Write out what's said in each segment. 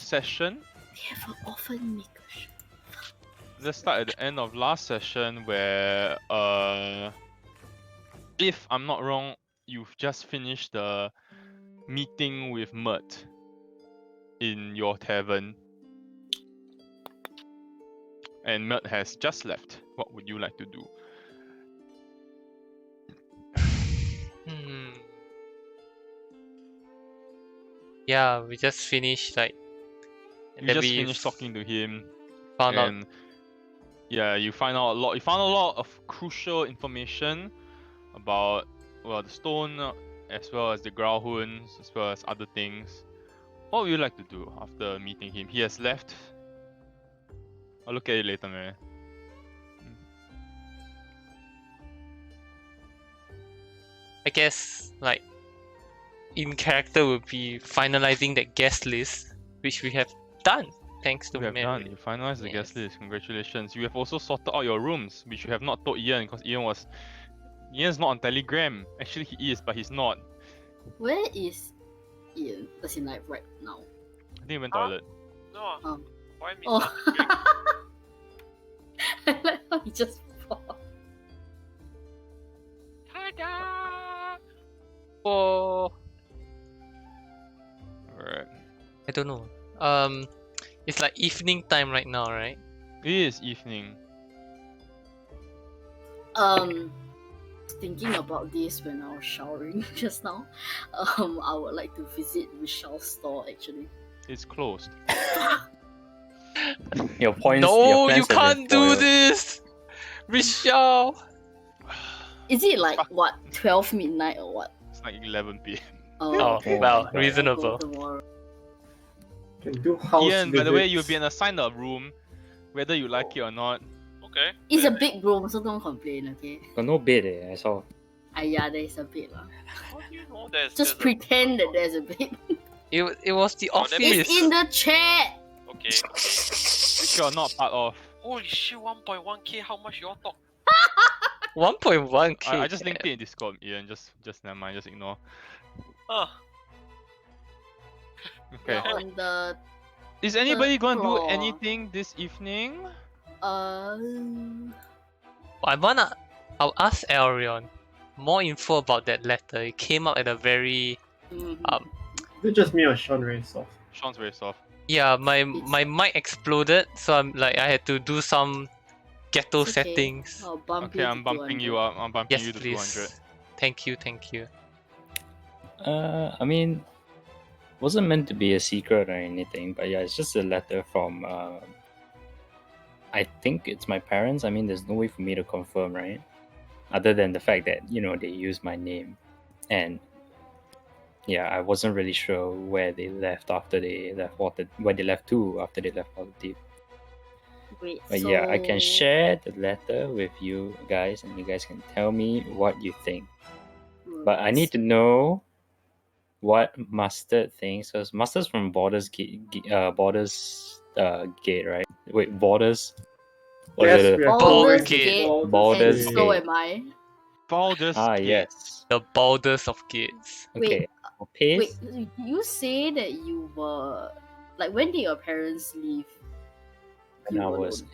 session. They have an orphan maker show. Let's start at the end of last session where if I'm not wrong, you've just finished the meeting with Mert in your tavern. And Mert has just left. What would you like to do? Yeah, we just finished You just finished talking to him. Found out. And yeah, you found out a lot. You found a lot of crucial information about the stone, as well as the growlhounds, as well as other things. What would you like to do after meeting him? He has left. I'll look at it later, man. I guess in character would be finalizing that guest list, which we have done thanks to You have Mary. done. You finalized the guest list. Congratulations. You have also sorted out your rooms, which you have not told Ian because Ian's not on Telegram. Actually, he is, but he's not. Where is Ian? As in right now. I think he went toilet. No. Why me? Oh. I like how he just fought. Ta-da! Oh, Alright. I don't know. It's like evening time right now, right? It is evening. Thinking about this when I was showering just now. I would like to visit Michelle's store actually. It's closed. Your points. No, your you plans have been can't do foiled. this, Michelle. Is it like what 12 midnight or what? It's like 11 p.m. Oh, okay. well, I'll reasonable. go tomorrow. Can do house Ian, by the way, visits. you've been assigned a room, whether you like it or not. Okay. It's a big room, so don't complain, okay? Got no bed, I saw. Yeah, there is a bed lah. How do you know there's Just pretend that there's a bed. It was the Oh, that office. It's in the chat. Okay. Which you're not part of. Holy shit, 1.1k, how much y'all talk? 1.1k. I just linked it in Discord, Ian. Just never mind. Just ignore. Huh. Okay. On the Is anybody third gonna do floor. anything this evening? I'll ask Arion more info about that letter. It came out at a very It's just me or Sean very soft. Sean's very soft. yeah. My mic exploded, so I had to do some ghetto It's okay. settings. I'll bump Okay, you I'm to bumping you 200. up. I'm bumping Yes, you to please. 200. Thank you. I mean, wasn't meant to be a secret or anything, but yeah, it's just a letter from. I think it's my parents. I mean, there's no way for me to confirm, right? Other than the fact that they use my name, and yeah, I wasn't really sure where they left after they left where they left to after they left Waterdeep. Wait, But so... yeah, I can share the letter with you guys, and you guys can tell me what you think. But I need to know what Mustard thinks. Because Mustard's from Borders Gate, Gate, right? Wait, Borders? Or Yes, is it we a- are Baldur's going to Gate. Baldur's And so Gate. am I. Baldur's Ah, Gate. yes. The borders of gates. Okay. Wait, Paste? you say that you were... Like, when did your parents leave? When You I were was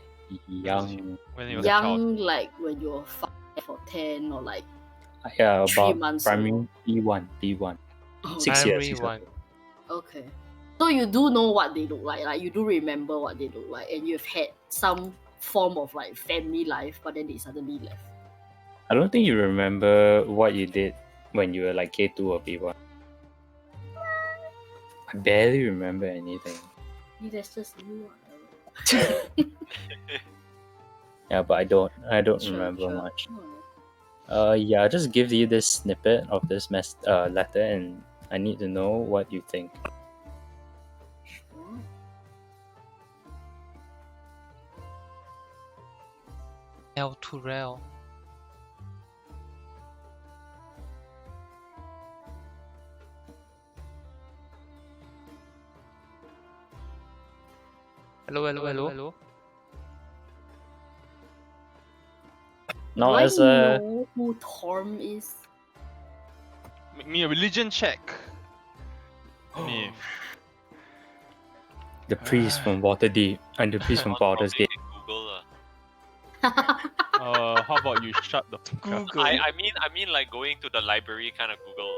young. When he was a child. young, like when you were 5 or 10 or like... Yeah, 3 about months primary old. P1. Oh, 6 Primary years. 6 one. years. Okay. So you do know what they look like you do remember what they look like, and you've had some form of like family life, but then they suddenly left. I don't think you remember what you did when you were like K2 or P1. I barely remember anything. Maybe that's just you. Yeah, but I don't Sure, remember sure. much. Alright. Yeah, just give you this snippet of this letter, and I need to know what you think. Sure. L to rail. Hello. Now, Do I as a know who Torm is? Make me a religion check. Me. The priest from Waterdeep and the priest from Or Baldur's probably Gate. Google. How about you shut the fuck up? Google. I mean like going to the library kind of Google.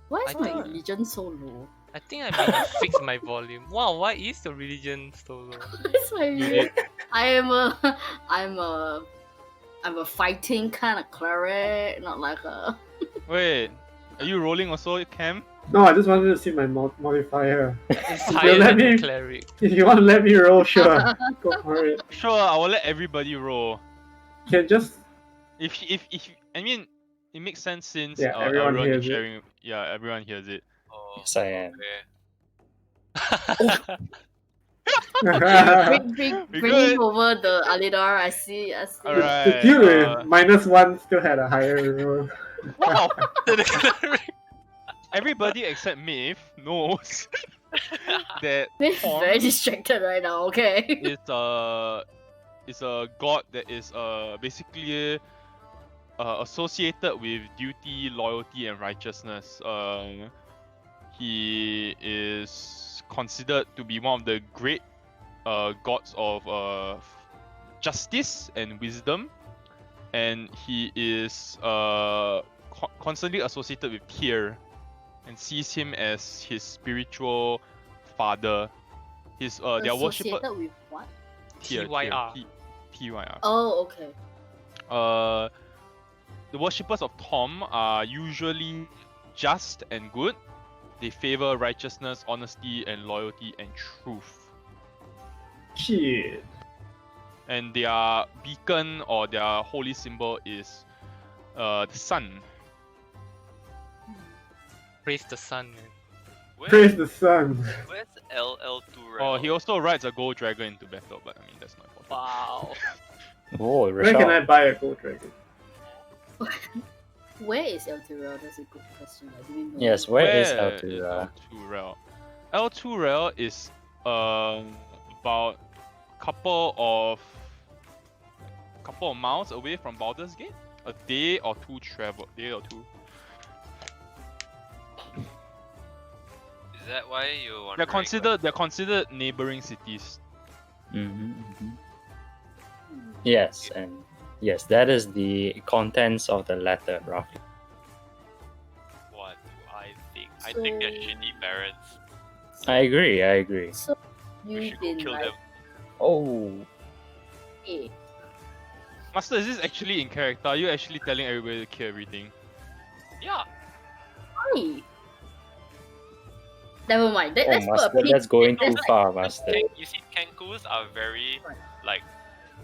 Why is I my thought- religion so low? I think I might have fixed my volume. Wow, why is the religion so low? Why is my You religion? I'm a fighting kind of cleric, not like a. Wait, are you rolling also, Cam? No, I just wanted to see my modifier. It's You'll higher let than a me- cleric. If you want to let me roll, sure. Go for it. Sure, I will let everybody roll. Can just If I mean, it makes sense since Yeah, everyone is hears it. sharing. Yeah, everyone hears it. Oh, Yes, I am. okay. the We Bringing good. over the Alidar. I see. Alright. dude with -1 still had a higher roll. Wow. The cleric. Everybody except Maeve knows that This is Tom very distracted right now. Okay. is a god that is basically associated with duty, loyalty, and righteousness. He is considered to be one of the great gods of justice and wisdom, and he is constantly associated with Tyr, and sees him as his spiritual father. His their worshipper Associated with what? Tyr, TYR. Tyr. Oh, okay. The worshippers of Tom are usually just and good. They favor righteousness, honesty, and loyalty and truth. Shit. And their beacon or their holy symbol is the sun. Praise the sun, man. Praise the sun. Where's LL2 Oh, he also rides a gold dragon into battle, but I mean that's not important. Wow. Oh, Where can I Rochelle. buy a gold dragon? Where is Elturel? That's a good question. I didn't know. Yes, where is Where L2? L2 L2 Rail is about couple of miles away from Baldur's Gate. A day or two travel. Day or two. Is that why you wondering? They're considered neighboring cities. Yes, and yes, that is the contents of the letter, roughly. What do I think? I think they're So- shitty parents. I agree. So We you've should go been kill like, them. Oh, hey, Master, is this actually in character? Are you actually telling everybody to kill everything? Yeah. hi. Never mind. oh Let's put a Master, pin. that's going too Let's far, Master. You see, Kenkus are very Right. like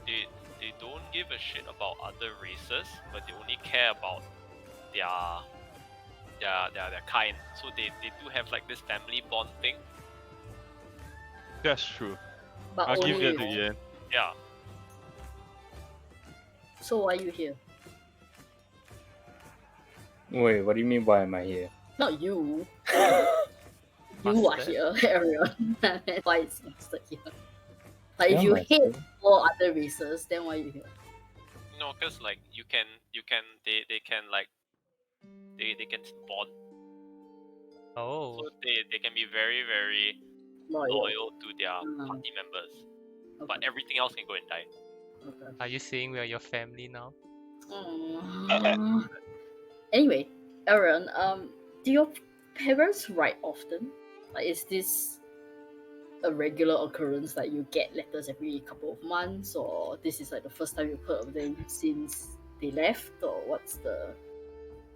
they don't give a shit about other races, but they only care about their kind. So they do have like this family bond thing. That's true. But I'll give only that to you. Ian. Yeah. So why are you here? Wait, what do you mean? Why am I here? Not you. You are Master. here, everyone. Why is Master here? Like if Yeah, you Master. hate all other races, then why are you here? No, cause like they can like they can bond. Oh. So they can be very very loyal to their party members. But everything else can go and die. Okay. Are you saying we are your family now? Anyway, Aaron, do your parents write often? Like, is this a regular occurrence? Like, you get letters every couple of months, or this is like the first time you've heard of them since they left, or what's the?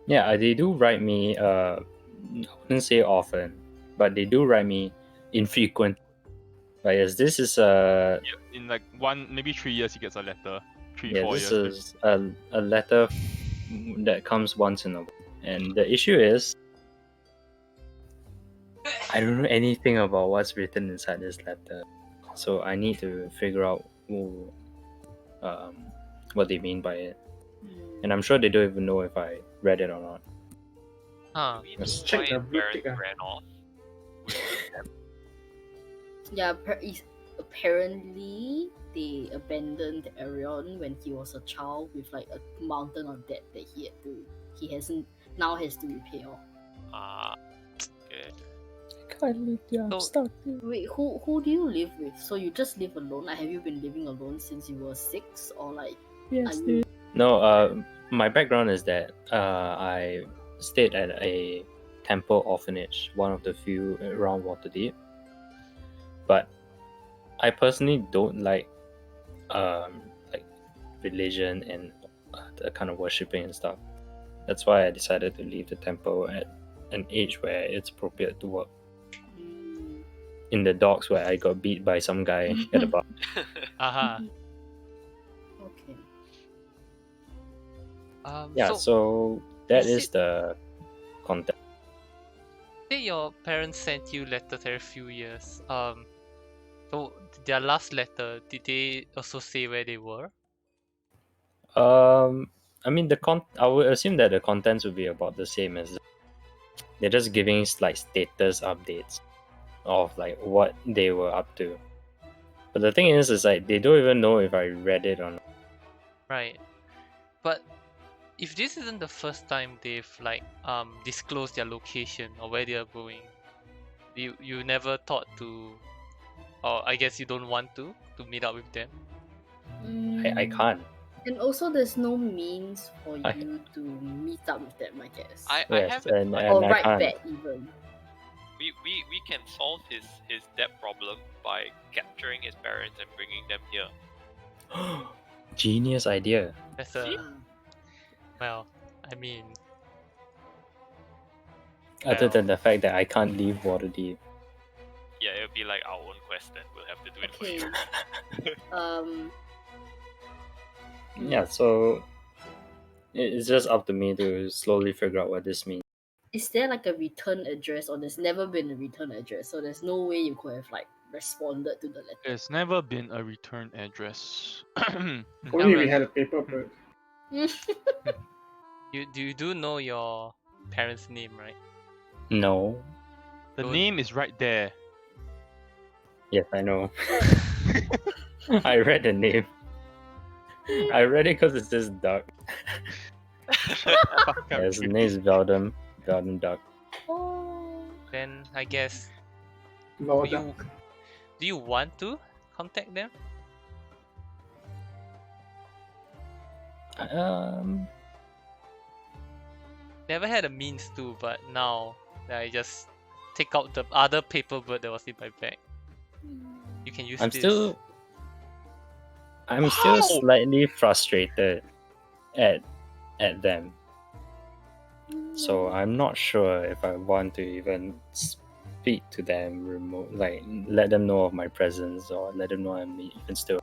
Yeah, they do write me. I wouldn't say often, but they do write me infrequent. But yes, this is In like maybe 3 years, he gets a letter. 3, yeah, 4 this years. is a letter that comes once in a while. And the issue is, I don't know anything about what's written inside this letter, so I need to figure out what they mean by it. And I'm sure they don't even know if I read it or not. Huh. We Let's know check why the his blue parents tick, ah. ran off. Yeah, apparently they abandoned Arion when he was a child with like a mountain of debt that he now has to repay off. Okay. can't live there. I'm So- stuck. Wait, who do you live with? So you just live alone? Like, have you been living alone since you were 6, or like? Yes, Are dude. No, my background is that I stayed at a temple orphanage, one of the few around Waterdeep. But I personally don't like religion and the kind of worshipping and stuff. That's why I decided to leave the temple at an age where it's appropriate to work. Mm, In the docks where I got beat by some guy at the bar. Aha. okay. Yeah, so that is is the context. say your parents sent you letters every few years. So their last letter, did they also say where they were? I mean I would assume that the contents would be about the same as they're just giving like status updates of like what they were up to. But the thing is like they don't even know if I read it or not. Right. But if this isn't the first time they've like disclosed their location or where they are going, you never thought to, or I guess you don't want to meet up with them. I can't. And also, there's no means for I- you to meet up with them, I guess. I Yes, have it. and Like, or I write can't. back even. we can solve his debt problem by capturing his parents and bringing them here. Genius idea. That's See? a well, I mean, Other Well. than the fact that I can't leave Waterdeep. Yeah, it'll be like our own quest then. We'll have to do it for Okay. you. Yeah, so it's just up to me to slowly figure out what this means. Is there like a return address, or there's never been a return address? So there's no way you could have like responded to the letter. There's never been a return address. Only we Alright. had a paper bird. you do know your parents' name, right? No. The Don't- name is right there. Yes, I know. I read the name. I read it because it's this duck. Yeah, his name is Veldum Duck. Oh. Then I guess Lord, do you want to contact them? Never had a means to, but now that I just take out the other paper bird that was in my bag. You can use I'm this. still slightly frustrated at them. So I'm not sure if I want to even speak to them like let them know of my presence or let them know I'm even still.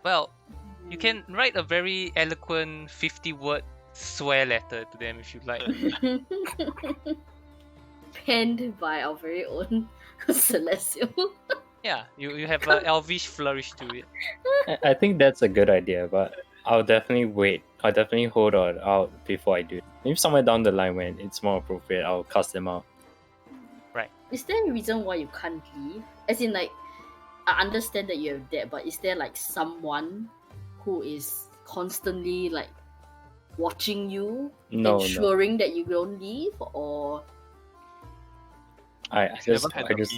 Well, you can write a very eloquent 50-word swear letter to them if you like. Penned by our very own Celestial. Yeah, you have an elvish flourish to it. I think that's a good idea, but I'll definitely wait. I'll definitely hold on out before I do it. Maybe somewhere down the line when it's more appropriate, I'll cast them out. Is there a reason why you can't leave? As in, like, I understand that you have that, but is there like someone who is constantly like watching you, No, ensuring that you don't leave, or I just Never had the means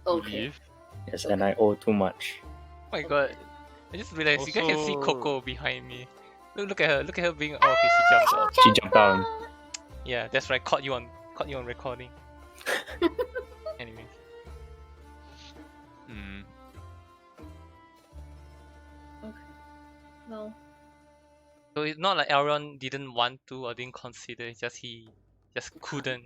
to okay? leave. yes, and I owe too much. Oh my god. I just realized you guys can see Also- Coco behind me. Look at her. Look at her being oh okay, she jumped out. She jumped down. Yeah, that's right, caught you on recording. Anyways. Hmm. Well, So it's not like Elrond didn't want to or didn't consider, it's just he just couldn't.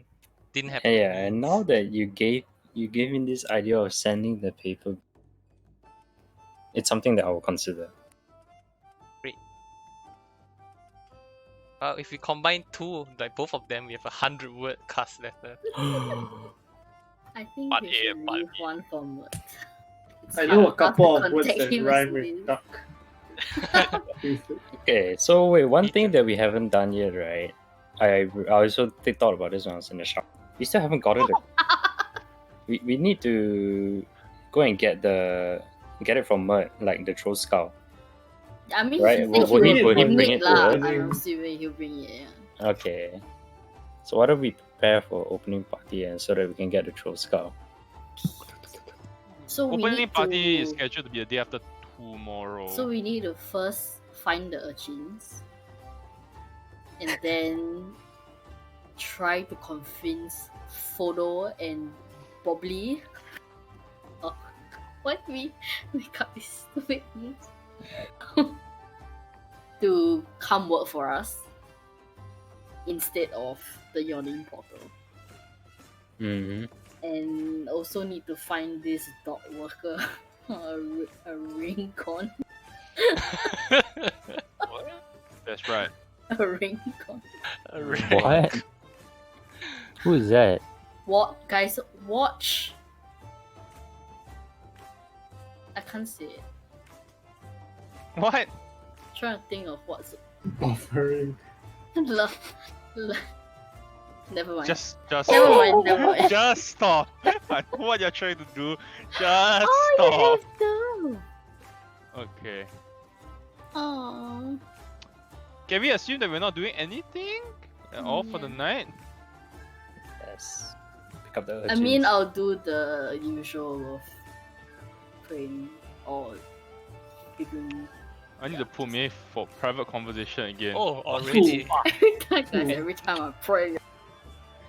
Didn't have the Yeah, and means. now that you gave me this idea of sending the paper, it's something that I will consider. Well, if we combine two, like both of them, we have 100-word cast letter. I think Part we A should and part leave one for Mud. It's I know a hard couple to of words contact that him rhyme as with this. duck. Okay, so wait, one thing that we haven't done yet, right? I also thought about this when I was in the shop. We still haven't got it. we need to go and get it from Mud, like the troll skull. I mean, Right, he will said he will bring bring it it to lah. us? I'm assuming he'll bring it. Yeah. Okay. So what are we prepare for opening party and so that we can get the troll skull. So we Opening need party to... is scheduled to be the day after tomorrow. So we need to first find the urchins, and then try to convince Fodo and Bobbly. Oh, why do we got these stupid names? To come work for us instead of the yawning portal. Mm-hmm. And also need to find this dog worker, a ringcon. What? That's right. A ringcon. What? Who is that? What, guys? Watch. I can't say it. What? Trying to think of what's. Buffering. Never mind. Just Never mind. Never mind. just stop. I know what you're trying to do. Just Oh, stop. you have to. Okay. Aww. Can we assume that we're not doing anything at all for the Yeah. night? Yes. Pick up the I urchins. mean, I'll do the usual of praying or figuring. I need to pull me for private conversation again. Oh, already. Every time I pray,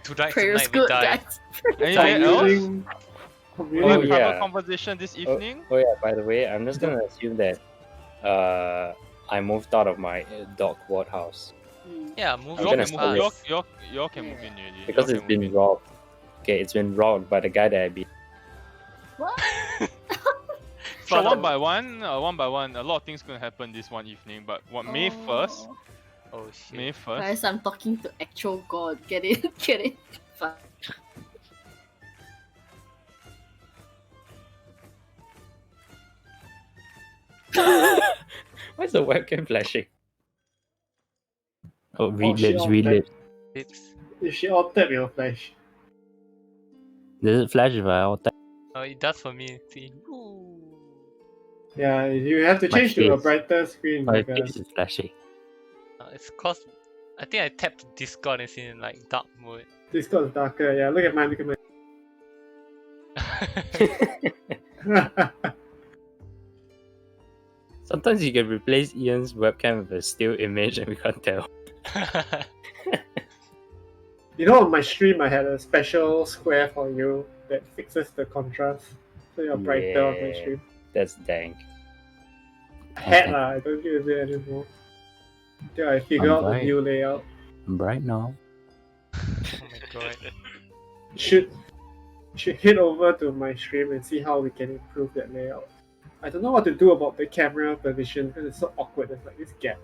Tonight, prayer's tonight we good, die. guys. Anything else? Commuting. Do Commuting. we Oh, have yeah. private conversation this evening? Oh yeah, by the way, I'm just gonna assume that I moved out of my dog ward house Mm. Yeah, move I'm Y'all gonna on can start move. this. Y'all can move in already. because Y'all it's can move been in. robbed. Okay, it's been robbed by the guy that I beat. What? So one by one, a lot of things gonna happen this one evening. But what May 1st? Oh. Oh shit. May 1st. Guys, I'm talking to actual God. Get it? Get it? Fine. Why is the webcam flashing? Oh, read shit, lips, oh, read man. lips. Lips. If she all tap your flash. Does it flash if I alt tab? Oh, it does for me. See. Ooh. Yeah, you have to My change to a face. brighter screen. My Like face is flashing. It's cause I think I tapped Discord and it's in like dark mode. Discord is darker. Yeah, look at mine. Look at mine. Sometimes you can replace Ian's webcam with a still image and we can't tell. You know, on my stream, I had a special square for you that fixes the contrast, so you're brighter on my Yeah. stream. That's dank. I had lah, I don't use it anymore. Until I figure I'm out the bright. new layout. I'm bright now. Oh my god. Should head over to my stream and see how we can improve that layout. I don't know what to do about the camera position because it's so awkward. There's like this gap.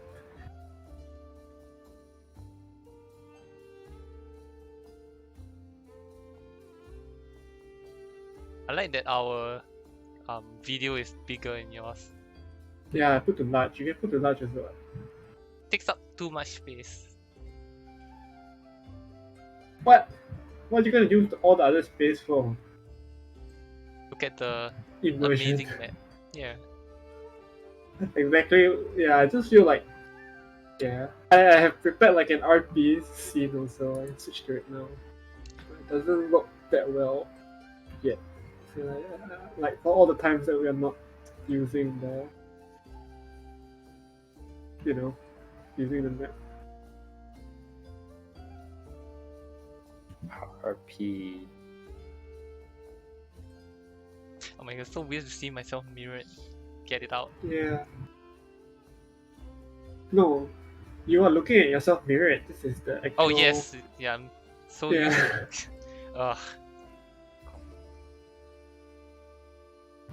I like that our video is bigger in yours. Yeah, I put to large. You can put to large as well. Takes up too much space. What? What are you gonna use all the other space for? Look at the Immersion. amazing map. Yeah. Exactly. Yeah, I just feel like. Yeah. I have prepared like an RP scene also. I can switch to it now. It doesn't look that well yet. So, like for all the times that we are not using the. You know, using the map. RP. Oh my god, it's so weird to see myself mirrored. Get it out. Yeah. No, you are looking at yourself mirrored. This is the actual. Oh yes, yeah. I'm so Yeah. used to. Ugh.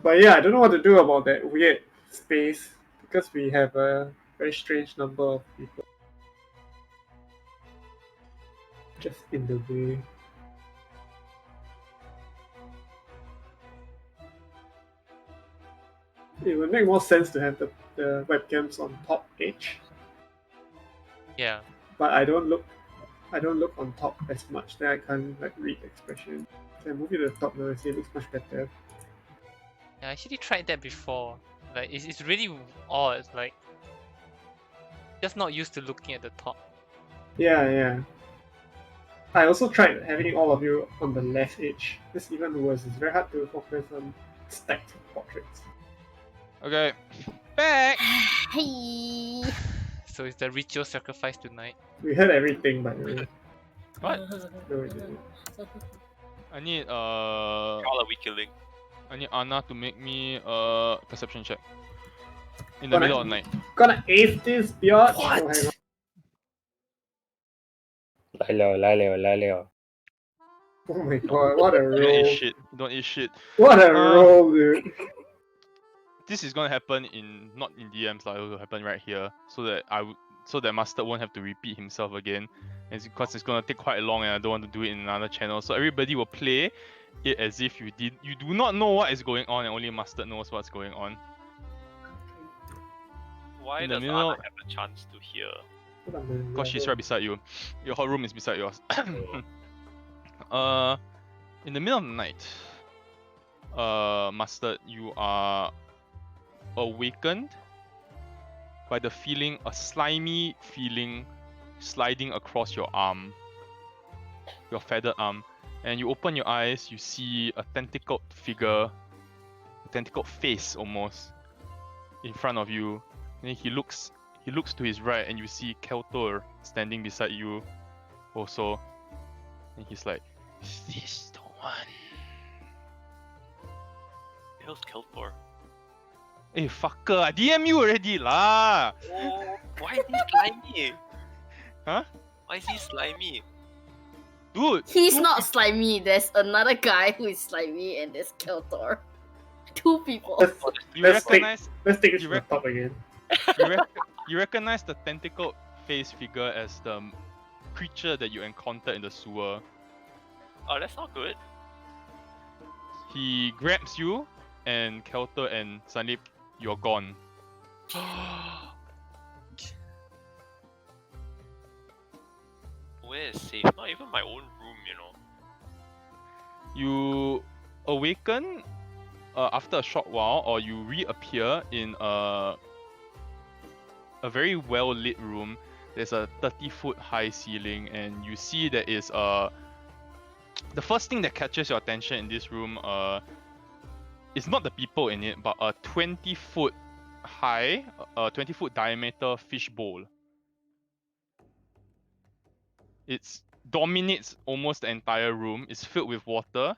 But yeah, I don't know what to do about that weird space because we have a very strange number of people just in the way. It would make more sense to have the webcams on top edge, Yeah. but I don't look on top as much. Then I can't like read expression. Can I move it to the top now? I see it looks much better. I actually tried that before. Like it's really odd. Like just not used to looking at the top. Yeah, yeah. I also tried having all of you on the left edge. It's even worse. It's very hard to focus on stacked portraits. Okay, back. Hey. So it's the ritual sacrifice tonight. We heard everything, by the way. What? No, we didn't. I need All are we killing? I need Anna to make me a perception check. In the Gonna- middle of the night. Gonna ace this, Bjorn. What? Oh, hang on. 来了。 Oh my god, what a You don't roll. eat shit. You don't eat shit. What a roll, dude. This is gonna happen in not in DMs like it will happen right here, so that Mustard won't have to repeat himself again. And because it's gonna take quite long and I don't want to do it in another channel. So everybody will play it as if you do not know what is going on and only Mustard knows what's going on. Why In the does middle- Anna have a chance to hear? Because she's right beside you. Your hot room is beside yours. In the middle of the night, Mustard, you are awakened by the feeling, a slimy feeling sliding across your arm, your feathered arm, and you open your eyes, you see a tentacled figure, a tentacled face almost, in front of you. And then he looks to his right and you see Keltor standing beside you also. And he's like, "Is this the one?" Hell's Keltor. Hey fucker, I DM you already lah! Oh, why is he slimy? Huh? Why is he slimy? Dude! He's dude, not slimy. There's another guy who is slimy, and there's Keltor. Two people. Let's, You let's take recognize let's take it you from the rec- top again. you recognize the tentacled face figure as the creature that you encountered in the sewer. Oh, that's not good. He grabs you and Kelter and suddenly you're gone. Where is safe? Not even my own room, you know. You awaken after a short while, or you reappear in a very well lit room. There's a 30-foot high ceiling, and you see there is the first thing that catches your attention in this room is not the people in it, but a 20-foot high, 20-foot diameter fishbowl. It dominates almost the entire room. It's filled with water.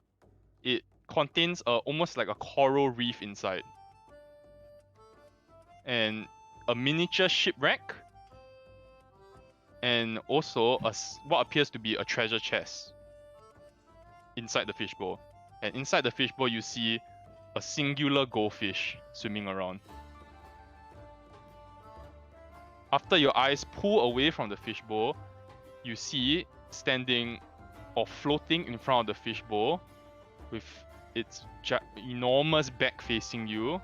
It contains almost like a coral reef inside. And a miniature shipwreck. And also what appears to be a treasure chest inside the fishbowl. And inside the fishbowl you see a singular goldfish swimming around. After your eyes pull away from the fishbowl, you see standing or floating in front of the fishbowl with its enormous back facing you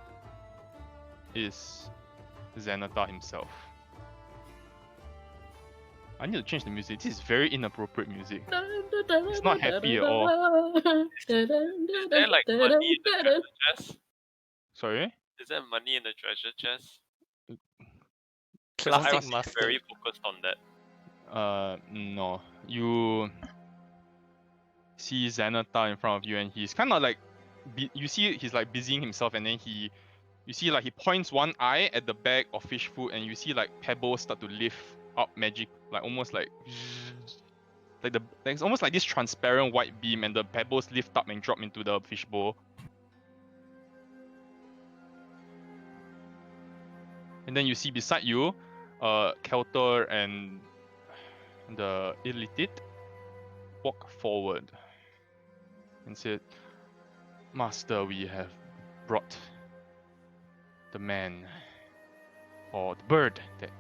is Xanatar himself. I need to change the music. This is very inappropriate music. It's not happy at all. Is there like money in the treasure chest? Sorry? Is there money in the treasure chest? I Classic was master. very focused on that. No. You see Xanatar in front of you, and he's kind of like, you see he's like busying himself, and then you see like he points one eye at the bag of fish food, and you see like pebbles start to lift up magic, like almost like it's almost like this transparent white beam, and the pebbles lift up and drop into the fishbowl. And then you see beside you, Kelter and the Illithid walk forward and said, "Master, we have brought the man, or the bird that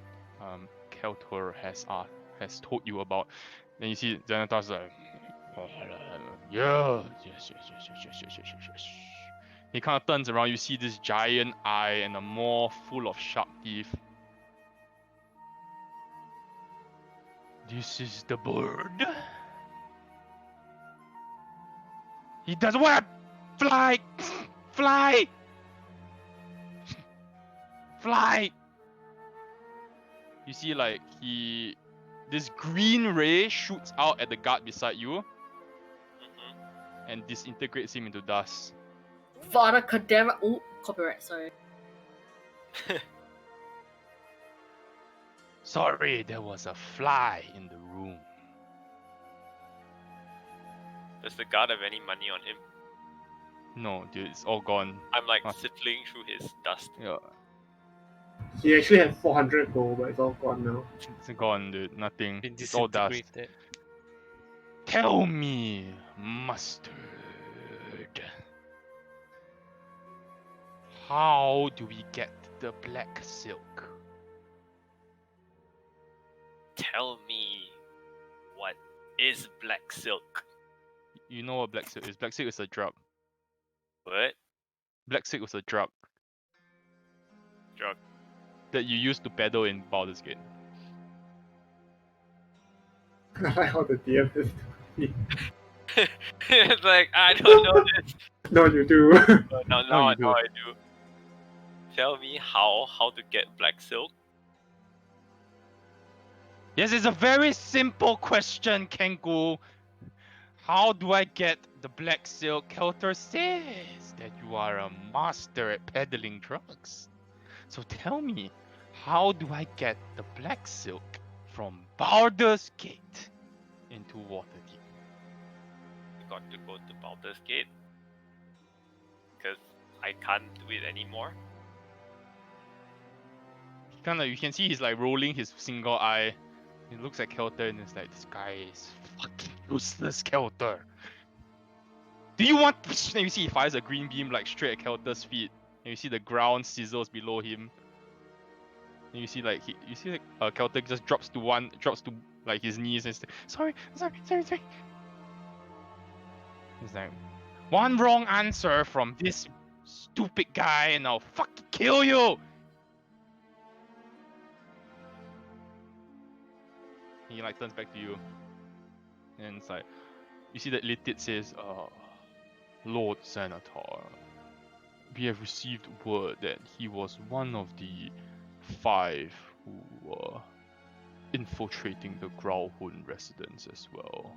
Kelter has told you about." Then you see Xanatar's like, yes. He kind of turns around, you see this giant eye and a maw full of sharp teeth. "This is the bird. He doesn't want to fly! Fly! Fly!" You see like he this green ray shoots out at the guard beside you Mm-hmm. and disintegrates him into dust. Father Cadera. Oh, copyright. Sorry. Sorry, there was a fly in the room. Does the guard have any money on him? No, dude, it's all gone. I'm like Ah. sifting through his dust. Yeah, He actually had 400 gold, but it's all gone now. it's gone, dude. Nothing. Been It's all dust. disintegrated. Tell me, mustard. How do we get the black silk? Tell me, what is black silk? You know what black silk is? Black silk is a drug. What? Black silk was a drug Drug. that you used to peddle in Baldur's Gate. I like how the DM is. It's like, I don't know this. No, you do. But now No, you I do. do. Tell me how to get black silk. Yes, it's a very simple question, Kenku. How do I get the black silk? Kelter says that you are a master at peddling drugs. So tell me, how do I get the black silk from Baldur's Gate into Waterdeep? You got to go to Baldur's Gate. Because I can't do it anymore. You can see he's like rolling his single eye. He looks at Kelter and it's like, this guy is fucking useless, Kelter. Do you want? Then you see he fires a green beam like straight at Kelter's feet. And you see the ground sizzles below him. And you see like Kelter just drops to like his knees and says, sorry. He's like, one wrong answer from this stupid guy and I'll fucking kill you. He like turns back to you, and it's like you see that Litit says, Lord Xanatar, we have received word that he was one of the 5 who were infiltrating the Growlhund residence as well.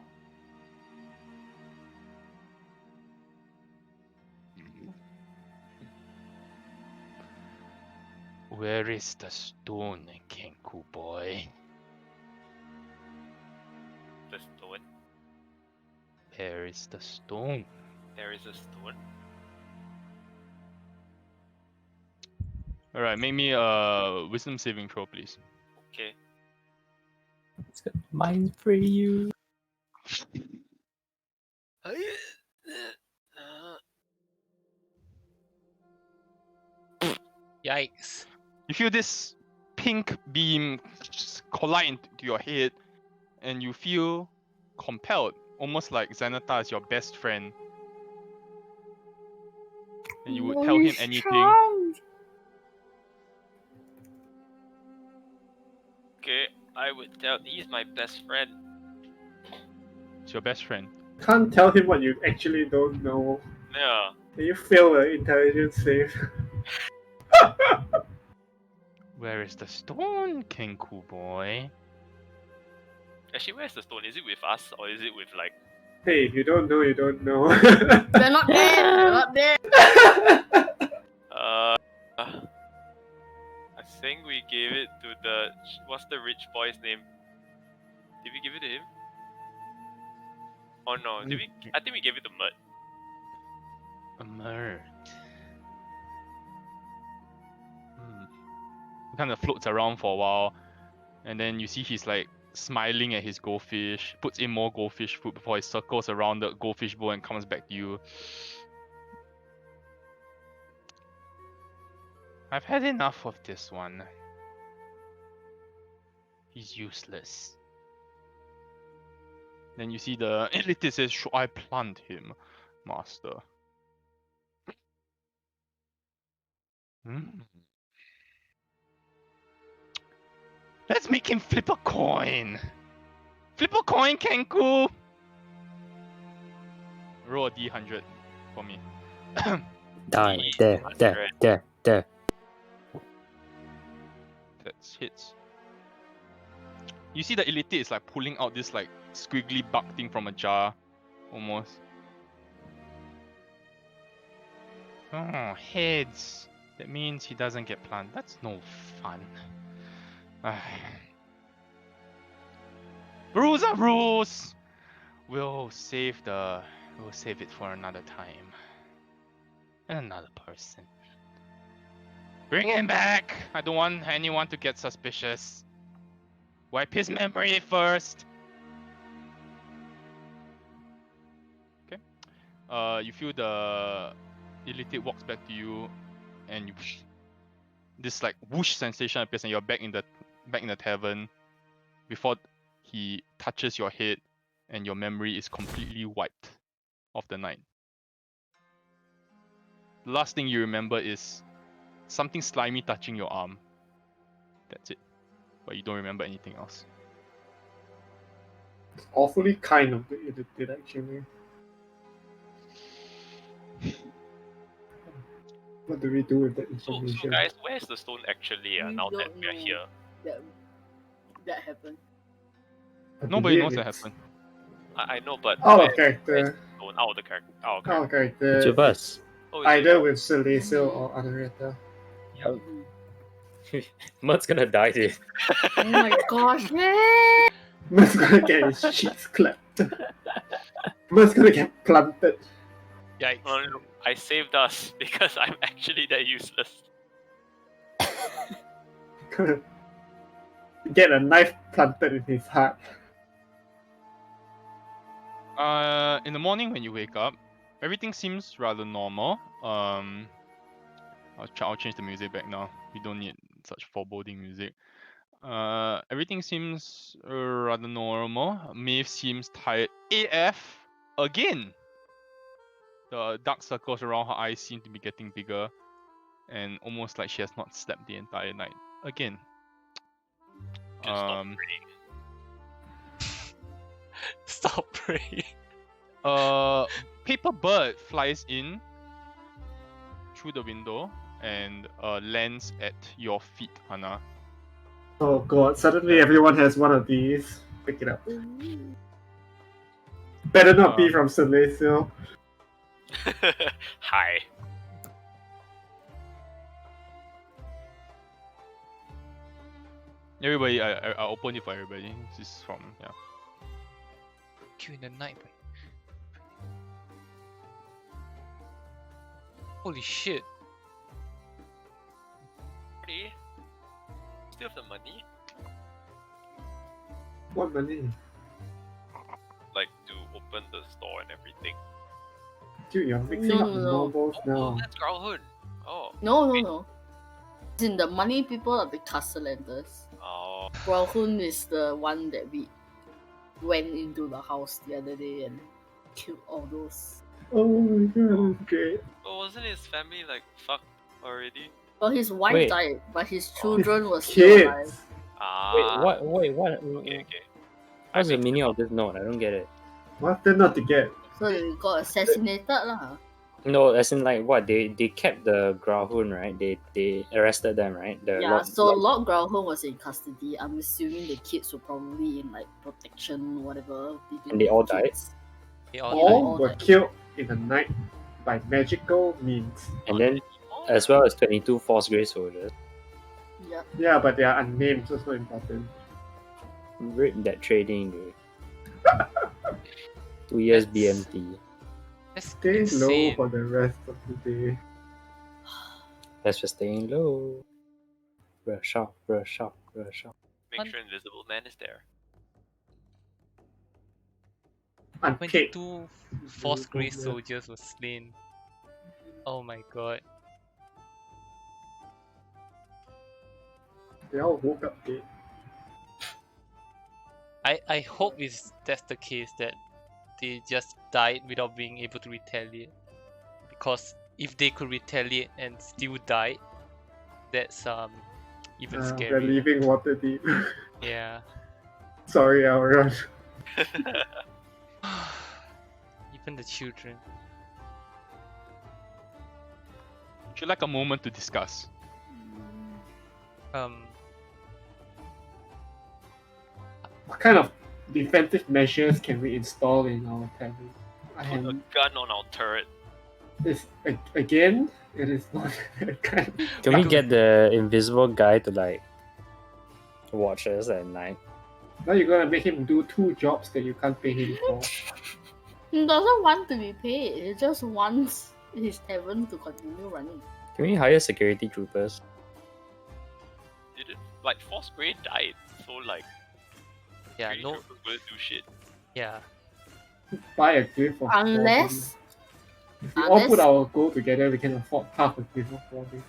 Where is the stone, Kenku boy? The stone. Where is the stone? There is a stone. Alright, make me a wisdom saving throw, please. Okay. It's got mine for you. Yikes. You feel this pink beam just collide into your head, and you feel compelled, almost like Xanatar is your best friend. And you would tell him anything. Okay, I would tell. He's my best friend. It's your best friend. Can't tell him what you actually don't know. Yeah. Can you fail an intelligence save? Where is the stone, Kenku boy? Actually, where's the stone? Is it with us or is it with like? Hey, you don't know, you don't know. They're not there. They're not there. I think we gave it to the. What's the rich boy's name? Did we give it to him? Oh no, did we? I think we gave it to Mud. A Mert. He kind of floats around for a while, and then you see he's like smiling at his goldfish, puts in more goldfish food before he circles around the goldfish bowl and comes back to you. I've had enough of this one. He's useless. Then you see the elite says, should I plant him, master? Let's make him flip a coin. Flip a coin, Kenku. Roll a D100 for me. Die. There. That's hits. You see the elite is like pulling out this like squiggly bug thing from a jar, almost. Oh, heads. That means he doesn't get planted. That's no fun. Rules are rules. We'll save it for another time. And another person. Bring him back! I don't want anyone to get suspicious. Wipe his memory first. Okay. You feel the elite walks back to you, and you this like whoosh sensation appears, and you're back in the tavern before he touches your head, and your memory is completely wiped of the night. The last thing you remember is something slimy touching your arm. That's it. But you don't remember anything else. It's awfully kind of the elite, actually. What do we do with that So information? guys, where's the stone actually? We Now that don't we're know. here, That happened. I Nobody believe knows that it's happened. I know, but Out where's of character. the stone? Out of the character. Out of Out of character. character. Each of us. Oh, is Either it? with Celestial or Anareta. Mud's gonna die, dude. Oh my gosh, man! Man's gonna get his cheeks clapped. Man's gonna get planted. Yikes. No, I saved us because I'm actually that useless. Gonna get a knife planted in his heart. In the morning when you wake up, everything seems rather normal. I'll change the music back now. We don't need such foreboding music. Everything seems rather normal. Maeve seems tired AF again. The dark circles around her eyes seem to be getting bigger, and almost like she has not slept the entire night again. Just stop praying. Stop praying. Paper bird flies in through the window and lands at your feet, Hannah. Oh god, suddenly everyone has one of these. Pick it up. Better not be from Celestial. Hi. Everybody, I open it for everybody. This is from Q in the night, boy. Holy shit. Really? Still have the money? What money? Like to open the store and everything. Dude, you're mixing No, up no, no. nobles Oh, now. that's Growlhood. Oh. No. As in the money people are the Castellantas. Oh. Grauhun is the one that we went into the house the other day and killed all those. Oh my god, that's great. But wasn't his family like fucked already? Well, his wife Wait. died, but his children were still alive. Kids! Ah. Wait, what? Okay. What's the meaning of this note? I don't get it. What's there not to get? So they got assassinated lah. No, as in like what? They kept the Grahun, right? They arrested them, right? Yeah, so Lord Grauhun was in custody. I'm assuming the kids were probably in like protection, whatever. And they all died? Kids. They all All All were died. killed in the night by magical means. and then as well as 22 Force Grey soldiers. Yeah. Yeah, but they are unnamed, so it's not important. Rip that trading, dude. 2 years BMT. That's Stay low insane. for the rest of the day. That's for staying low. Brush off. Make sure Invisible Man is there. Unpaid. 22 Force Grey soldiers were slain. Oh my god. They all woke up dead. I hope that's the case, that they just died without being able to retaliate. Because if they could retaliate and still die, that's even They're scary. leaving Waterdeep. Yeah. Sorry, Auron. Even the children. Would you like a moment to discuss? what kind of defensive measures can we install in our tavern? Put a gun on our turret. Again, it is not that kind of... Can we get the invisible guy to like watch us at night? Now you're gonna make him do 2 jobs that you can't pay him for. He doesn't want to be paid. He just wants his tavern to continue running. Can we hire security troopers? Did it? Like, Fosbury died, so like, Yeah, really no. troopers wouldn't do shit. Yeah. Buy a glyph of Unless if we all put our gold together, we can afford half a glyph of body.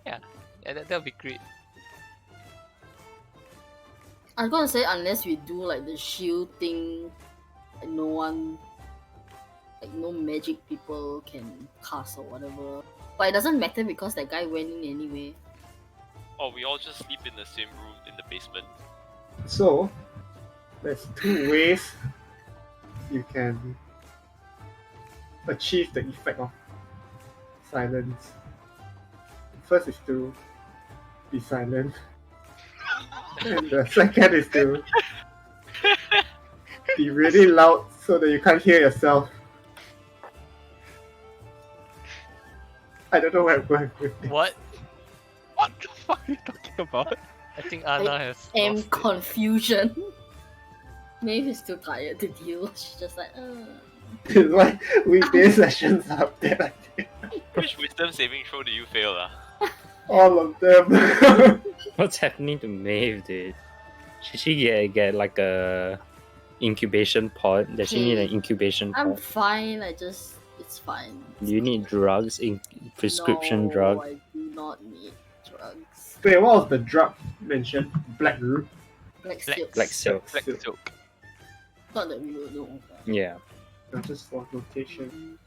Yeah, that'll be great. I was gonna say unless we do like the shield thing, like no magic people can cast or whatever. But it doesn't matter because that guy went in anyway. Or we all just sleep in the same room in the basement. So, there's 2 ways you can achieve the effect of silence. First is to be silent. And the second is to be really loud so that you can't hear yourself. I don't know where I'm going with this. What? What the fuck are you talking about? I think Anna has. And lost it. confusion. Maybe he's too tired to deal. She's just like, It's like weekday sessions up there. I think. Which wisdom saving throw do you fail? All of them. What's happening to Maeve, dude? Should she get like a incubation pod? Does she need an incubation I'm pod? fine. It's fine. Do you need drugs? Prescription No, drug? I do not need drugs. Wait, what was the drug mentioned? Black root? Black Black- silk. Like silk. Black silk. Not that we would know. Yeah. Just for notation.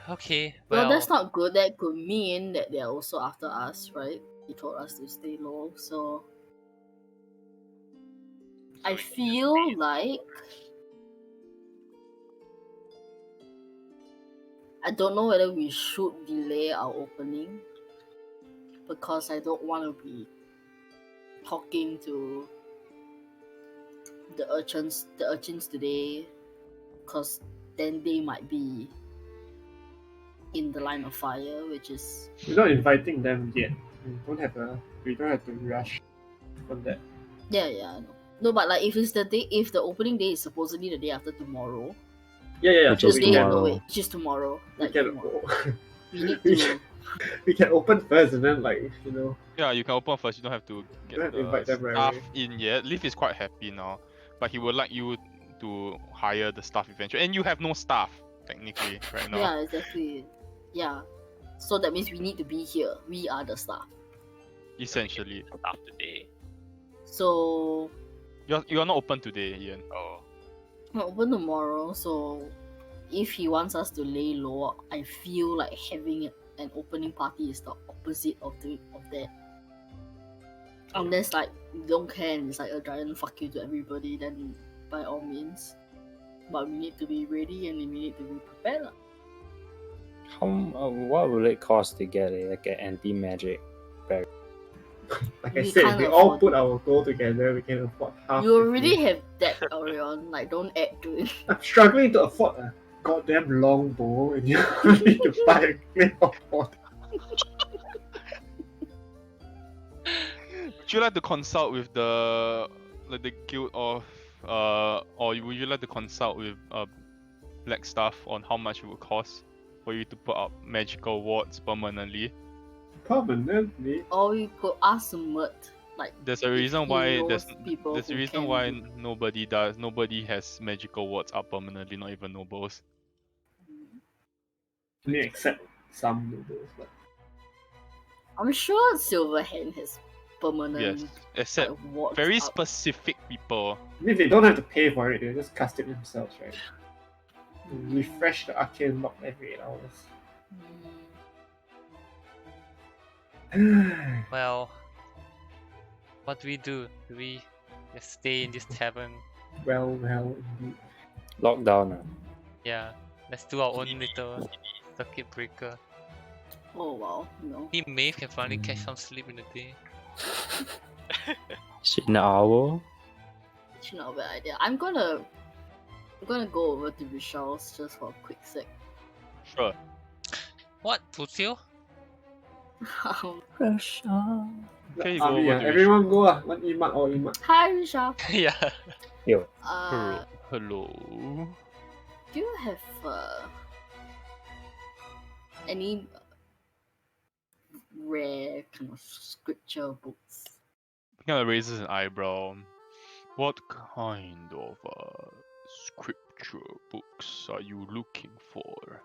Okay. Well, Well, that's not good. That could mean that they're also after us, right? He told us to stay low, so I feel like I don't know whether we should delay our opening because I don't want to be talking to the urchins today, because then they might be in the line of fire, which is We're not inviting them yet. We don't have to rush on that. yeah, I know. No, but like if the opening day is supposedly the day after tomorrow, Yeah. Which So is we day can, tomorrow. which is tomorrow. we Like can, tomorrow. We need we to can- we can open first and then Yeah, you can open first. You don't have to get Don't have to invite the them right staff away. in yet. Leaf is quite happy now, but he would like you to hire the staff eventually. And you have no staff technically right now. Yeah, exactly. Yeah. So that means we need to be here. We are the staff. Essentially, Stuff today. So you're not open today, Ian. Oh. we're open tomorrow, so if he wants us to lay low, I feel like having an opening party is the opposite of that. Unless like you don't care and it's like a giant fuck you to everybody, then by all means. But we need to be ready and we need to be prepared. lah. What will it cost to get like an anti-magic? Like I We said, if can't we all afford put our gold together, we can afford half. You the already glyph. have that, Orion. Like, don't add to it. I'm struggling to afford a goddamn longbow, and you need to buy a glyph of water. Would you like to consult with the guild of or would you like to consult with black staff on how much it would cost for you to put up magical wards permanently? Permanently. Or we could ask Mert. Like, There's a if reason he why knows people there's a who reason can why do- nobody has magical wards up permanently, not even nobles. Only except some noodles, but I'm sure Silverhand has permanent. Yes, except like, wards very up. specific people. I mean, they don't have to pay for it, they just cast it themselves, right? Refresh the arcane lock every 8 hours. Mm. well, what do we do? Do we just stay in this tavern? well, indeed. Lockdown. Yeah, let's do our own little circuit breaker. Oh wow, no. Maybe Maeve can finally catch some sleep in the day. Is she an owl? It's not a bad idea. I'm gonna go over to Vishal's just for a quick sec. Sure. What? Tutil? Pressure. Okay, you go Army, over to everyone go ah. One Imat or Imat. Hi Vishal. Yeah. Yo. Hello. Do you have any rare kind of scripture books? He kind of raises an eyebrow. What kind of scripture books are you looking for?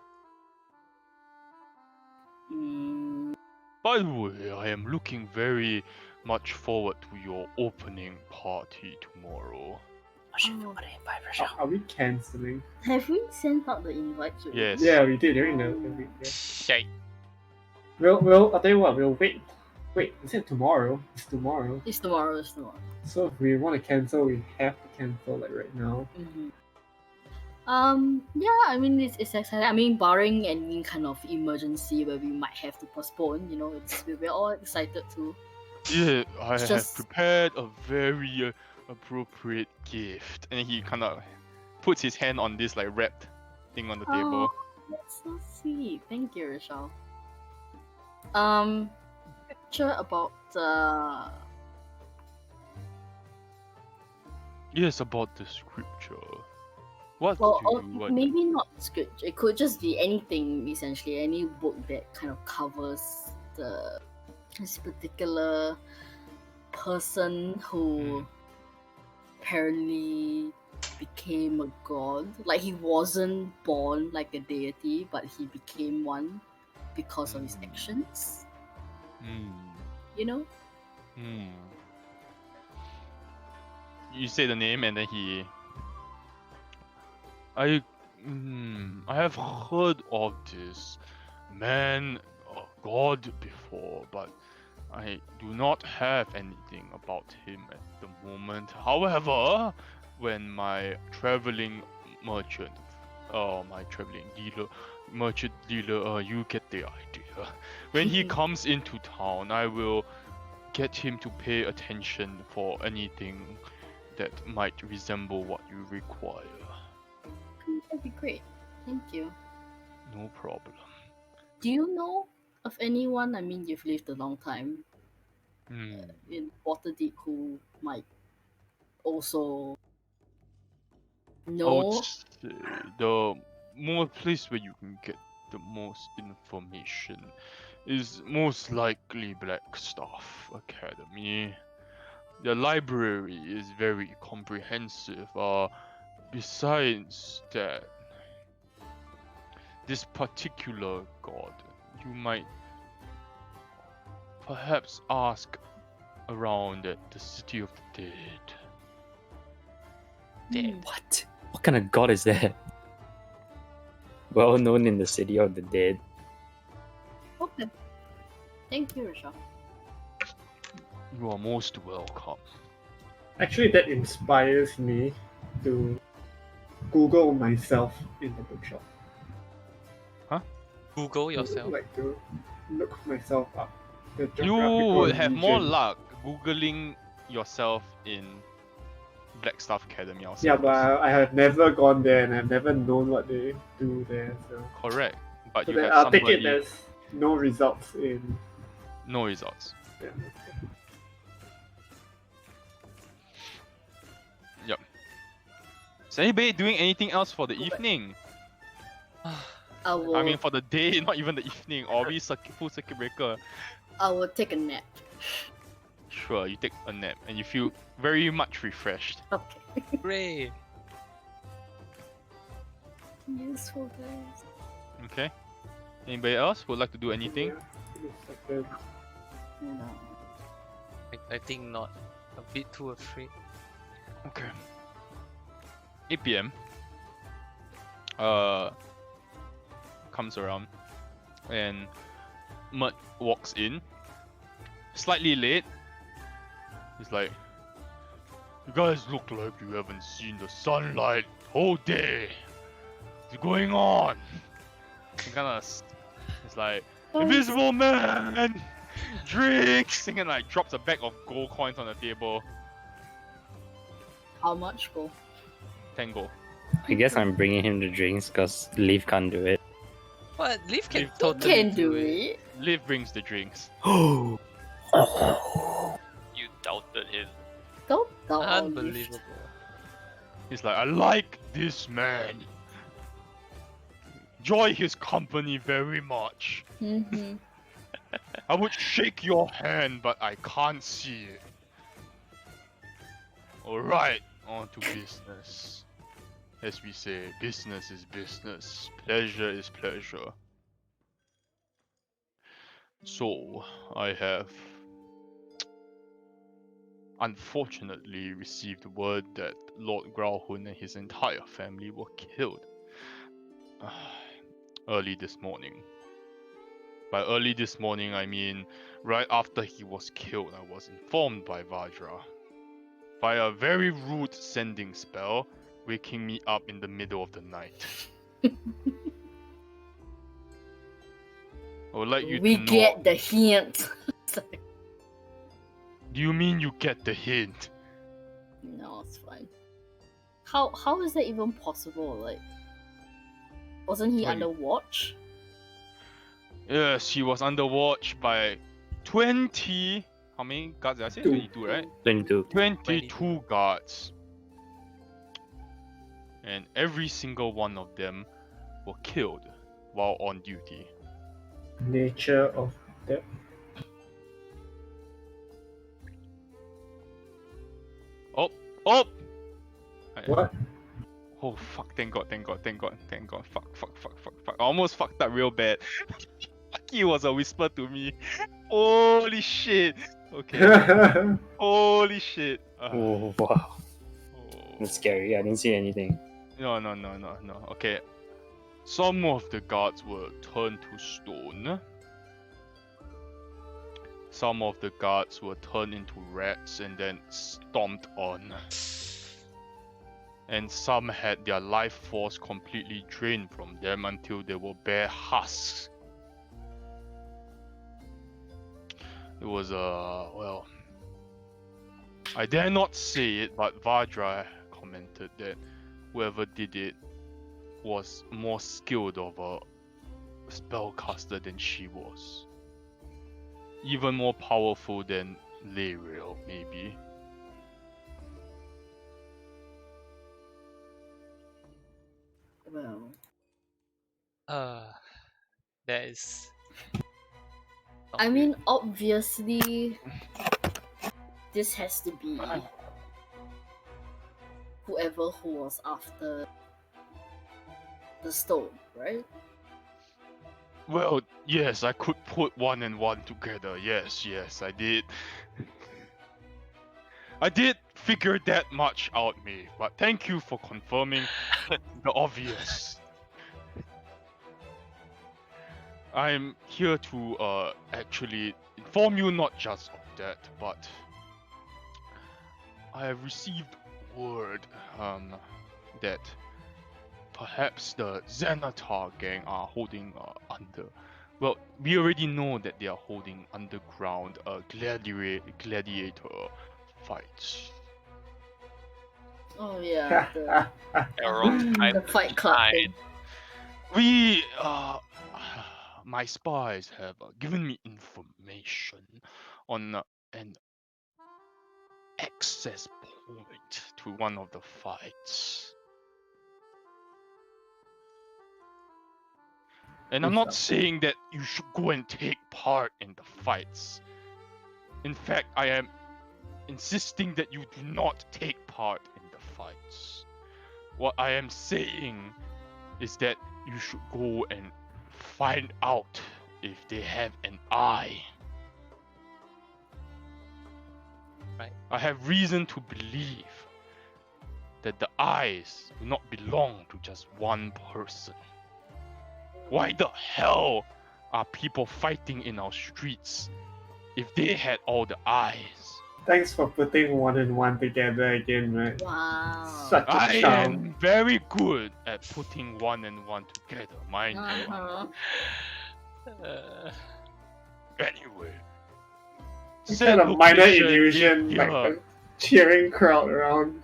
Mm, By the way, I am looking very much forward to your opening party tomorrow. Are we cancelling? have we sent out the invites already? Yes. Yeah, we did during the week. Yeah. Shite. We'll I'll tell you what, we'll wait. Wait, is it tomorrow? It's tomorrow. It's tomorrow. So if we want to cancel, we have to cancel like right now. Mm-hmm. Yeah, I mean it's exciting. I mean, barring any kind of emergency where we might have to postpone, you know, we're all excited to. Yeah, I It's have just- prepared a very appropriate gift. And he kind of puts his hand on this like wrapped thing on the table. Oh, that's so sweet. Thank you, Rochelle. Sure about Yes, about the scripture. What well, do you want? maybe not scripture. It could just be anything essentially, any book that kind of covers this particular person who apparently became a god. Like he wasn't born like a deity, but he became one because of his actions. Hmm. You know? Hmm. You say the name and then he. I have heard of this man, god before, but I do not have anything about him at the moment. However, when my traveling merchant, my traveling merchant dealer, you get the idea. When he comes into town, I will get him to pay attention for anything that might resemble what you require. That'd be great. Thank you. No problem. Do you know of anyone? I mean, you've lived a long time Hmm. in Waterdeep who might also I would know. say the more place where you can get the most information is most likely Blackstaff Academy. The library is very comprehensive. Besides that, this particular god, you might perhaps ask around at the City of the Dead. Dead. What? What kind of god is that? Well known in the City of the Dead. Okay. Thank you, Rochelle. You are most welcome. Actually, that inspires me to Google myself in the bookshop. Google yourself. Like to look myself up. The You geographical would have more region. luck googling yourself in Blackstaff Academy. I Yeah, but suppose. I have never gone there and I've never known what they do there. So, Correct, but so you then have I'll take it somebody. as no results in. No results. Yeah. Yep. Is anybody doing anything else for the evening? I will. I mean, for the day, not even the evening. Or we full circuit breaker. I will take a nap. Sure, you take a nap and you feel very much refreshed. Okay. Hooray! Useful guys. Okay. Anybody else would like to do anything? Yeah, give me a second. No. I think not. A bit too afraid. Okay. 8 p.m. Comes around and Mutt walks in. Slightly late. He's like, "You guys look like you haven't seen the sunlight whole day. What's going on?" He kinda it's like, "Invisible man! Drinks!" And like drops a bag of gold coins on the table. How much gold? 10 gold. I guess I'm bringing him the drinks because Leaf can't do it. But Leaf can Leaf totally Can do do it. it. Liv brings the drinks. Oh. You doubted him. Don't doubt our Leaf. Unbelievable. He's like, I like this man. Enjoy his company very much. Mm-hmm. I would shake your hand, but I can't see it. Alright, on to business. As we say, business is business. Pleasure is pleasure. So, I have unfortunately received word that Lord Grauhun and his entire family were killed early this morning. By early this morning, I mean right after he was killed, I was informed by Vajra by a very rude sending spell, waking me up in the middle of the night. I would like you We to know. get the hint. Do you mean you get the hint? No, it's fine. How is that even possible? Like, wasn't he Wait. under watch? Yes, he was under watch by 20. How many guards did I say? 22, right? 22. 22 guards. And every single one of them were killed while on duty. Nature of that. Oh! What? Oh fuck, thank god. Fuck. I almost fucked up real bad. Lucky it was a whisper to me. Holy shit. Okay. Holy shit. Oh, wow. Oh. That's scary. I didn't see anything. No. Okay. Some of the guards were turned to stone. Some of the guards were turned into rats and then stomped on. And some had their life force completely drained from them until they were bare husks. It was well, I dare not say it, but Vajra commented that whoever did it was more skilled of a spellcaster than she was. Even more powerful than Lariel, maybe. Well, That is. I mean, obviously, this has to be whoever who was after the stone, right? Well, yes, I could put one and one together. Yes, I did. I did figure that much out, me. But thank you for confirming the obvious. I'm here to actually inform you not just of that, but I have received word that perhaps the Xanatar gang are holding under. Well, we already know that they are holding underground gladiator fights. Oh yeah, the, Wrong time the to fight club decide. thing. We my spies have given me information on an access point to one of the fights. And I'm not saying that you should go and take part in the fights. In fact, I am insisting that you do not take part in the fights. What I am saying is that you should go and find out if they have an eye. Right. I have reason to believe that the eyes do not belong to just one person. Why the hell are people fighting in our streets if they had all the eyes? Thanks for putting one and one together again, man. Wow. Such a I charm. am very good at putting one and one together, mind you. Uh-huh. Anyway. It's said kind of minor location illusion, is like here. a cheering crowd around.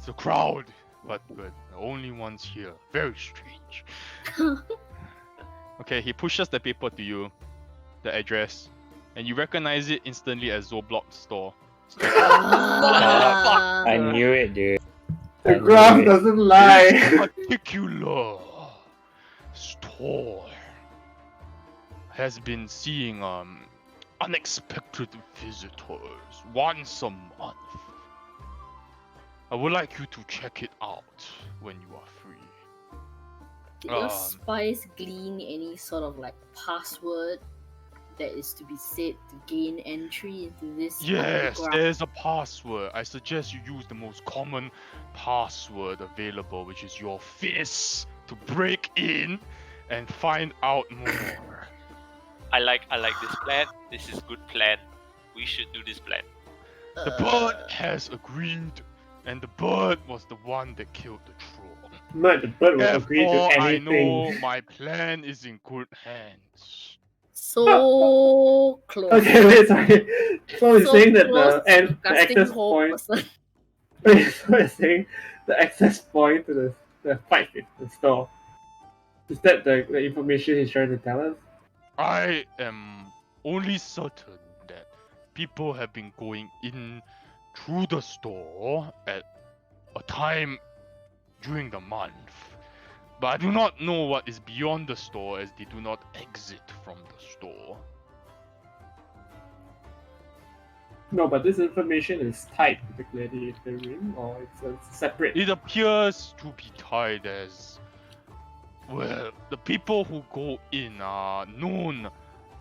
It's a crowd, but the only ones here. Very strange. Okay, he pushes the paper to you, the address, and you recognize it instantly as Zoblock's store. I knew it, dude. The I graph knew it. doesn't lie. This particular store has been seeing unexpected visitors once a month. I would like you to check it out when you are free. Do your spies glean any sort of like password that is to be said to gain entry into this Yes, underground? there's a password. I suggest you use the most common password available, which is your fist, to break in and find out more. I like this plan. This is good plan. We should do this plan. The bird has agreed, and the bird was the one that killed the troll. Not the bird will agree to Therefore, I anything. know my plan is in good hands. So close. Okay, wait, sorry. So you're saying that close the to disgusting access whole point. person. Wait, so you're saying the access point to the fight with the store. Is that the information he's trying to tell us? I am only certain that people have been going in through the store at a time during the month. But I do not know what is beyond the store, as they do not exit from the store. No, but this information is tied to the gladiator ring, or it's a separate. It appears to be tied as, well, the people who go in are known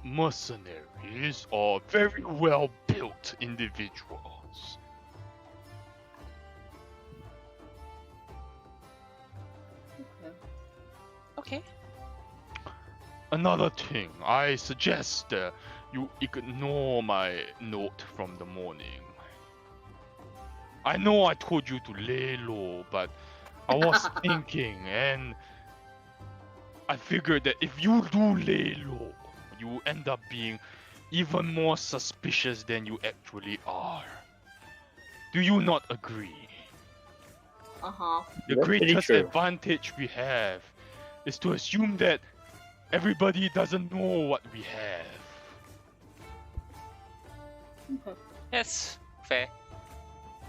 mercenaries or very well built individuals. Okay. Another thing, I suggest you ignore my note from the morning. I know I told you to lay low, but I was thinking, and I figured that if you do lay low, you end up being even more suspicious than you actually are. Do you not agree? Uh-huh. The That's pretty greatest true. advantage we have is to assume that everybody doesn't know what we have. Okay. Yes, fair.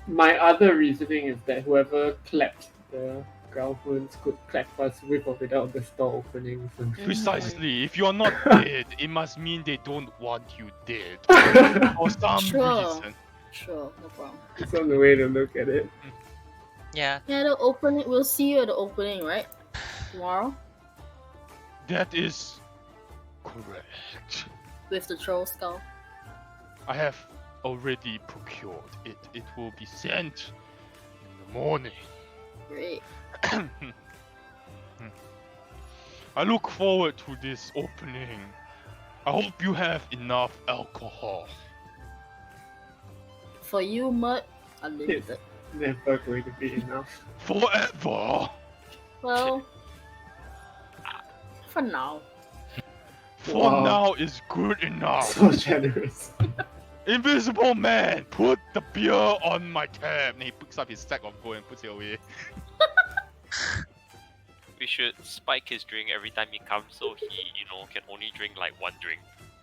My other reasoning is that whoever clapped the Growlhounds could clap us with or without the store opening. So. Precisely. If you're not dead, it must mean they don't want you dead. For some Sure. reason. Sure, no problem. It's on the way to look at it. Yeah. Yeah, the opening. We'll see you at the opening, right? Tomorrow That is correct. with the troll skull. I have already procured it. It will be sent in the morning. Great. I look forward to this opening. I hope you have enough alcohol. For you, Mud, unlimited. Never going to be enough. Forever. Well, for now. For Wow. now is good enough. So generous. Invisible man, put the beer on my tab. And he picks up his sack of gold and puts it away. We should spike his drink every time he comes, so he, can only drink like one drink,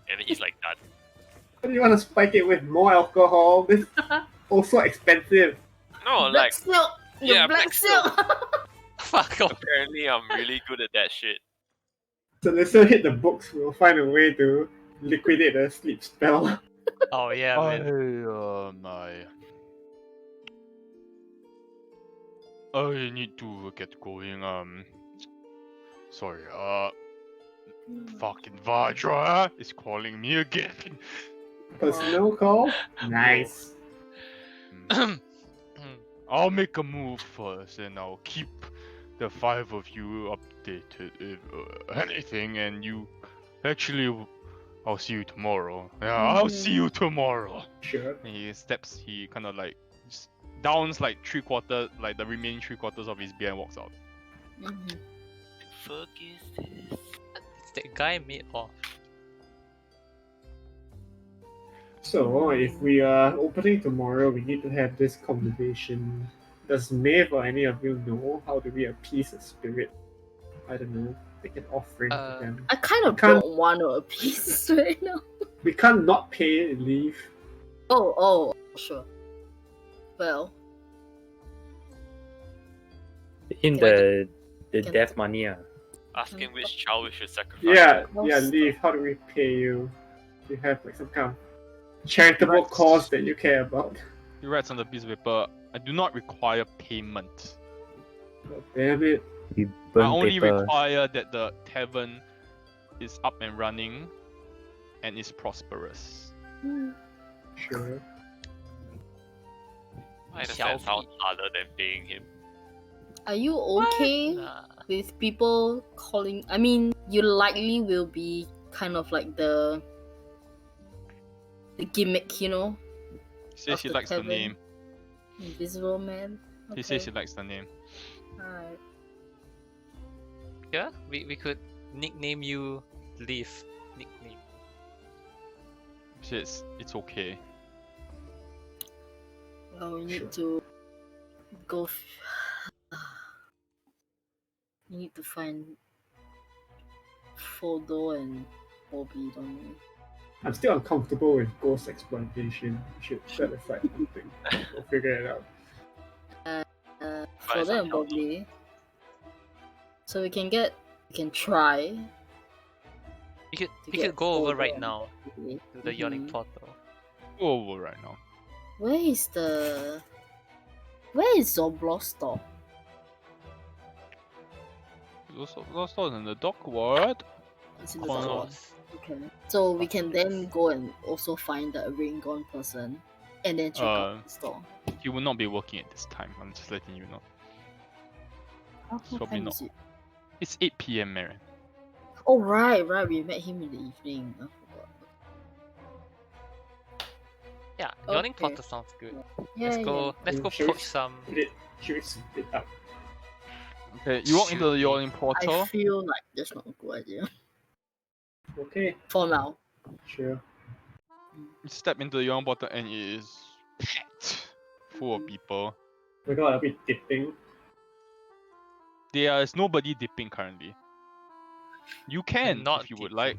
and then he's like done. What do you want to spike it with? More alcohol? This also expensive. No, Black like silk. yeah, Black black silk. Fuck off. apparently I'm really good at that shit. So let's hit the books. We'll find a way to liquidate the sleep spell. Oh yeah, man. I need to get going. Sorry. Fucking Vajra is calling me again. Personal call? Nice. I'll make a move first, and I'll keep the 5 of you updated if anything. And you, actually, I'll see you tomorrow. Yeah, I'll see you tomorrow. Sure. And he kind of like downs like 3/4, like the remaining 3/4 of his beer and walks out. Mhm. Fuck is this? It's that guy made of. So, if we are opening tomorrow, we need to have this conversation Does Maeve or any of you know how do we appease a spirit? I don't know. Make an offering to them. I kind of can't- don't want to appease right now. We can't not pay leave. Oh, sure. Well, In Can the can- death money, Asking which child we should sacrifice. Yeah, What's- leave. How do we pay you? Do you have like some kind of charitable Right. cause that you care about? He writes on the piece of paper, I do not require payment. God damn it. we I burn only paper. require that the tavern is up and running and is prosperous. Sure. I understand Shall sounds we? harder than paying him. are you okay Nah. with people calling? I mean, you likely will be kind of like the gimmick, you know, He says he Of the likes the tavern. name. Invisible Man. He says he likes the name. Alright. Yeah, we could nickname you Leaf. Nickname. He says it's okay. Well, we need to go. We need to find Fodo and Bobby, don't we? I'm still uncomfortable with ghost exploitation. We should set aside something. We'll figure it out. But it's Fodo and unhealthy. Bobby. So we can try. We could To we get could go over Fodo right and now Bobby. to the yawning Mhm. portal. Go over right now. Where is Zoblos store? Lost in the dock, what? It's in the Corner. store. Okay. So we can then go and also find the ring gone person and then check out the store. He will not be working at this time, I'm just letting you know. What Probably time not. is it? It's 8 PM, Marin. Oh right, we met him in the evening. I forgot. Yeah, yawning Okay. portal sounds good. Yeah, Let's go. Let's go Should we poach some. Should we split up? Okay, you walk into the yawning I portal. feel like that's not a good idea. Okay, For now. sure. You step into the yawning portal and it is packed full of people. We're gonna be dipping. There is nobody dipping currently. You can not if you would dipping. like.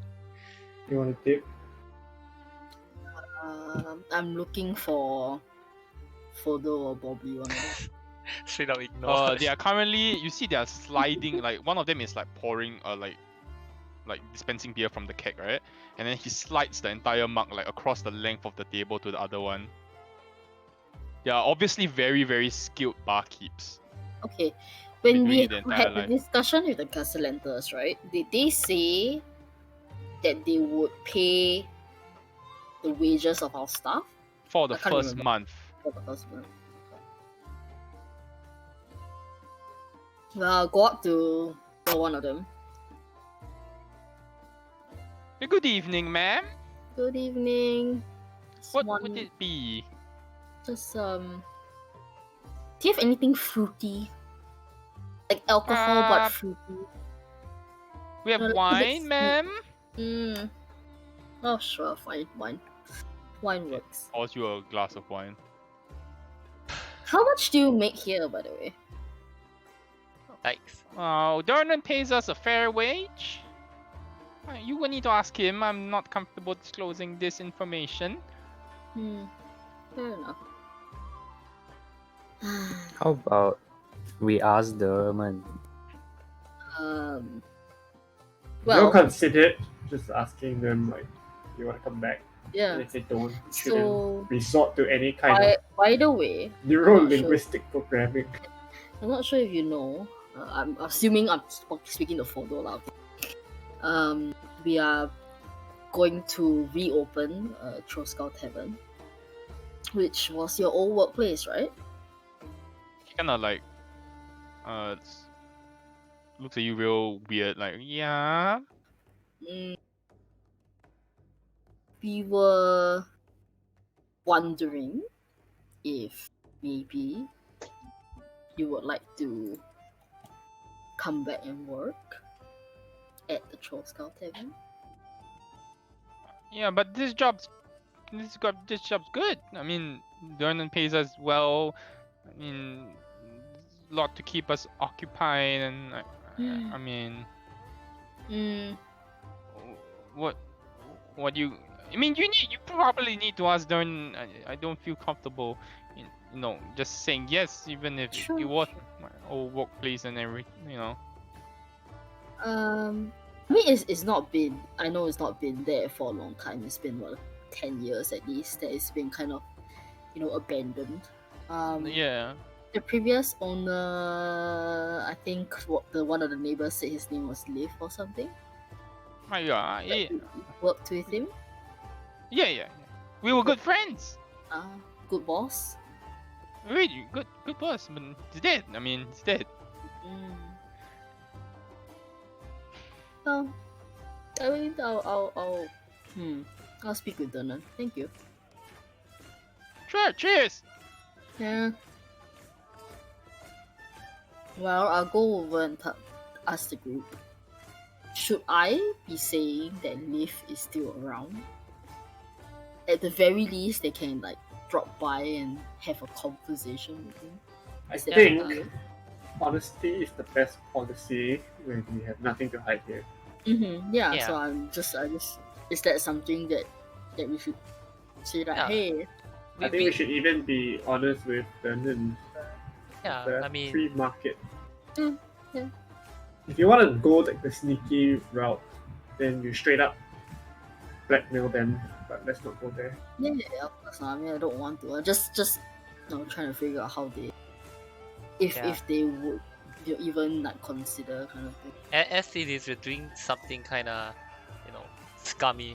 You wanna dip? I'm looking for Fodo or Bobby, one of them. Straight up ignore. They are currently. You see, they are sliding. Like one of them is like pouring, like dispensing beer from the keg, right? And then he slides the entire mug like across the length of the table to the other one. They are obviously very, very skilled barkeeps. Okay. When Been we doing it the entire had the life. discussion with the Castellantas, right? Did they say that they would pay the wages of our staff For the I can't first remember. month. for the first month? Well, I'll go up to one of them. Good evening, ma'am. Good evening. Just What one- would it be? Just do you have anything fruity? Like alcohol but fruity? We have No, like a bit wine, sweet. ma'am. Oh sure, fine, wine. Wine works. Pours you a glass of wine. How much do you make here, by the way? Thanks. Oh, Dornan pays us a fair wage. You will need to ask him. I'm not comfortable disclosing this information. Fair enough. How about we ask the Erman? Well, Well, consider just asking them like, you wanna come back? yeah. And if they don't, we shouldn't So, resort to any kind of by the way, neuro-linguistic programming. I'm not sure if you know. I'm assuming I'm speaking to Fodo lah. Okay. We are going to reopen Troskal Tavern, which was your old workplace, right? He kind of like, looks at you real weird. Like, yeah. We were wondering if maybe you would like to come back and work at the Troskal Tavern. Yeah, but this job's good. I mean, Dornan pays us well. I mean, lot to keep us occupied, and I mean, Mm, what you? I mean, you probably need to ask Darren. I don't feel comfortable, just saying yes, even if Sure, you was sure. my old workplace and everything. I mean, it's not been. I know it's not been there for a long time. It's been 10 years at least that it's been kind of, abandoned. Yeah. The previous owner, I think one of the neighbors said his name was Liv or something. Yeah. You worked with him. Yeah. We were good friends. Good boss. Really good boss, but he's dead. I mean, he's dead. Mm. Oh, I mean, I'll speak with Donna. Thank you. Sure. Cheers. Yeah. Well, I'll go over and ask the group. Should I be saying that Liv is still around? At the very least, they can drop by and have a conversation with him. I Is that think okay? honesty is the best policy when we have nothing to hide here. Yeah. Yeah. So I just. Is that something that we should say that? Yeah. Hey. I think we should even be honest with the Yeah, I mean, free market. Yeah. If you want to go the sneaky route, then you straight up blackmail them. But let's not go there. Yeah, of course not. I mean, I don't want to. I just trying to figure out how they, if they would even consider kind of thing. as it is, we're doing something kind of, scummy.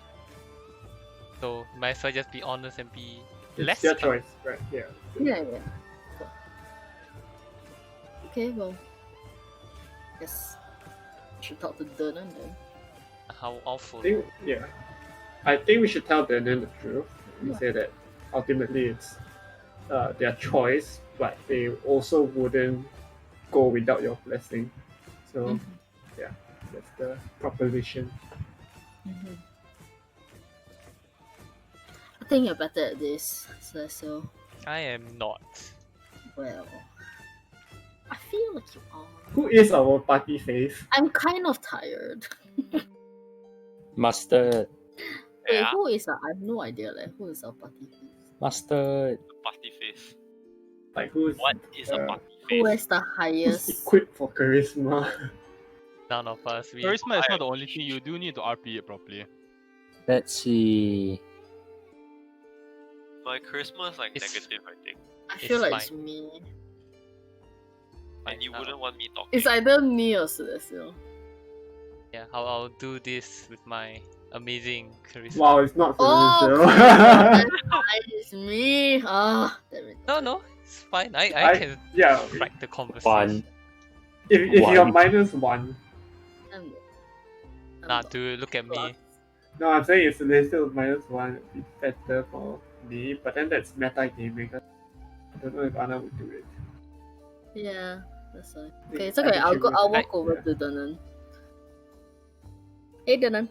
So might as well just be honest and be less It's your scummy. choice, right? Yeah. Yeah. Okay, well, guess I should talk to Dernan then. How awful. I think we should tell Denon the truth. We Yeah. say that ultimately it's their choice, but they also wouldn't go without your blessing. So yeah, that's the proposition. I think you're better at this, so I am not. well, I feel like you are. Who is our party face? I'm kind of tired. Mustard. Wait, Yeah, who is I have no idea. Who is our party face? Mustard. party face. Like who's What is a party Who face? has the who's highest? equipped for charisma? None of us. We Charisma is not the only thing. You do need to RP it properly. Let's see. My charisma is It's- negative, I think. I feel It's like it's fine. me. And you wouldn't want me talking. It's either me or Celestial. Yeah, I'll do this with my amazing charisma. Wow, it's not Oh, Celestial. it's me. Ah, damn it. No, it's fine. I can yeah. crack the conversation. One. If you're One. -1, I'm Nah, dude, look at me. no, I'm saying if Celestial is -1, it'd be better for me. But then that's metagaming. I don't know if Anna would do it. Yeah, that's fine. Yeah, Okay, it's I okay. think I'll she go. would. I'll walk over Yeah. to Danan. Hey, Danan.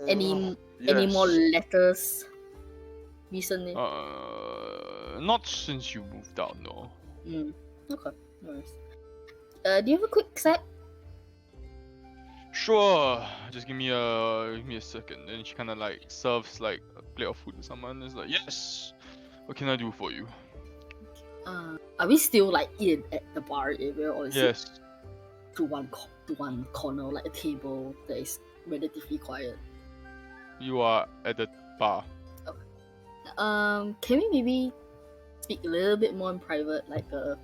Any more letters recently? Not since you moved out, no. Okay, no worries. Do you have a quick set? Sure. Just give me a second. Then she kind of serves a plate of food to someone. It's like, yes. What can I do for you? Are we still in at the bar area, or is it Yes. to one corner, like a table that is relatively quiet? You are at the bar. Can we maybe speak a little bit more in private, like a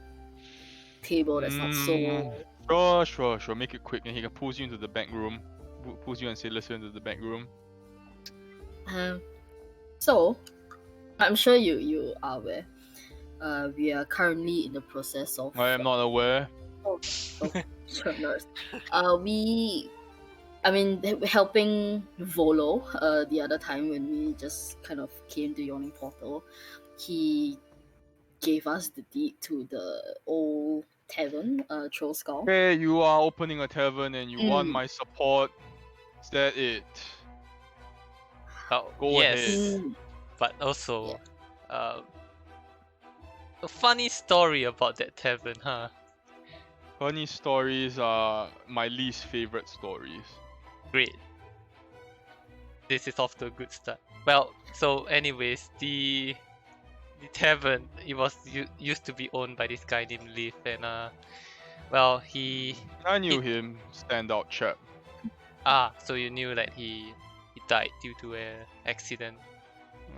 table that's not so. Sure. Make it quick, and he pulls you into the back room. Pulls you and Celestial into the back room. So, I'm sure you are aware. We are currently in the process of. I am not aware. Sure, nurse. Helping Volo. The other time when we just kind of came to Yawning Portal, he gave us the deed to the old tavern, Troll Skull. Okay, you are opening a tavern and you want my support. Is that it? Oh, Go yes, ahead. but also, a funny story about that tavern, huh? Funny stories are my least favorite stories. Great. This is off to a good start. Well, so anyways, the tavern, it was used to be owned by this guy named Leaf, and well, I knew him, standout chap. so you knew that he died due to a accident,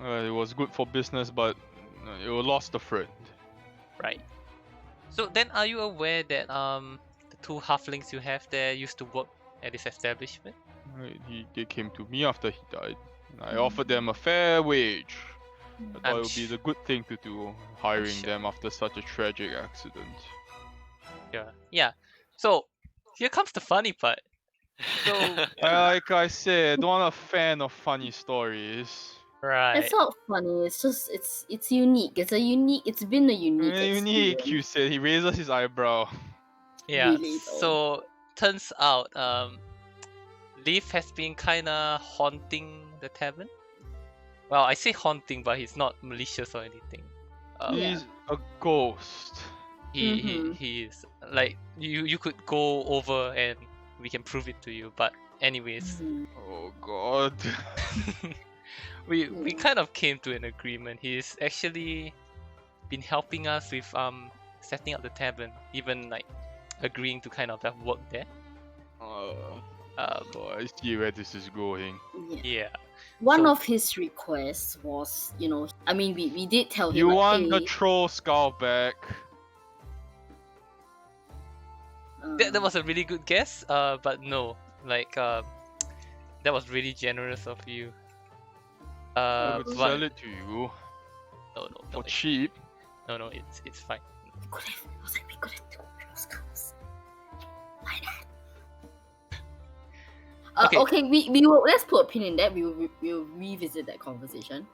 It was good for business, but it lost a friend. right? So then, are you aware that the two halflings you have there used to work at this establishment? They came to me after he died. I offered them a fair wage. I thought it would be the good thing to do, hiring them after such a tragic accident. Yeah. So here comes the funny part. So Like I said, I'm not a fan of funny stories. right. It's not funny. It's just it's unique. It's been a unique. Unique, experience. you said. He raises his eyebrow. Yeah. Really, though. So turns out Leaf has been kinda haunting the tavern. Well, I say haunting, but he's not malicious or anything. He's a ghost. He is like you could go over and we can prove it to you. But anyways, Oh god. we kind of came to an agreement. He's actually been helping us with setting up the tavern, even like agreeing to kind of have work there. Oh, I see where this is going. Yeah. One So- of his requests was, I mean, we did tell him. You like, want the hey, troll skull back? That was a really good guess. But no, like that was really generous of you. I would But sell it to you no, for cheap. no, it's fine. we could have, I was like, we could have two Girl Scouts. Why not? Okay. Okay, we will, let's put a pin in that. We'll revisit that conversation.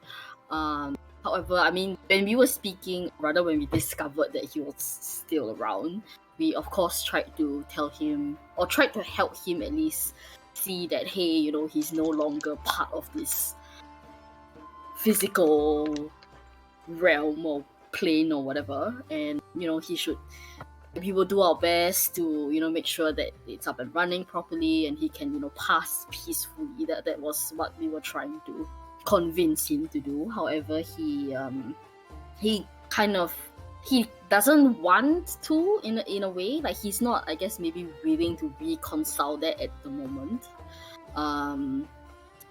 However, I mean, when we were speaking, rather when we discovered that he was still around, we of course tried to tell him, or tried to help him at least see that, hey, he's no longer part of this physical realm or plane or whatever, and we will do our best to make sure that it's up and running properly and he can pass peacefully. That was what we were trying to convince him to do. However, he doesn't want to in a way, like he's not, I guess, maybe willing to reconcile that at the moment.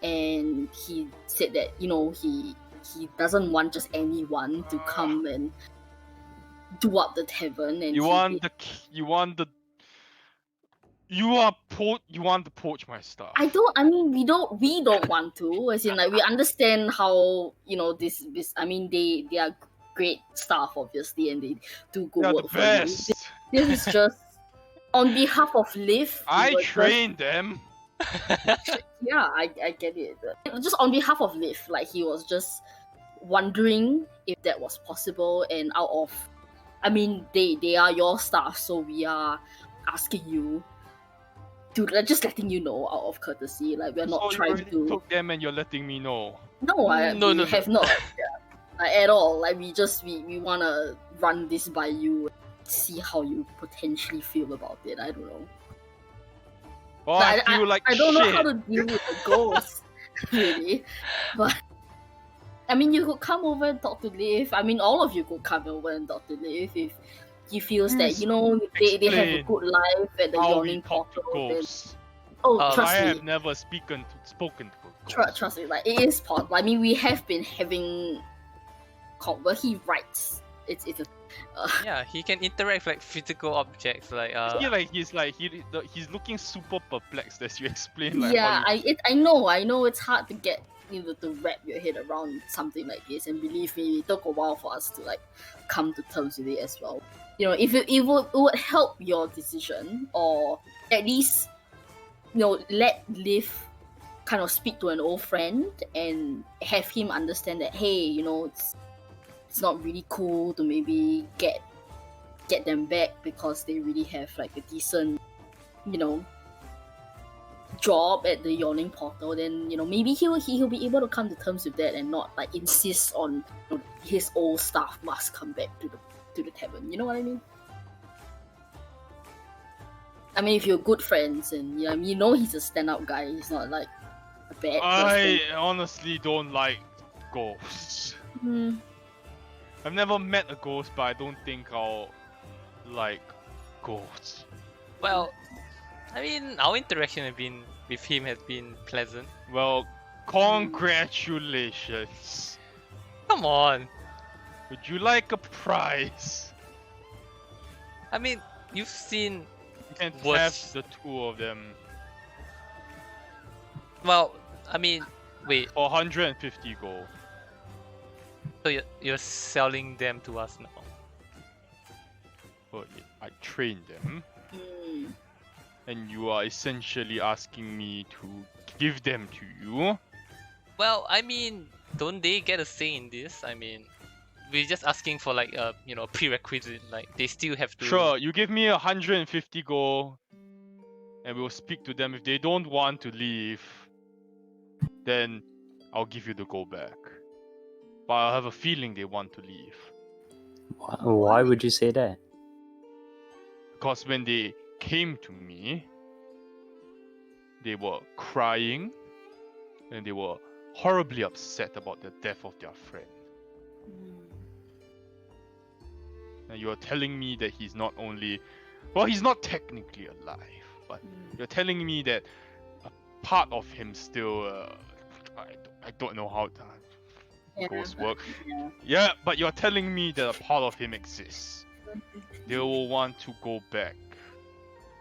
And he said that he doesn't want just anyone to come and do up the tavern. And You want to poach my stuff. we don't want to, as in, like, we understand how this I mean, they are great staff, obviously, and they do good They're work the for you. best. This is just on behalf of Liv. I trained them. Yeah, I get it. Just on behalf of Liv, like, he was just wondering if that was possible, and out of, I mean, they are your staff, so we are asking you to, just letting you know out of courtesy. Like, we're not So trying you to. already took them and you're letting me know. No, No. have not. At all. Like, we wanna run this by you, see how you potentially feel about it. I don't know. Oh, Like, I feel like I don't shit. know how to deal with the ghost, really. But I mean, you could come over and talk to Liv. I mean, all of you could come over and talk to Liv if he feels that they have a Explain good life at the How we yawning talk to portal. Then, ghosts. trust I me. have never spoken to ghosts. Trust me, like, it is possible. I mean, we have been having where he writes. It's a Yeah, he can interact with, like, physical objects, like I feel like he's looking super perplexed as you explain. Like, yeah. how you- I know it's hard to get to wrap your head around something like this, and believe me, it took a while for us to, like, come to terms with it as well. If it would help your decision, or at least let Liv kind of speak to an old friend and have him understand that, hey, it's not really cool to maybe get them back because they really have, like, a decent job at the yawning portal. Then maybe he'll be able to come to terms with that and not, like, insist on his old staff must come back to the tavern. You know what I mean? I mean, if you're good friends and you know he's a stand-up guy, he's not like a bad person. I honestly don't like ghosts. I've never met a ghost, but I don't think I'll like ghosts. Well, I mean, our interaction with him has been pleasant. Well, congratulations. Come on. Would you like a prize? I mean, you've seen. You can Worse. have the two of them Well, I mean, wait. for 150 gold. So you're selling them to us now? But I trained them, Hmm. and you are essentially asking me to give them to you. Well, I mean, don't they get a say in this? I mean, we're just asking for like a prerequisite. Like they still have to. Sure, you give me 150 gold, and we'll speak to them. If they don't want to leave, then I'll give you the gold back. But I have a feeling they want to leave. Why would you say that? Because when they came to me, they were crying, and they were horribly upset about the death of their friend. And you are telling me that he's not only... Well, he's not technically alive, but you're telling me that a part of him still... I don't know how ghosts work. Yeah, but you're telling me that a part of him exists. They will want to go back.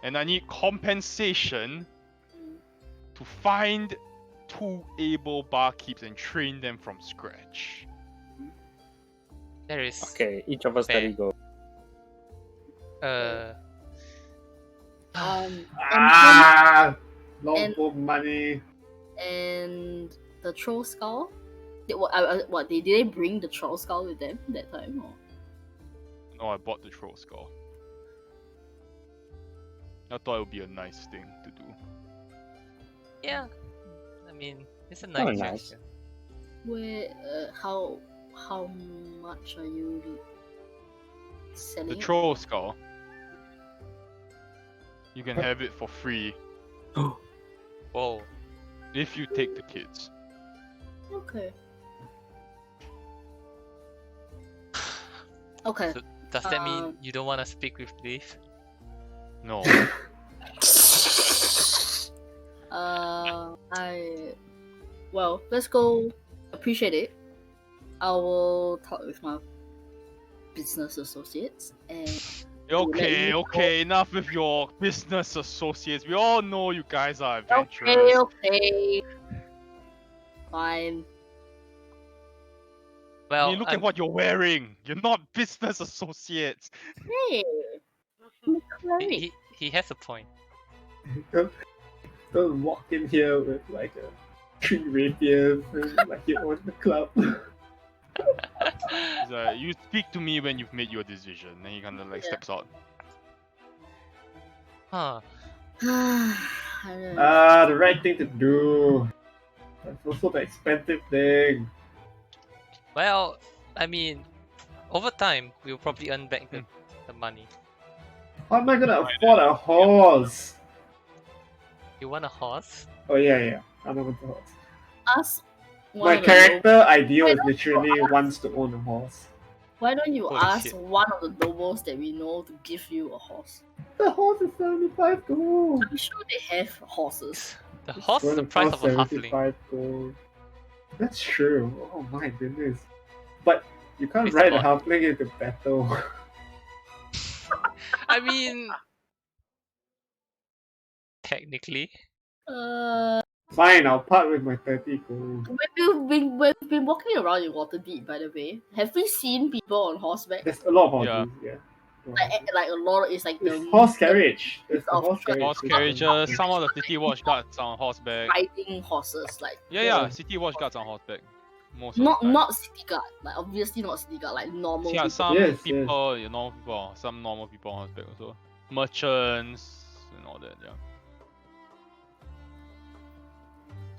And I need compensation to find 2 able barkeeps and train them from scratch. There is. Okay, each of us Fair. 30 gold. Long for money. And the troll skull. What did they bring the troll skull with them that time? Or? No, I bought the troll skull. I thought it would be a nice thing to do. Yeah. I mean, it's a Oh, nice nice. gesture. Where? How much are you selling? The it? troll skull. You can have it for free Whoa. if you take the kids. Okay. Okay. So does that mean you don't want to speak with Dave? No. Well, let's go. Appreciate it. I will talk with my business associates and. Okay, enough with your business associates. We all know you guys are adventurers. Okay. Fine. Well, I mean, look at what you're wearing. You're not business associates. Hey. he has a point. Don't walk in here with like a 3 rapiers and like you own the club. You speak to me when you've made your decision. Then he kind of like steps out. Huh. The right thing to do. That's also the expensive thing. Well, I mean, over time we'll probably earn back the money. How am I gonna afford a horse? You want a horse? Oh yeah, I'm not a horse. Ask one My of the character ideal Why is don't you literally ask- wants to own a horse. Why don't you Holy ask shit. one of the nobles that we know to give you a horse? The horse is 75 gold. I'm sure they have horses. The horse is the price of a halfling. 75 gold. That's true. Oh my goodness. But you can't It's ride a about- halfling into battle. I mean, technically. Fine, I'll part with my 30 gold. We've been walking around in Waterdeep, by the way. Have we seen people on horseback? There's a lot of horses, yeah. Like a lot. It's like the It's horse carriage. It's the of horse carriage. Horse carriages, some of the city watch guards on horseback. riding horses, like Yeah, city watch guards on horseback. Most of the time. not city guard, like obviously not city guard, like normal. Yeah, people. some Yes, people, normal people, some normal people on horseback also. Merchants and all that, yeah.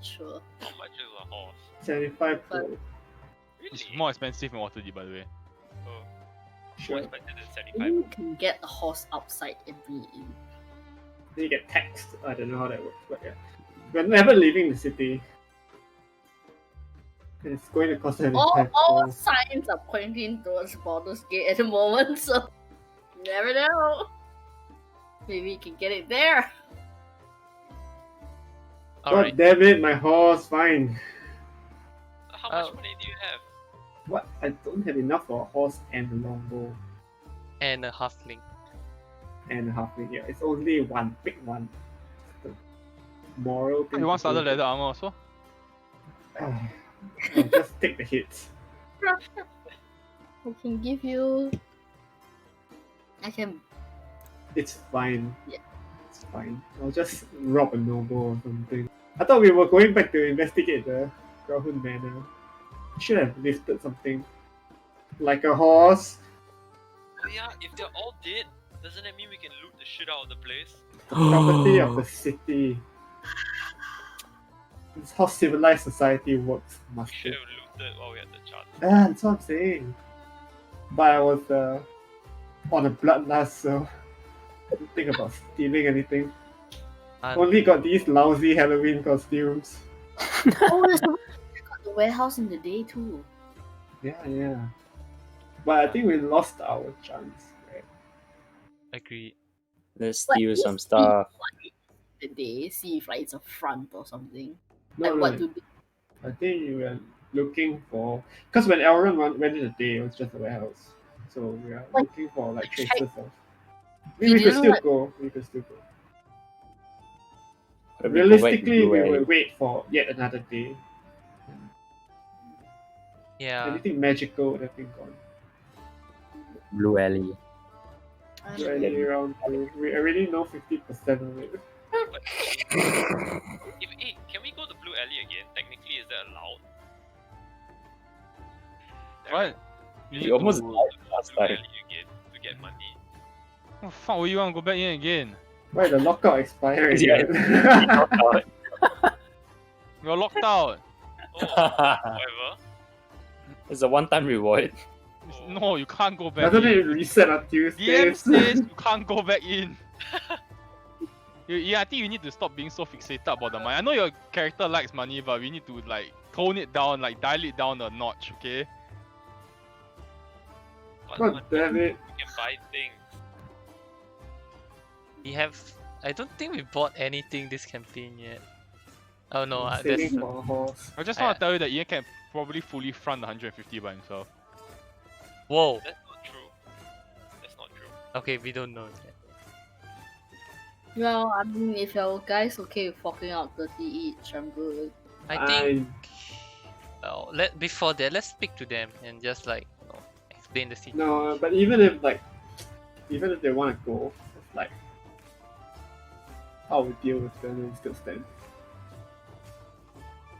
Sure. How much is a horse? 75 gold. It's Really? more expensive in Waterdeep, by the way. Oh, more Sure. expensive than Maybe 75. you can get a horse outside and bring it in. Then you get taxed. I don't know how that works, but yeah. We're never leaving the city. It's going to cost 75. All signs are pointing towards Baldur's Gate at the moment, so you never know. Maybe you can get it there. God Alright. damn it, my horse, fine. How much Oh. money do you have? What? I don't have enough for a horse and a longbow And a halfling. and a halfling. Yeah, it's only one big one. The moral thing. You want to do. starter leather armor also? I'll just take the hits. I can give you. I can. It's fine. Yeah. It's fine. I'll just rob a noble or something. I thought we were going back to investigate the Grahun Manor. Should have lifted something. Like a horse. Oh yeah, if they're all dead, doesn't that mean we can loot the shit out of the place? The property of the city. It's how civilized society works, We master. should have looted while we had the chance. That's what I'm saying. But I was on a bloodlust, so I didn't think about stealing anything. Only got these lousy Halloween costumes. Oh, there's the warehouse in the day too. Yeah. But I think we lost our chance. Right? Agreed. Let's But steal if some we- stuff. The day, see if like it's a front or something. No, Like what do they? I think we were looking for, because when Elrond went in the day, it was just a warehouse. So we are Like, looking for like check- traces of. You We could didn't still like- go. We could still go. But we go back to Realistically, we Blue will Alley. wait for yet another day. Yeah. Anything magical would have been gone. Blue Alley. Already around two. We already know 50% of it. Hey, can we go to Blue Alley again? Technically, is that allowed? What? You We need almost to... died last Blue time. Alley again to get money. Oh, fuck, will you want to go back in again? Why the lockout expired Yeah. again? You're locked out. Oh, whatever. It's a one-time reward. No, you can't go back Doesn't in. it reset on DM Tuesdays? says you can't go back in. Yeah, I think you need to stop being so fixated about the money. I know your character likes money, but we need to like tone it down, like dial it down a notch, okay? But God money, damn it. we can buy things. We have. I don't think we bought anything this campaign yet. Oh no, I'm that's. saving for a horse. I just want to tell you that Ian can probably fully front the 150 by himself. Whoa. That's not true. That's not true. Okay, we don't know yet. Well, I mean, if your guys okay with forking out 30 each, I'm good. I think. Well, before that, let's speak to them and just like explain the situation. No, but even if they want to go, it's like how we deal with them and still stand.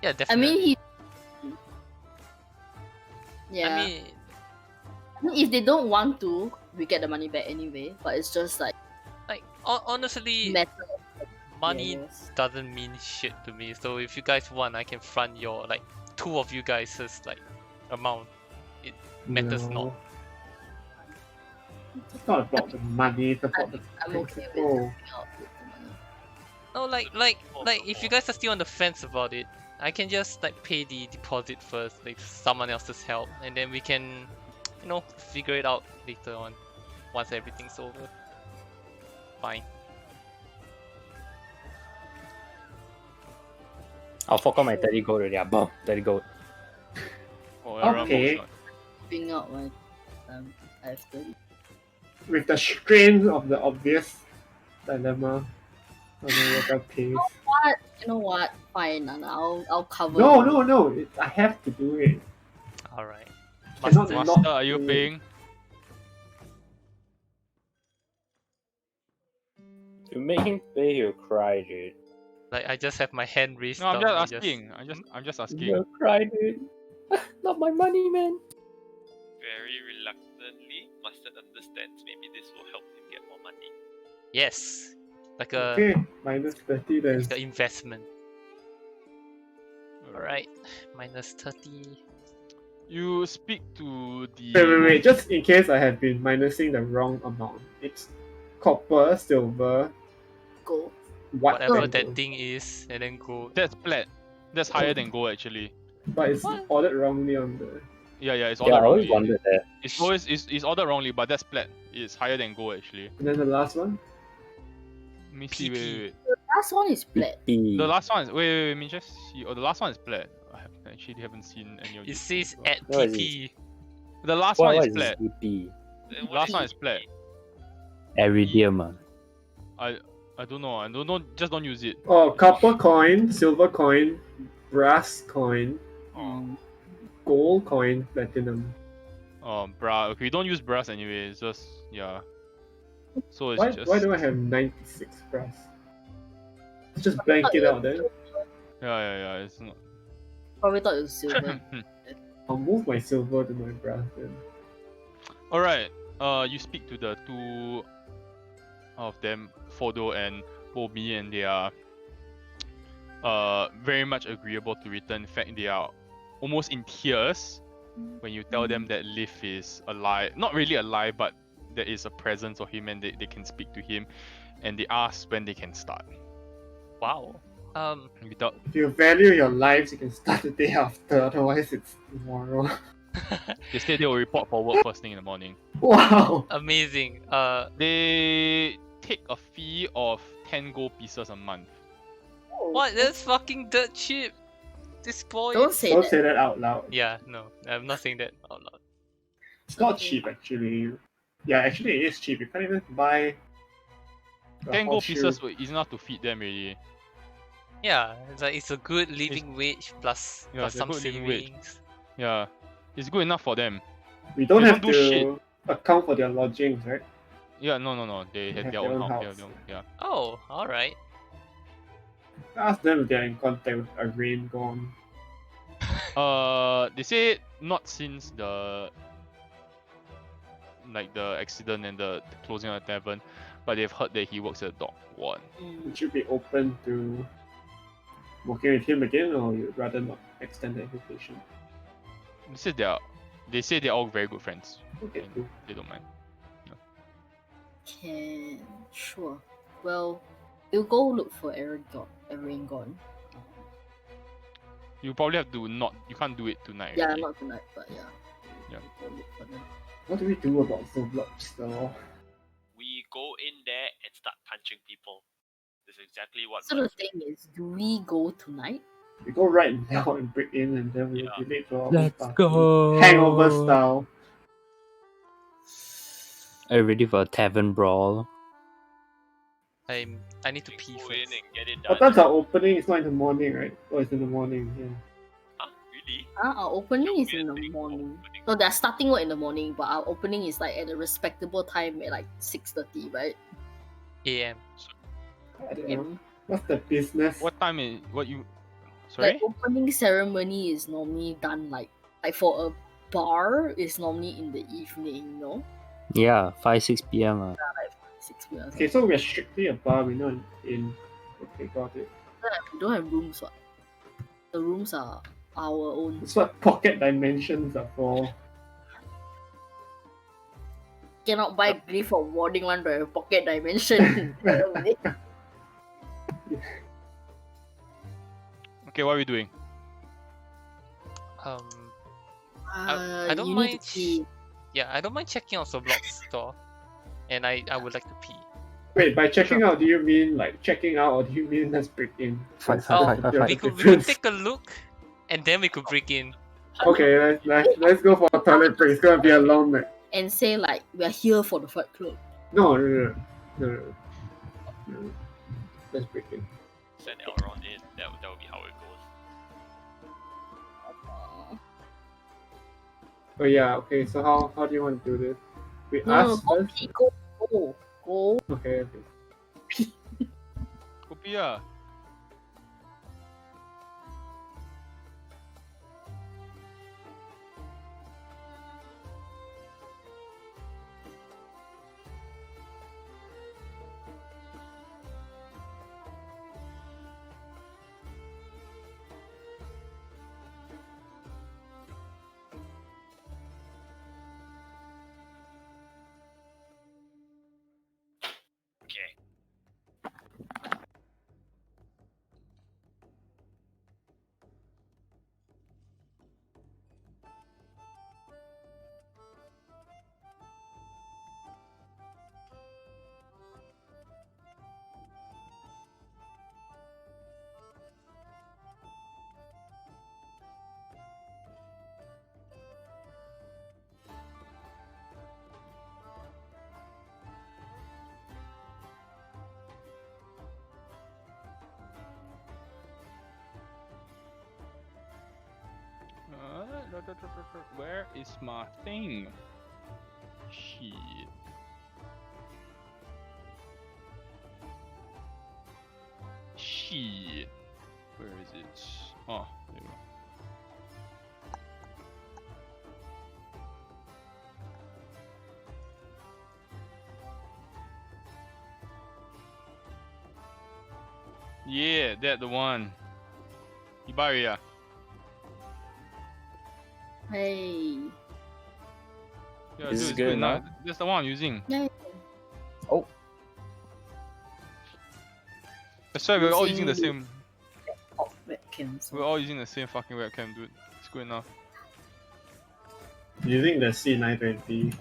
Yeah, I definitely. mean, he. Yeah. I mean, if they don't want to, we get the money back anyway. But it's just like honestly, matter. money Yes. doesn't mean shit to me. So if you guys want, I can front your like two of you guys' like amount. It matters No. not. It's not about the money, it's about the I'm okay with principle. forking out with the money. No, like if you guys are still on the fence about it, I can just like pay the deposit first, like someone else's help, and then we can, figure it out later on, once everything's over. Fine. I'll fork out my 30 gold already. Boom, 30 gold. Oh, around Okay. both sides. Forking out my I have 30. With the strain of the obvious dilemma on the workout pace. What? You know what? Fine, and I'll cover. No, I have to do it. All right. Cannot Master. not Master, are you do it. paying? You make him pay, he'll cry, dude. Like I just have my hand raised No, I'm up just and asking. I'm just asking. He'll cry, dude. Not my money, man. Very reluctantly, Mustard understands maybe this will help him get more money. Yes, like a Okay, minus 30 then. like an investment. All right, minus 30. You speak to the. Wait. Just in case I have been minusing the wrong amount. It's copper, silver, Gold. what? Whatever and that gold. thing is, and then gold. That's plat. That's higher than gold actually. But it's What? ordered wrongly on the. Yeah, it's Yeah, I ordered always wrongly. wondered that. It's ordered wrongly, but that's plat. It's higher than gold actually. And then the last one? Let me see. PP. Wait. Last one is plat. The last one is wait. Let me just see. Oh, the last one is plat. Actually haven't seen any of It these says things. at What is PP. The last What one is is plat. this EP? Then what Last one is is plat. Iridium. I don't know. Just don't use it. Oh, copper coin, silver coin, brass coin, gold coin, platinum. Okay, we don't use brass anyway. It's just yeah. So it's Why, just why do I have 96 brass? Let's just blank it out then. yeah. It's not. Probably thought it was silver. I'll move my silver to my brass then. All right. You speak to the two of them, Fodo and Bobi, and they are very much agreeable to return. In fact, they are almost in tears when you tell them that Liv is alive. Not really alive, but there is a presence of him and they can speak to him, and they ask when they can start. Wow. Without If you value your lives, you can start the day after, otherwise it's tomorrow. they say they will report for work first thing in the morning. Wow! Amazing. They take a fee of 10 gold pieces a month. What? That's fucking dirt cheap. This boy. Don't say Don't that. say that out loud. Yeah, no, I'm not saying that out loud. It's not cheap actually. Yeah, actually it is cheap. You can't even buy. the 10 gold horseshoe. pieces is enough to feed them already. Yeah, it's like it's a good living wage plus Yeah, plus it's a some good living wage. savings. Yeah, it's good enough for them. We don't They have don't do shit. to account for their lodgings, right? Yeah, no. They have their own house. They have their own- yeah. Oh, all right. Ask them if they're in contact with a rain gone. They say not since the accident and the closing of the tavern, but they've heard that he works at Dock 1. Would you be open to working with him again, or you'd rather not extend the invitation? They say they're all very good friends. Okay, and cool. They don't mind. Can sure. Well, we'll go look for Aragon. You probably have to not. You can't do it tonight. Yeah, already. not tonight, but yeah. Yeah. We'll go look for them. What do we do about the blocks though? We go in there and start punching people. That's exactly what. So the thing is, do we go tonight? We go right now and break in, and then we'll Yeah. be late for our Let's party. go. Hangover style. Are you ready for a tavern brawl? I need to pee Go first. in and get it What done. time's our opening? It's not in the morning, right? Oh, it's in the morning. Yeah. Huh? Really? Our opening is in the Weird thing for morning. opening. No, they're starting work in the morning, but our opening is like at a respectable time at like 6:30, right? AM. I don't know. What's the business? What time is what you? Sorry. Like opening ceremony is normally done like for a bar is normally in the evening, no? Yeah, 5-6 p.m. 6 p.m. Okay, so we're strictly a bar. We're not in. Okay, got it. We don't have rooms, what? The rooms are our own. That's what pocket dimensions are for. Cannot buy grief or warning one by a pocket dimension. Okay, what are we doing? I don't you mind need to pee. Yeah, I don't mind checking out the block store, and I would like to pee. Wait, by checking out, do you mean like checking out, or do you mean let's break in? Fight, Oh, fight, fight, fight. We could take a look, and then we could break in. Okay, let's go for a toilet break. It's gonna be a long night. And say like we're here for the Fight Club. No. Let's break in. Send Elrond in. That would be how it goes. Oh yeah, okay. So how do you want to do this? We No, ask go first. pee, go. Okay. Kopi ah. Where is my thing? Shit. Shit. Where is it? Oh, there we go. Yeah, that the one. You buy it, yeah. Hey. Yeah, This dude, is it's good good now? enough. That's the one I'm using. Yeah. Oh, That's why we're all using the same. Webcams. We're all using the same fucking webcam, dude. It's good enough. Using the C920.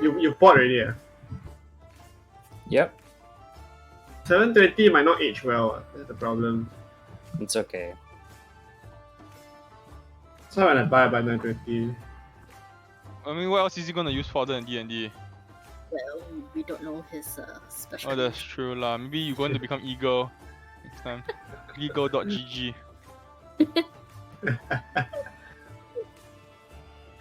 You bought already, yeah? yep. 720 might not age well. That's the problem. It's okay. So when I buy 920. I mean, what else is he gonna use for other than D&D? Well, we don't know his special. Oh, that's true lah. Maybe you're going to become Eagle next time. Eagle.gg.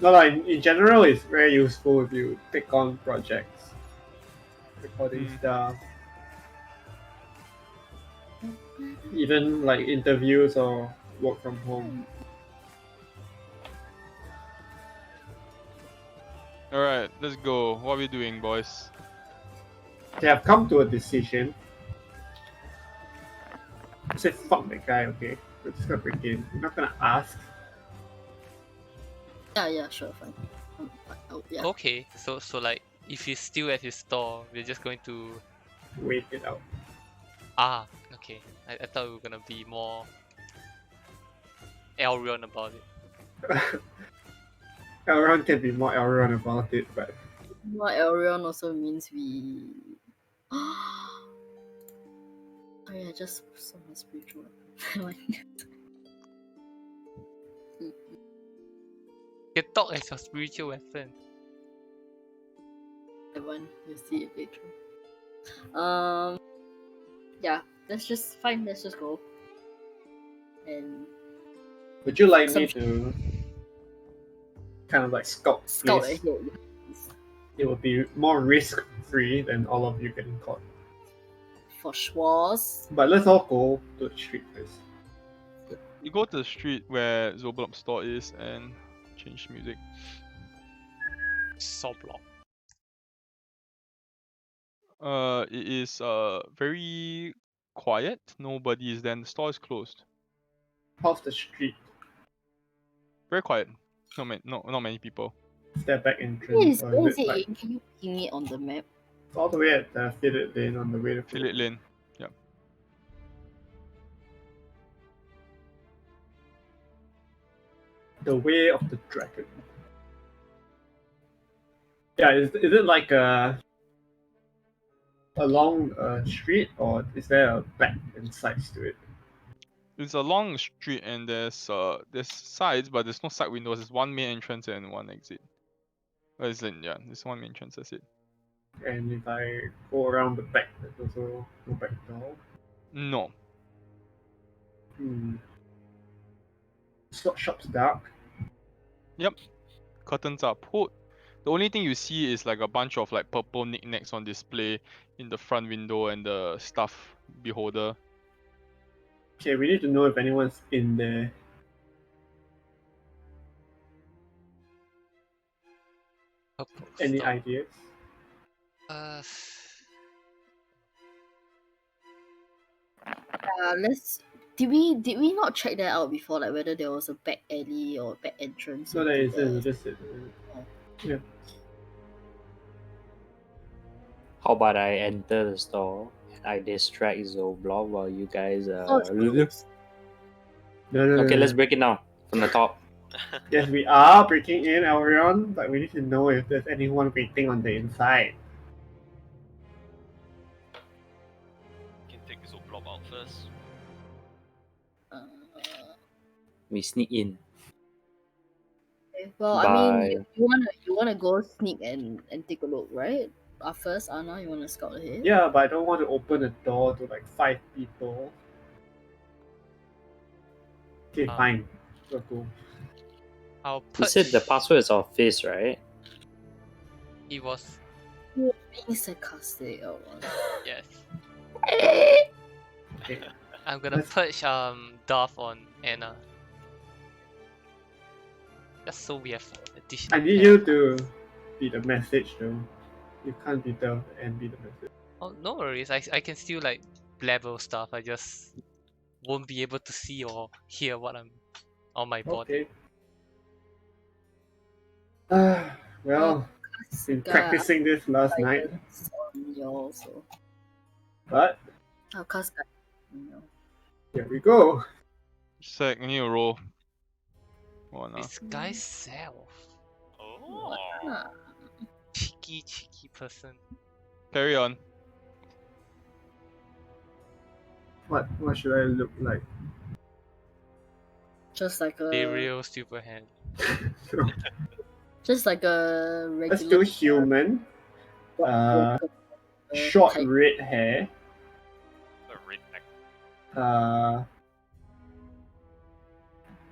No, like in general, it's very useful if you take on projects, recording stuff, even like interviews or work from home. Alright, let's go. What are we doing, boys? They have come to a decision. I said, fuck that guy, okay? We're just gonna break in. We're not gonna ask. Yeah, sure, fine. Oh, yeah. Okay, so like if he's still at his store, we're just going to Wait it out. okay. I thought we were gonna be more Elrond about it. Elrond can be more Elrond about it, but What Elrond also means we. Oh yeah, just so much spiritual. You talk as your spiritual weapon. The one you see it later. Yeah, let's just go. And would you like Some- me to kind of like scout scout place? ahead. It would be more risk free than all of you getting caught. For Schwarz. But let's all go to the street first. You go to the street where Zoblop's store is and change music. Soblop. It is very quiet. Nobody is there. The store is closed. How's the street? Very quiet. Not many people. Is there back Where entrance? Or is is it it? like Can you ping it on the map? it's all the way at the Phillip Lane on the way to Phillip Lane. The Way of the Dragon. Yeah, is it like a long street or is there a back and sides to it? It's a long street and there's sides, but there's no side windows. There's one main entrance and one exit. As in, yeah, there's one main entrance. That's it. And if I go around the back, there's also no back door. No. Shop's dark. Curtains are pulled. The only thing you see is like a bunch of like purple knickknacks on display in the front window and the stuff beholder. Okay, we need to know if anyone's in there. Any Stop. ideas? Let's. Did we not check that out before? Like whether there was a back alley or back entrance? No, there into the- isn't. Just yeah. How about I enter the store and I distract Zoblop while you guys Oh, it's closed. No, no, Okay, no, let's no. break it down from the top. Yes, we are breaking in, Elrond, but we need to know if there's anyone waiting on the inside. You can take this old blob out first. We sneak in. Okay. Well, I mean, Bye. you wanna go sneak and take a look, right? First, Anna, you wanna scout ahead? Yeah, but I don't want to open the door to like 5 people. Okay, Um, fine. We'll go. I'll You put. said the password is office, right? He was You're being sarcastic. Oh, yes. Okay. I'm gonna Let's- purge Darth on Anna. Just so we have additional. I need pair you of to eyes. be the message though. You can't be the and be the message. Oh, no worries. I can still like blabber stuff. I just won't be able to see or hear what I'm on my body. Okay. Well, been practicing this last night, guidance on you also. but I'll cast guidance on you. here we go. Sec, I need to roll. One. This guy's self. Oh. Ah, Cheeky person. Carry on. What should I look like? just like a Ariel Silverhand. just like a Let's regular do human. type Short type. red hair. The redneck.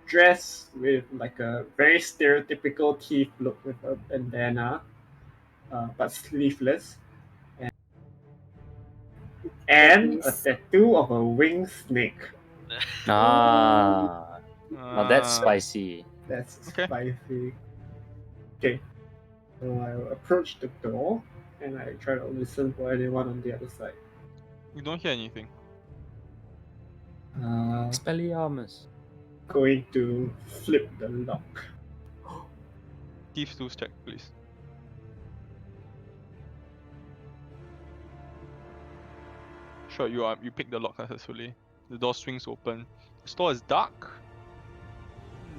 Dress with like a very stereotypical thief look with a bandana, but sleeveless, and a Yes. tattoo of a winged snake. Ah, now that's spicy. That's Okay. spicy. Okay, so I approach the door and I try to listen for anyone on the other side. You don't hear anything. Expelliarmus. Going to flip the lock. Thieves tools check, please. Sure, you pick the lock successfully. The door swings open. The store is dark.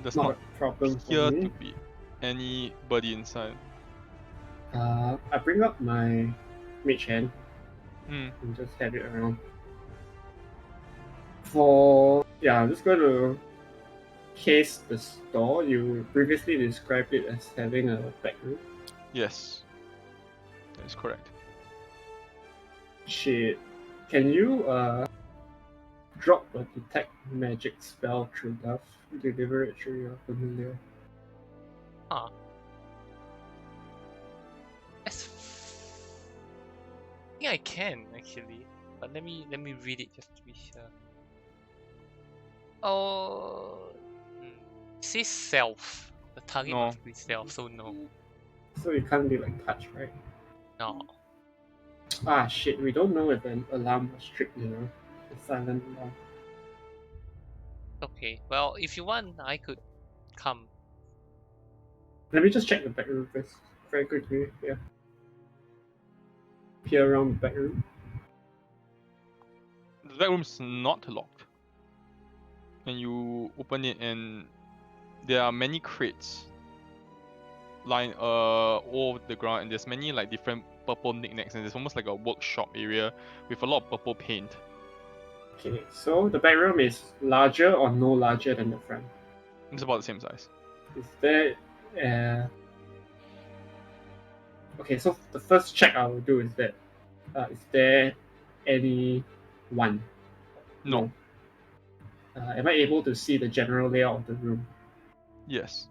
There's Not not a problem for appear me. to be anybody inside. I bring up my mage hand Hmm. and just have it around. I'm just going to case the store. You previously described it as having a back room. Yes. That is correct. Shit. Can you drop a detect magic spell through Duff? Deliver it through your familiar. I think I can actually, but let me read it just to be sure. Oh, it says self. The target No. must be self, so no. So it can't be like touch, right? No. Ah shit, we don't know if an alarm was tripped, you know. A silent alarm. Okay. Well, if you want, I could come. Let me just check the back room first. Very quickly, yeah. Peer around the back room. The back room's not locked. And you open it and there are many crates lying all over the ground, and there's many like different purple knickknacks, and there's almost like a workshop area with a lot of purple paint. Okay, so the back room is larger or no larger than the front? It's about the same size. Is there okay, so the first check I will do is that is there any one? No. Am I able to see the general layout of the room? Yes.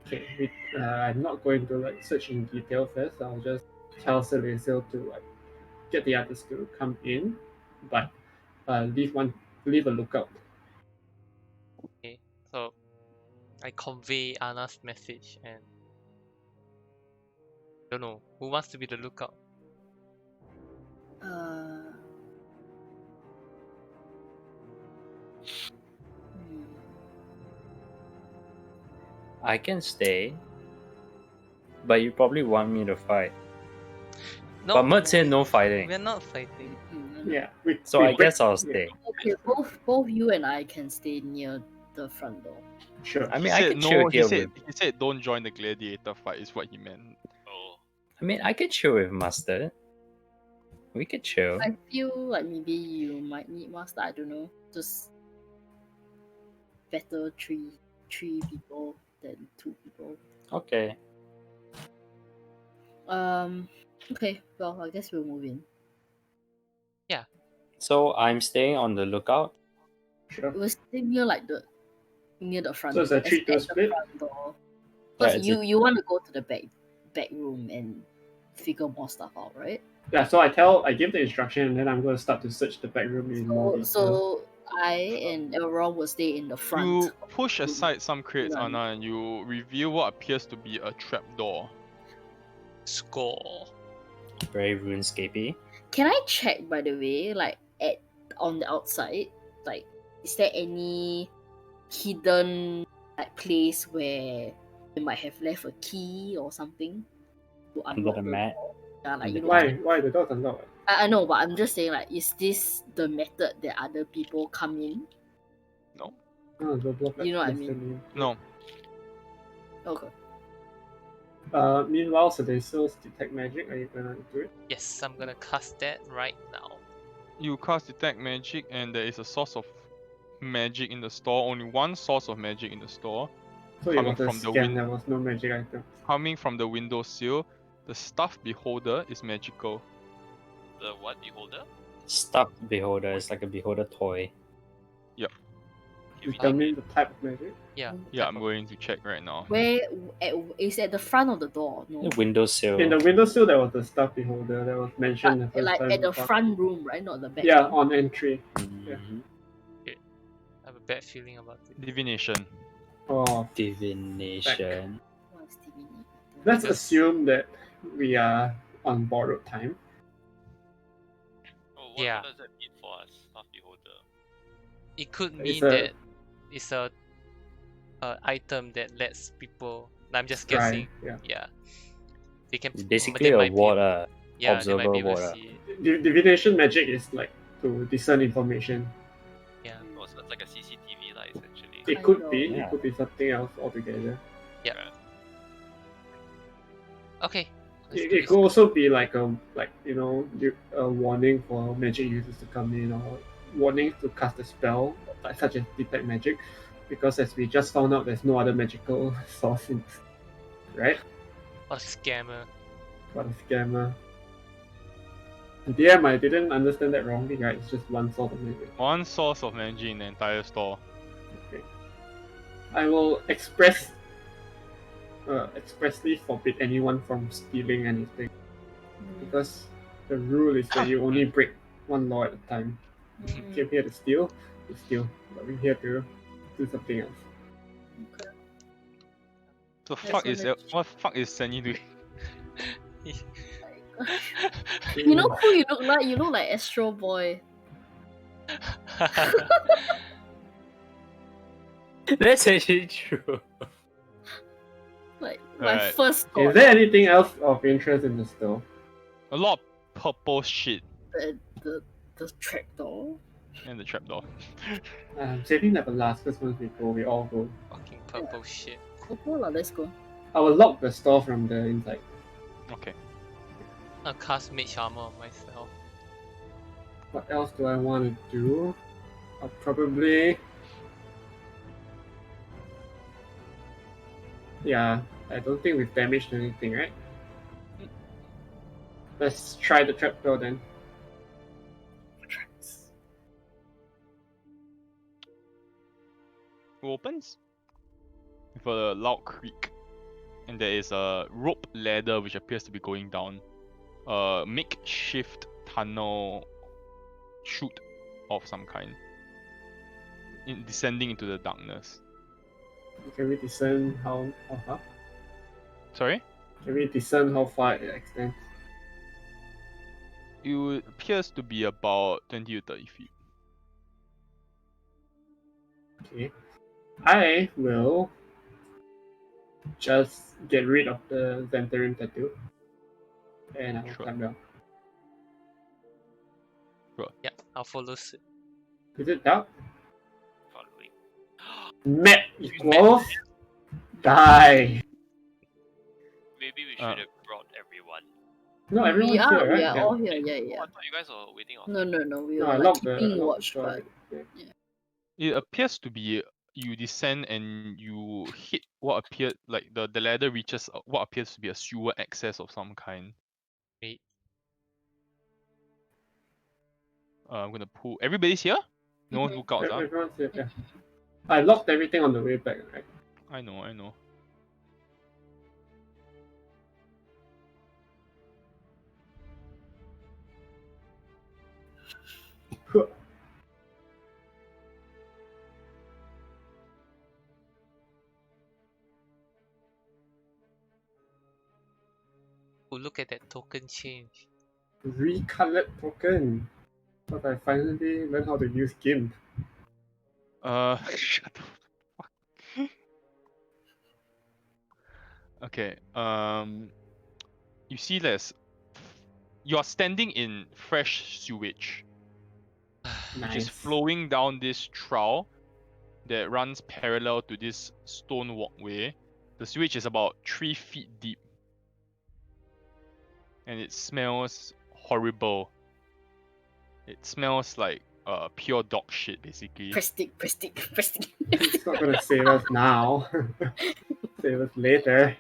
Okay, I'm not going to like search in detail first. I'll just tell Celestial to like get the others to come in, but leave a lookout. Okay. So I convey Anna's message and don't know who wants to be the lookout. I can stay, but you probably want me to fight. No, But Mert said no fighting, we're not fighting. Yeah, so I guess I'll stay. Okay, both you and I can stay near the front door. Sure. I He mean, I said could no. chill He here said with. he said don't join the gladiator fight. Is what he meant. Oh. I mean, I could chill with Mustard. We could chill. I feel like maybe you might need master. I don't know. Just better three people than 2 people. Okay. Okay, well, I guess we'll move in. So I'm staying on the lookout. Sure. We'll stay near the front. So it's a as- 3-2 at the split? front door. Yeah, Because it's you want to go to the back room and figure more stuff out, right? Yeah, so I give the instruction and then I'm going to start to search the back room in more detail. So I and Elron will stay in the front. You push aside some crates, Run. Anna, and you reveal what appears to be a trapdoor. Score. very RuneScapey. Can I check, by the way, like on the outside, like is there any hidden like place where they might have left a key or something to unlock the mat? door? Yeah, like Under you know. the Why the door's unlocked? I know, but I'm just saying, like, is this the method that other people come in? No. Oh, the block You know what I listening. mean? No. Okay. Meanwhile, so they still detect magic. Are you gonna do it? Yes, I'm gonna cast that right now. You cast detect magic, and there is a source of magic in the store. Only one source of magic in the store. So you Coming got to from the scan. wind. There was no magic item. Coming from the windowsill, the stuffed beholder is magical. The what beholder? Stuffed beholder is like a beholder toy. You tell me the type of magic. Yeah. Yeah, type I'm of- going to check right now. Where is at the front of the door? No. The windowsill. In the windowsill, there was the stuff beholder that was mentioned the first Like time. at the we talked. front room, right? Not the back. Yeah, room. on entry. Mhm. I have a bad feeling about it. Divination. Oh, Divination. What's TV? let's Because- assume that we are on borrowed time. Oh, what, Yeah. what does that mean for us, staff beholder? It could It's mean a- that it's a item that lets people. I'm just Try. guessing. Yeah. Yeah. They can. It's they basically a might be- water. Yeah, they might observer be able to water. see it. Divination magic is like to discern information. Yeah. Oh, so it's like a CCTV, like, essentially. It I could know. be. Yeah. It could be something else altogether. Okay. let's It, do it this. could also be like a warning for magic users to come in, or warning to cast a spell, like such as detect magic, because as we just found out, there's no other magical source, right? A scammer. What a scammer! DM, I didn't understand that wrongly, right? It's just one source of magic. One source of magic in the entire store. Okay. I will expressly forbid anyone from stealing anything, because the rule is that you only break one law at a time. Mm. Came here to steal, you steal. But we're here to do something else. The That's fuck is what what fuck is Sunny doing? You know who you look like? You look like Astro Boy. That's actually true. Like my Right. first Is thought. there anything else of interest in the store? A lot of purple shit The trapdoor. and the trapdoor. I'm saving that for last, because once we go, we all go. Fucking purple shit. Okay, lah, let's go. I will lock the store from the inside. Okay. I'll cast mage armor on myself. What else do I want to do? I'll probably... Yeah, I don't think we've damaged anything, right? Let's try the trapdoor then. It opens with a loud creak, and there is a rope ladder which appears to be going down. A makeshift tunnel chute of some kind, descending into the darkness. Can we discern how far? Sorry? Can we discern how far it extends? It appears to be about 20 to 30 feet. Okay. I will just get rid of the Xantharium tattoo. And I will Sure. climb down. Yeah, I'll follow suit. Is it dark? Following. Map equals die. Maybe we Uh. should have brought everyone. No, everyone's we are, here, right? we are Yeah. all here. Yeah, Oh, yeah. I thought you guys were waiting on. No, we No, were I like locked the keeping I locked watch, the door but already. Yeah. It appears to be you descend and you hit what appeared like the ladder reaches what appears to be a sewer access of some kind. Wait. I'm gonna pull. Everybody's here. No Mhm. lookouts. Huh? Everyone's here. Yeah. I locked everything on the way back, right? I know. I know. Oh, look at that token change. Recolored token. But I finally learned how to use GIMP. Shut the fuck. Okay. You see, you're standing in fresh sewage, which is flowing down this trail that runs parallel to this stone walkway. The sewage is about 3 feet deep, and it smells horrible. It smells like pure dog shit, basically. Prestige. It's not gonna save us now. Save us later.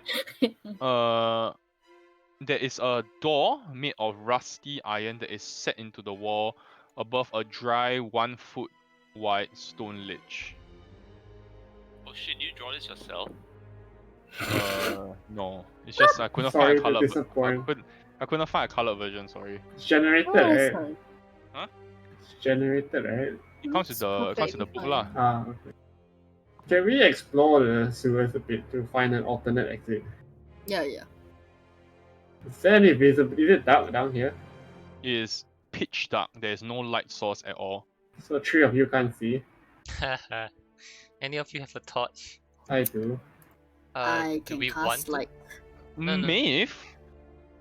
There is a door made of rusty iron that is set into the wall above a dry 1 foot wide stone ledge. Oh shit, did you draw this yourself? No. It's just I couldn't Sorry find a to color. disappoint. I couldn't find a colored version. Sorry. It's generated, Oh, right? sorry. It's generated, right? It comes with the book lah. Ah, okay. Can we explore the sewers a bit to find an alternate exit? Yeah. Is there any visible? Is it dark down here? It is pitch dark. There is no light source at all. So 3 of you can't see. Any of you have a torch? I do. I Do can we cast want to? like No. Maeve,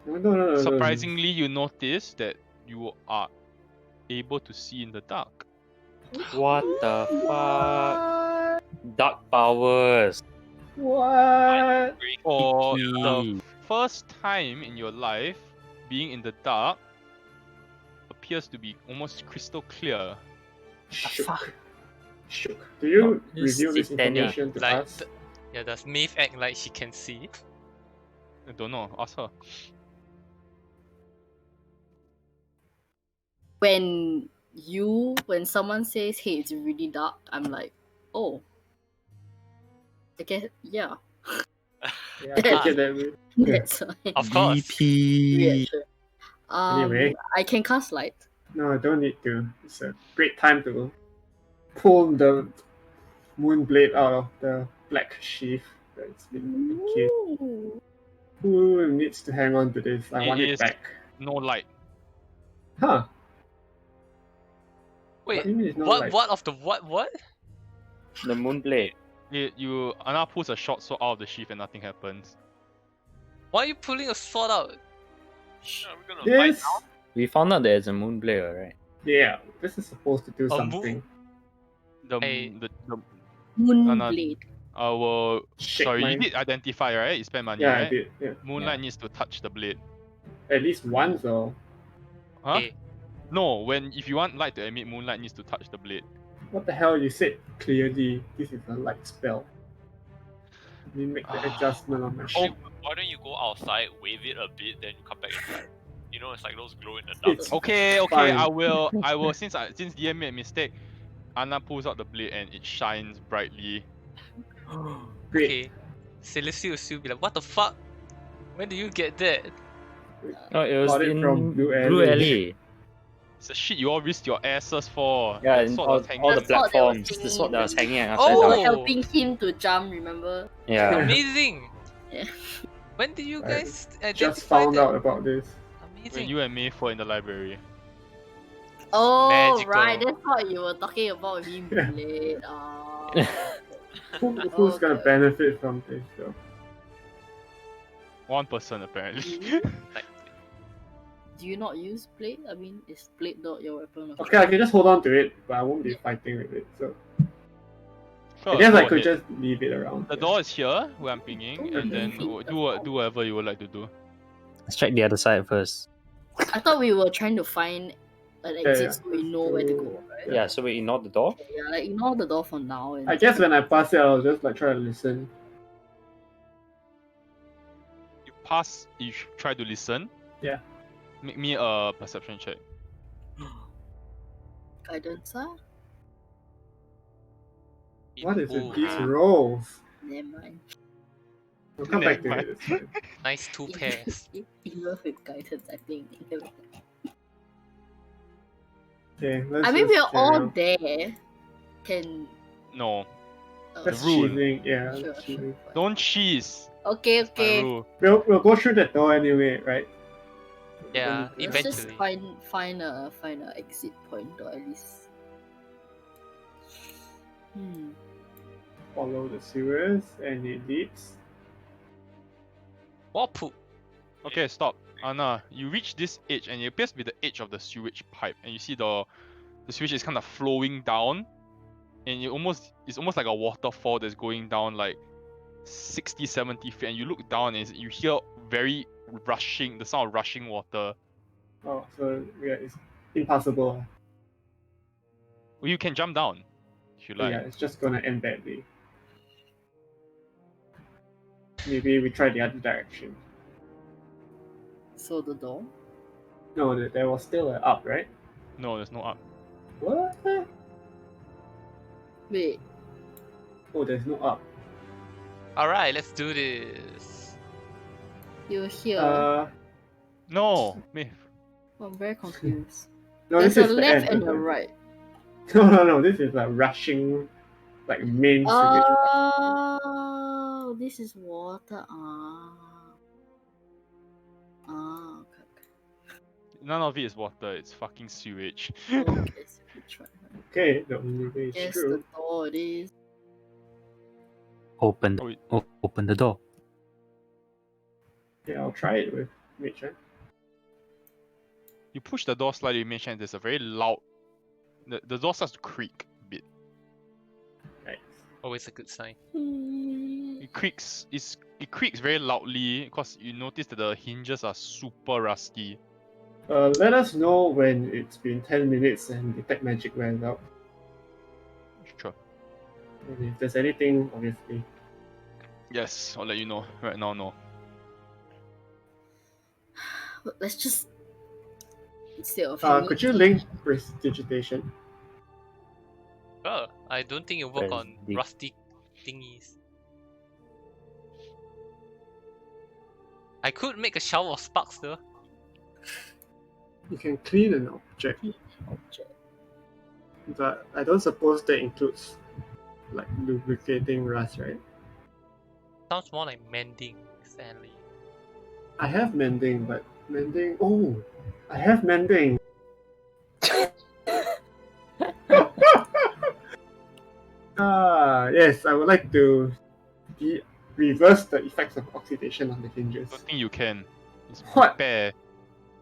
No. surprisingly, you notice that you are able to see in the dark. What the fuck? Dark powers. What? For the Icky. first time in your life, being in the dark appears to be almost crystal clear. Shook. Do you No, reveal this sit down, yeah. information to Like, us? Yeah, does Maeve act like she can see? I don't know. Ask her. when someone says, "Hey, it's really dark," I'm like, "Oh, I guess yeah." Yeah, I take it that way. That's my Of course. VP. reaction. Anyway. I can cast light. No, I don't need to. It's a great time to pull the moon blade out of the black sheath that's been encased. Ooh. Who needs to hang on to this? I It want it is- back. No light. Huh? Wait, What do you mean it's not what? like- What of the what? The moonblade. Anna pulls a short sword out of the sheath and nothing happens. Why are you pulling a sword out? Are we gonna This? fight We found out there's a moonblade, right? Yeah, this is supposed to do A something. The Hey. Moonblade. I will. Shake Sorry, my... you did identify, right? You spent money, Yeah, right? I did. Yeah. Moonlight needs to touch the blade. At least once, or Huh? Okay. No, if you want light to emit, moonlight needs to touch the blade. what the hell? You said clearly this is a light spell. Let me make the adjustment on my Oh. ship. Why don't you go outside, wave it a bit, then you come back inside? You know, it's like those glow in the dark. It's Okay, Fine. I will. Since DM made a mistake, Anna pulls out the blade and it shines brightly. great. Okay. Celestia will still be like, what the fuck? When did you get that? Oh, it was Got it in from Blue Blue Alley. Alley. It's the shit you all risked your asses for. Yeah, That and sword all, was hanging all the That's what they were platforms. The singing sword that was when- hanging upside Oh! We were down. helping him to jump, remember? Yeah. Amazing! Yeah. When did you I guys identify Just found that? out about this. when Amazing. you and me were in the library. Oh, Magical. right. That's what you were talking about with him, Blade. Who's gonna Okay. benefit from this? So? One person apparently. Like, Do you not use Blade? I mean, is Blade not your weapon? of Okay, I can just hold on to it, but I won't be fighting with it. So Sure, I guess I go could ahead. just leave it around. The yeah. door is here where I'm pinging, Oh, and then leave it. do whatever you would like to do. Let's check the other side first. I thought we were trying to find an Yeah, exit yeah. so we know where to go, right? Yeah, so we ignore the door. Yeah, like ignore the door for now. And I guess when I pass it, I'll just like try to listen. You pass. You try to listen. Yeah. Make me a perception check. guidance, huh? What is Ooh, with these rolls? Never mind. We'll come back to Never it. It's fine. nice 2 pairs. Even with guidance, I think. Okay, let's I mean, just we're carry all on. there. Can. No, That's rule. cheating. Yeah, Sure, that's sure. cheating. fine. don't cheese. Okay, That's my okay. rule. We'll go through that door anyway, right? Yeah, Then- Let's just eventually. find a exit point or at least. Follow the sewers and it leads. Wall poop. Okay, stop. Anna, you reach this edge and it appears to be the edge of the sewage pipe, and you see the sewage is kind of flowing down, and it's almost like a waterfall that's going down like 60, 70 feet, and you look down and you hear the sound of rushing water. Oh, so yeah, it's impassable. Well, you can jump down if you like. Yeah, it's just gonna end badly. Maybe we try the other direction. So the door. No, there was still an up, right? No, there's no up. What? Wait. Oh, there's no up. Alright, let's do this. You're here. No, me. I'm very confused. No, There's this a is the left end. and a right. No, this is a rushing, like main sewage. Oh, this is water. Okay. None of it is water. It's fucking sewage. Okay, so we try. Okay, the only way is Yes, true. the door it is. Open open the door. Yeah, I'll try it with Mitch. Right? You push the door slightly, you mention there's a very loud. The door starts to creak a bit. Right. Always a good sign. It creaks. It creaks very loudly because you notice that the hinges are super rusty. Let us know when it's been 10 minutes and detect magic wears out. Sure. And if there's anything, obviously. Yes, I'll let you know. Right now, no. Let's just instead of Could you link prestidigitation? Oh, I don't think you work on Deep. rusty thingies. I could make a shower of sparks though. You can clean an object. But I don't suppose that includes like lubricating rust, right? Sounds more like mending, Stanley. I have mending, but mending. Oh, I have mending. Yes, I would like to reverse the effects of oxidation on the hinges. I don't think you can. It's What? repair,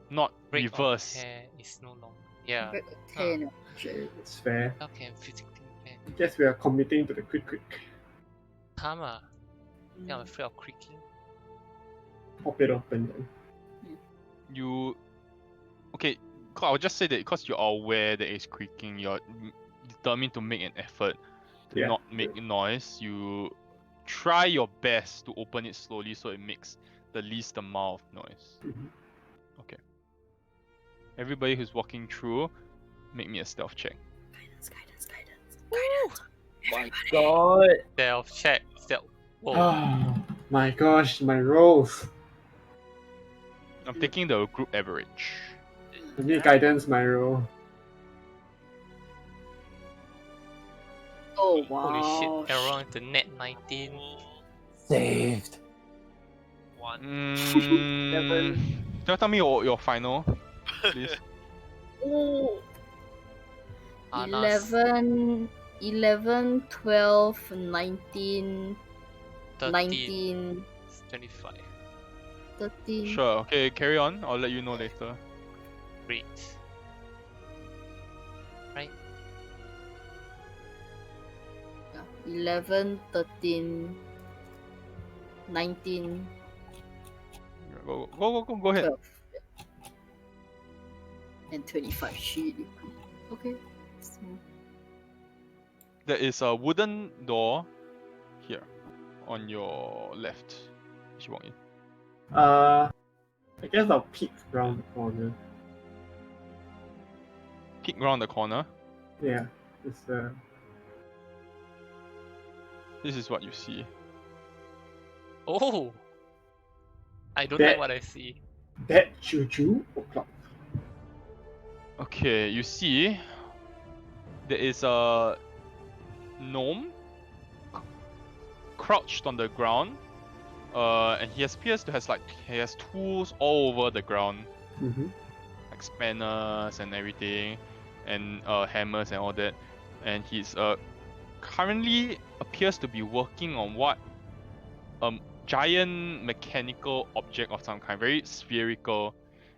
not Break of reverse. hair is no longer. Yeah. Ten. Okay, it's fair. How can physically repair? I guess we are committing to the quick. Tama. Yeah, I'm afraid of creaking. Pop it open then. You okay? I'll just say that because you're aware that it's creaking, you're determined to make an effort to Yeah. not make noise. You try your best to open it slowly so it makes the least amount of noise. Mhm. Okay. Everybody who's walking through, make me a stealth check. Guidance. My God. Stealth check. Stealth. Whoa. Oh my gosh, my rolls. I'm taking the group average. I need guidance, my roll. Oh Holy wow. shit. Error into net 19. Saved. One. Can you tell me your final, please? Oh. Anas, 11, 12, 19, 13, 19, 25. 13. Sure. Okay, carry on. I'll let you know later. Great. Right? Yeah, 11, 13, 19, Go ahead. 12. And 25 sheet. Okay. So, There is a wooden door here on your left as you walk in. I guess I'll peek around the corner. Peek around the corner. Yeah, it's This is what you see. Oh! I don't That- like what I see. that juju o'clock. Okay, you see there is a gnome crouched on the ground. And he appears to has tools all over the ground, Mm-hmm. like spanners and everything, and hammers and all that. And he's currently appears to be working on what giant mechanical object of some kind, very spherical,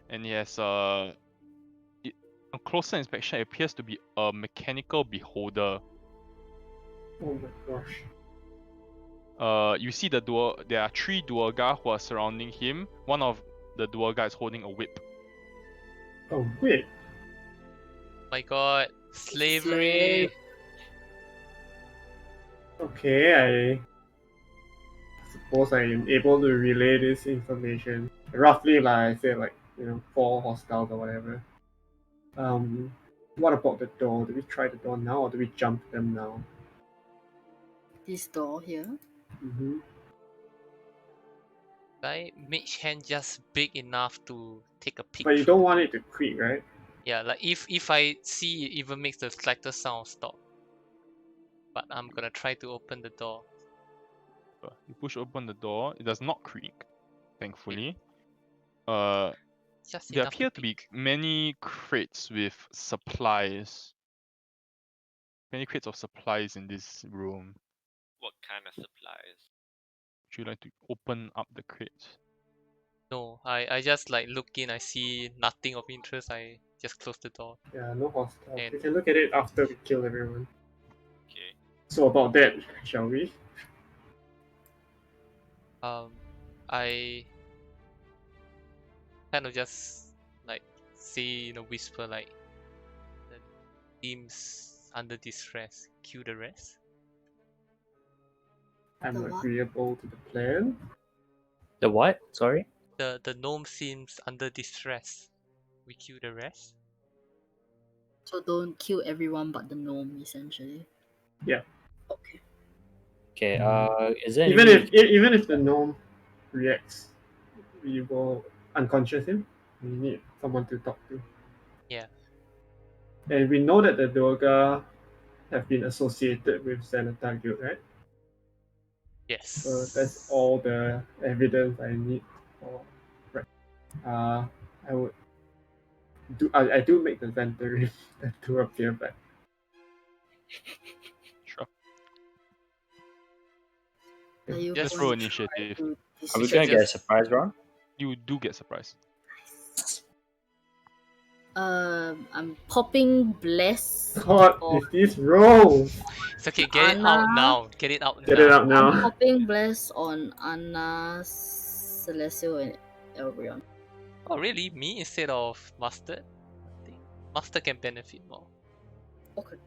and he has on closer inspection it appears to be a mechanical beholder. Oh my gosh. You see there are 3 duergar who are surrounding him. One of the duergar is holding a whip. Oh wait. My god. Slavery! Okay, I suppose I am able to relay this information. Roughly, like I said, 4 hostiles or whatever. What about the door? Do we try the door now or do we jump them now? this door here. Mm-hmm. Right? Mage hand just big enough to take a peek. But you don't want it to creak, right? Yeah, like if I see it even makes the slightest sound, stop. But I'm gonna try to open the door. You push open the door. It does not creak, thankfully. Just There enough appear to be peek. many crates with supplies. Many crates of supplies in this room. What kind of supplies? Would you like to open up the crates? No, I just like look in, I see nothing of interest, I just close the door. Yeah, no hostiles. And- We can look at it after we kill everyone. Okay. So about that, shall we? I kind of just like say in a whisper like the team's under distress, kill the rest. I'm The what? agreeable to the plan. The what? Sorry? The gnome seems under distress. We kill the rest. So don't kill everyone but the gnome, essentially. Yeah. Okay. Okay, is there Even any... even if the gnome reacts, we will unconscious him. We need someone to talk to. Yeah. And we know that the Doga have been associated with Xanatar Guild, right? Yes. So that's all the evidence I need for right. I would I do make the Xantarim to appear back. Sure. Are you Just Just going roll to try initiative. to Are we should gonna get a just- surprise round? You do get surprised. I'm popping bless. What or is this roll? It's okay, get it out Anna. now. Get it out Get now. it out I'm now. popping bless on Anna, Celestial, and Elbrion. Oh really? Me instead of Mustard? I think Mustard can benefit more. Okay.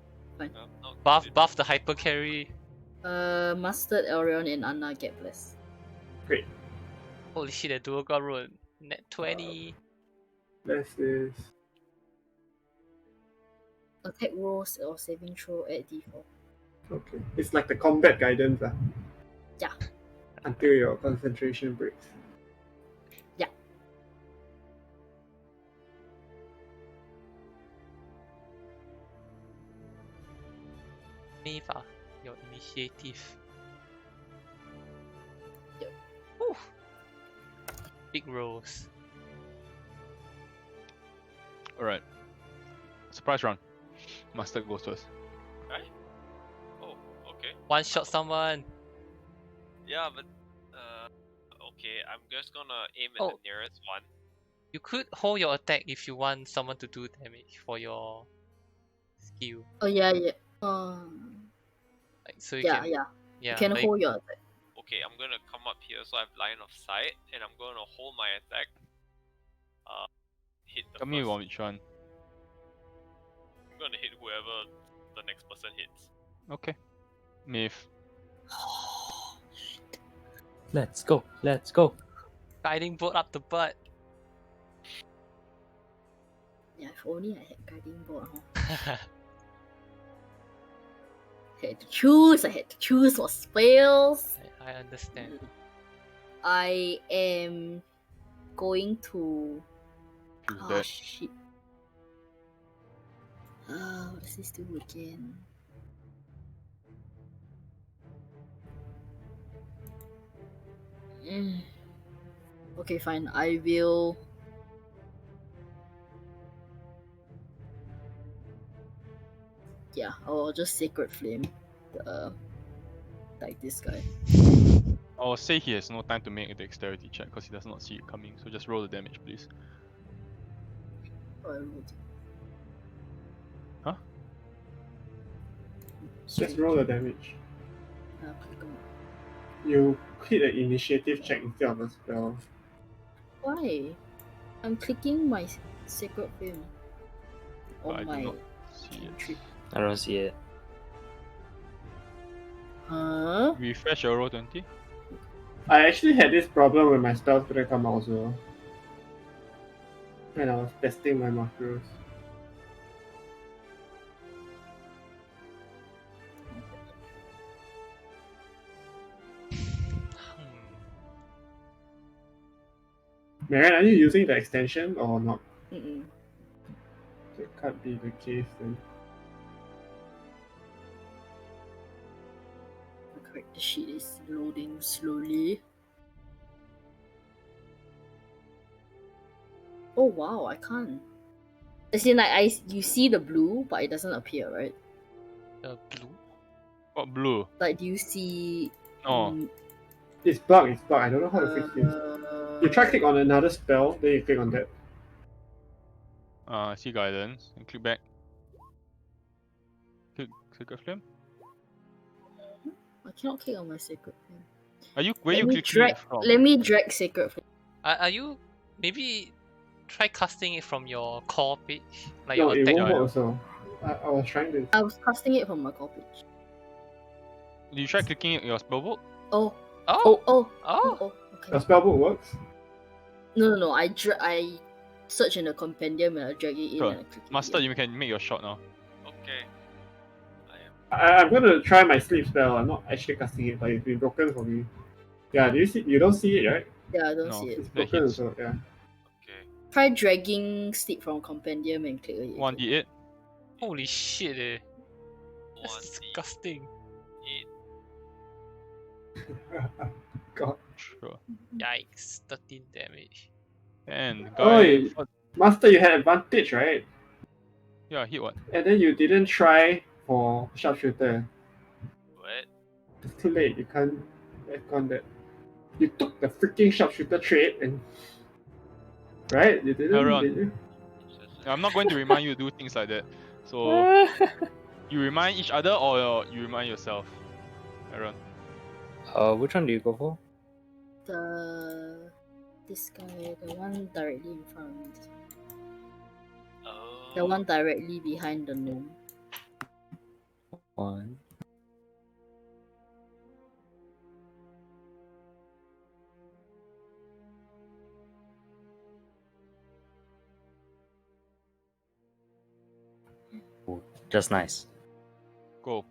Not Buff good. buff the hyper carry. Mustard, Elbrion, and Anna get blessed. Great. Holy shit, the dual got rolled. Net 20. This is Attack rolls or saving throw at d4. okay. It's like the combat guidance, Yeah. until your concentration breaks. Yeah. Neva, your initiative. Yep. Whew. Big rolls. Alright. Surprise round. Master goes first. Oh, okay. One shot someone. Yeah, but okay. I'm just gonna aim at Oh. the nearest one. You could hold your attack if you want someone to do damage for your skill. Oh yeah, yeah. Like so you Yeah, can yeah. yeah, You can like, hold your attack. Okay, I'm gonna come up here so I have line of sight, and I'm gonna hold my attack. Hit the Tell me first. on which one. gonna hit whoever the next person hits. Okay. Myth. Let's go. Let's go. Guiding bolt up the butt. Yeah, if only I had guiding board, huh? I had to choose for spells. I understand. I am going to. Choose Ah, that. shit. What does this do again? Okay, fine. I will. Yeah, I'll just Sacred Flame. Like this guy. I'll say he has no time to make a dexterity check because he does not see it coming. So just roll the damage, please. Oh, I rolled. Huh? Just roll the damage. Click on. You hit an initiative check instead of a spell. Why? I'm clicking my Sacred Flame. But I On do my not see it. cantrip. I don't see it. Huh? Refresh your roll 20. I actually had this problem when my spells couldn't come out also. When I was testing my macros. Marianne, are you using the extension or not? Mm-mm. It can't be the case then. Correct, the sheet is loading slowly. Oh wow, I can't. As in, like, you see the blue, but it doesn't appear, right? The blue? What blue? Like, do you see? Oh. It's bugged, I don't know how to fix this. You try click on another spell, then you click on that. See guidance and click back. Click Sacred Flame. I cannot click on my Sacred Flame. Are you where Let you me clicking drag. it from? Let me drag Sacred Flame. Are you maybe try casting it from your core page? Like No, your it attack. won't Yeah, work also. I was trying to. I was casting it from my core page. You try clicking your spellbook? Oh. Oh! Oh. Oh! Okay. Your spellbook works? No. I search in the compendium and I drag it in Sure. and I click it. Master, in. you can make your shot now. Okay. I'm gonna try my sleep spell. I'm not actually casting it, but it's been broken for me. Yeah, do you see? You don't see it, right? Yeah, I don't No. see it. It's That broken hits. also. Yeah. Okay. Try dragging sleep from compendium and click it. 1d8. Holy shit, eh. That's 1d8. disgusting. God. Sure. Yikes, 13 damage. And Oi. guy. Master, you had advantage, right? Yeah, hit what? And then you didn't try for sharpshooter. What? It's too late. You can't back on that. You took the freaking sharpshooter trait and. Right? You didn't, Aaron. did you? I'm not going to remind you to do things like that. So you remind each other or you remind yourself, Aaron? Which one do you go for? This guy, the one directly in front of me. Oh. The one directly behind the gnome. One. Ooh, just nice. Go.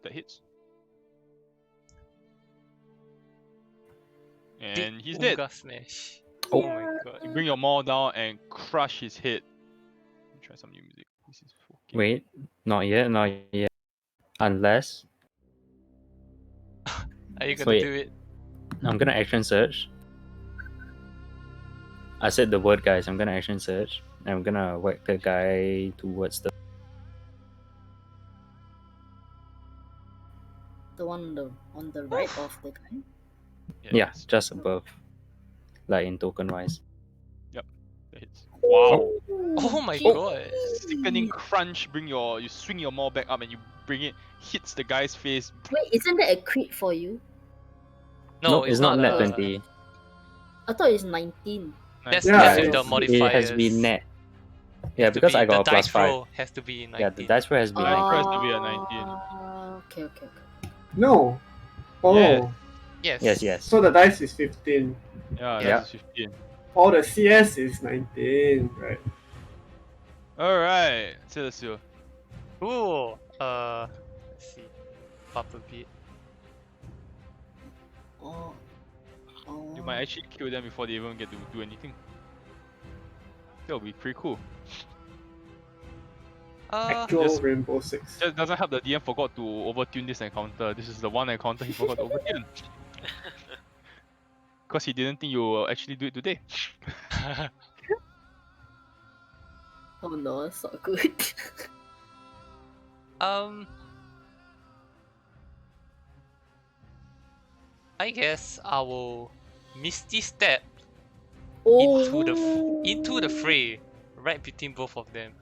That hits. And he's dead. Ooga smash. Oh. Oh my god. You bring your maul down and crush his head. Let me try some new music. This is fucking... Wait, not yet. Unless Are you gonna Wait. do it? I'm gonna action search. I said the word, guys. I'm gonna action search. And I'm gonna whack the guy towards the. The one on the right of the guy. Yeah, just above. Like in token wise. That hits. Wow. Oh my Shit. god. Sickening crunch. You swing your maul back up and you bring it, hits the guy's face. Wait, isn't that a crit for you? No, it's not net a- 20. I thought it's 19. That's Yeah, that's with it's- the it modifiers. It has been net. Yeah, Has to because be- I got the a plus dice 5. roll has to be 19. Yeah, because I got the a plus dice 5. roll has to be 19. Yeah, the dice roll has been Dice 19. roll has to be a 19. Okay. No. Oh. Yeah. Yes. Yes. So the dice is 15. Yeah, Yeah. that's 15. Oh, the CS is 19. Right. Alright, let's see. Cool. Let's see. Up a bit. Oh. You might actually kill them before they even get to do anything. That'll be pretty cool. Actual Just- Rainbow Six. Just doesn't help the DM forgot to overtune this encounter. This is the one encounter he forgot to overtune. Because he didn't think you will actually do it today. Oh no, it's not good. I guess I will Misty Step Oh. into the fray, right between both of them.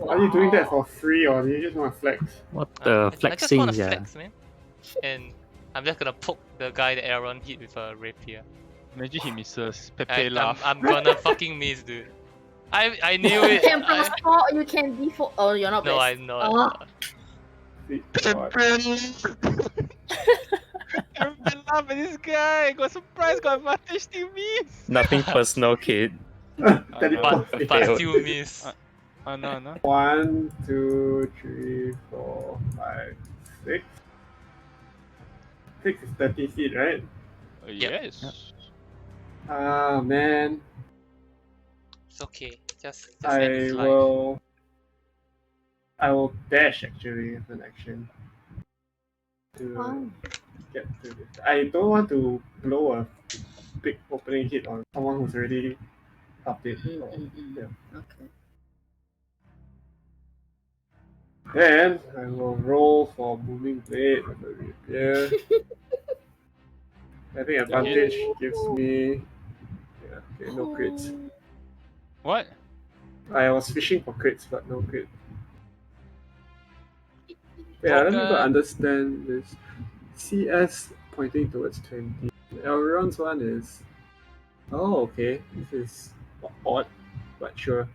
Are you doing that for free or do you just want to flex? What I the just flexing, wanna yeah. flex, man. And I'm just gonna poke the guy that Aaron hit with a rapier. Imagine he misses. Pepe I'm, laugh. I'm gonna fucking miss, dude. I knew You it. can plus 4, you can default. Oh, you're not No, best. I'm not. Oh. Pepe laugh at this guy. Got surprise, got advantage, still miss. Nothing personal, kid. Teleport. But still miss. No. 1, 2, 3, 4, 5, 6. 6 is 30 feet, right? Yes. Ah, man. It's okay. Just I end his life. will dash actually as an action to Wow. get to this. I don't want to blow a big opening hit on someone who's already up it. Yeah. Okay. Then I will roll for Booming Blade with a rapier. I think advantage gives me. Yeah, okay, no crits. What? I was fishing for crits, but no crit. Yeah, let me go understand this. CS pointing towards 20. Elrond's one is. Oh, okay. This is odd, but sure.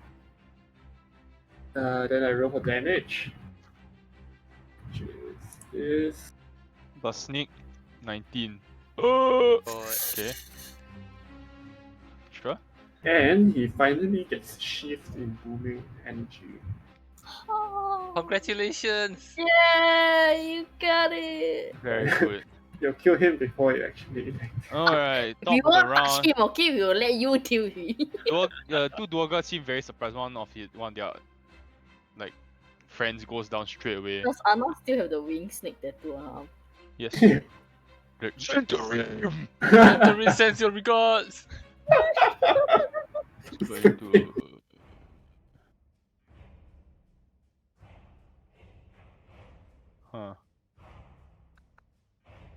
Then I roll for damage. Which is this. Plus sneak. 19. Oh. Okay. Sure. And he finally gets shift in booming energy. Oh. Congratulations! Yeah, you got it. Very good. You'll kill him before you actually. Alright, top We of the won't touch round. him, okay? We will let you deal with him. Two Dwargats seem very surprised. One of their like friends goes down straight away. Does Anna still have the wing snake tattoo on her arm? Yes. Centurion Century sends your regards! is going to. Huh.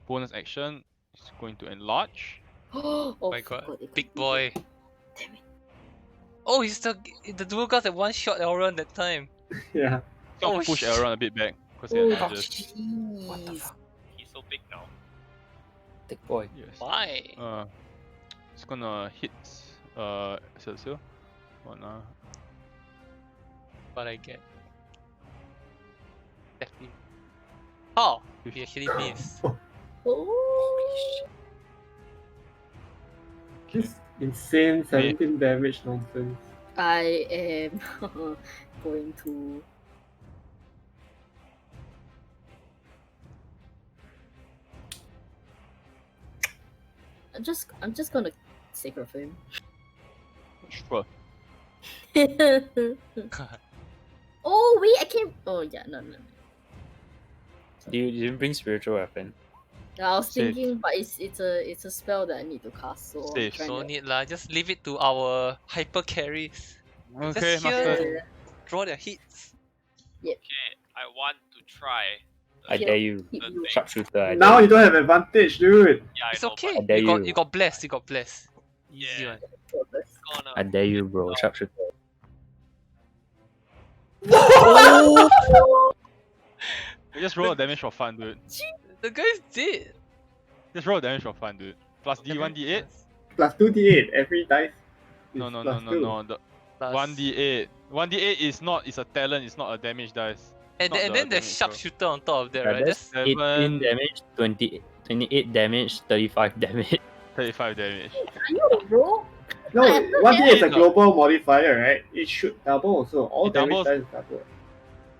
Bonus action is going to enlarge. Oh My god, God, it big can't boy. be. Damn it. Oh, he's the dual guys that one shot Elrond that time. Yeah. Got Oh, to push shit. Elrond a bit back because Oh, he had edges. jeez. He's so big now. Thick boy. Yes. Why? It's gonna hit. So. What now? What I get? Definitely. Oh, he actually missed. Oh. This insane 17 damage nonsense. I am going to. I'm just gonna sacred flame. Sure. Oh wait, I can't. Oh yeah, no. You didn't bring spiritual weapon. I was Safe. thinking, but it's a spell that I need to cast, so I'm Safe. trying No to- need lah, just leave it to our hyper carries. Okay, Just master. here. Draw their hits. Okay, I want to try. I Here. dare you. Hit you. Sharpshooter. I Now dare you don't have advantage, dude. Yeah, I It's know, okay. I dare You you. got blessed. You got blessed. Easy Yeah. one. but it's gonna. I dare you, bro. Sharpshooter. You just roll damage for fun, dude. The guy's dead. Just roll damage for fun, dude. Plus D1, D8. plus 2d8 every dice. No, is no, no, plus no, 2. no. The Plus- 1d8. 1d8 is not. It's a talent. It's not a damage dice. And, not and the then there's damage roll. sharpshooter on top of that, Yeah, right? that's That's 18 7. damage, 28 damage, 35 damage. 35 damage. Are you bro? No, I have 1d8 is a no. global modifier, right? It should double also. All It damage doubles- dice double.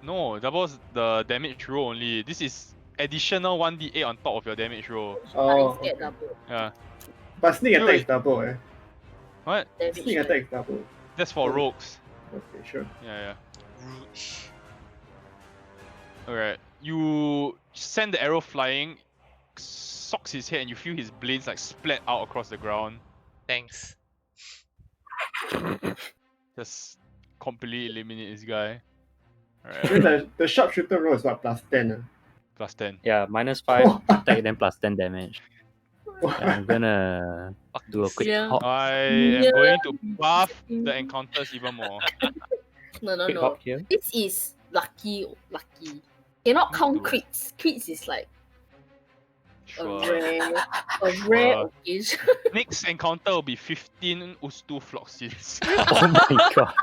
No, it doubles the damage roll only. This is additional 1d8 on top of your damage roll. Oh, I get okay. double Yeah. But sneak Dude, attack is double, eh? What? damage. Sneak attack is double. That's for Oh. rogues. Okay, sure. Yeah, Rouge. yeah. Alright. You send the arrow flying, socks his head, and you feel his blades like splat out across the ground. Thanks. Just completely eliminate this guy. Then Alright. the sharpshooter roll is what, plus 10? Plus 10. Yeah, minus 5 attack, then plus 10 damage. Yeah, I'm gonna do a quick Yeah. hop, I am Yeah. going to buff the encounters even more. No, no, quick no. hop here. This is lucky. Cannot count Need to- crits. Crits is like Sure. a rare Sure. occasion. Next encounter will be 15 Ustu Floxins. Oh my god.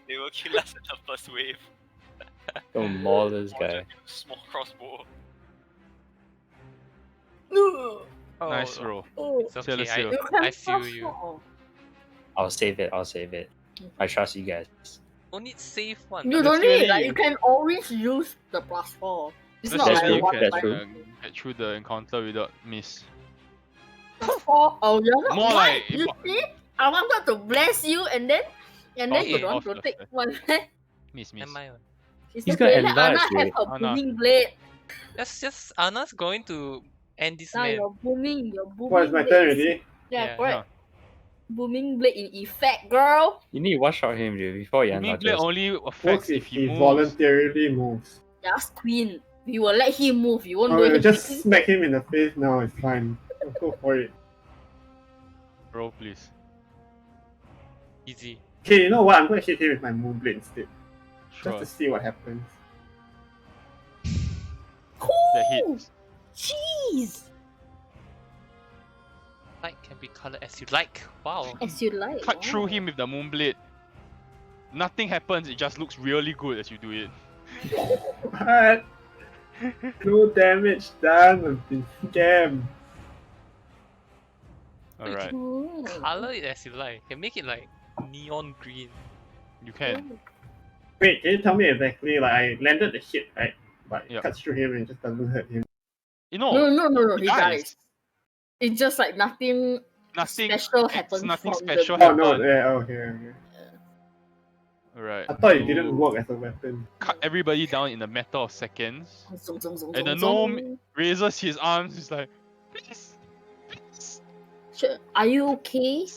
They will kill us in the first wave. Go maul this Or guy. just small crossbow. No. Oh, Nice roll. Oh, It's okay. Sailor Seal. you can I feel fast you. forward. I'll save it. I trust you guys. Only save one. You That's don't need really it. Like you. you can always use the +4. It's Let's not That's say like true, one you that's can time. true. get through the encounter without miss. +4. Oh, you're not. More What? like- You see? I wanted to bless you, and then Okay. you don't Off want to the take first. one. Miss. Am I on? It's He's okay. gonna Let Anna enlarge, have dude. her Anna. booming blade. Just Anna's going to end this Now man. you're booming. Your booming. What, is my blade turn is- already? Yeah, Yeah. correct. Booming blade in effect, girl. You need to one shot him, dude, before he Booming enlarges. blade only Works affects if if he he moves. voluntarily moves. Just queen. We will let him move. You won't Oh, do you anything. just smack him in the face now, it's fine. Go for it. Roll, please. Easy. Okay, you know what? I'm gonna hit him with my moonblade instead. Sure. Just to see what happens. That Cool. hits. Jeez. Light can be colored as you like. Wow. As you like. Cut through wow. him with the moonblade. Nothing happens. It just looks really good as you do it. What? No damage done. I've been scammed. Alright. Ooh. Color it as you like. You can make it like neon green. You can. Wait, can you tell me exactly? Like, I landed the hit, right? But it Yep. cuts through him and it just doesn't hurt him. You No, know, no. he He dies. dies. It's just like nothing nothing special it's happens. nothing from special the... Oh no, happened. yeah, okay. Alright. I thought it so didn't work as a weapon. Cut everybody down in a matter of seconds. Zong, zong, zong, And the zong, gnome zong. raises his arms. He's like, please, please. Sure. Are you okay?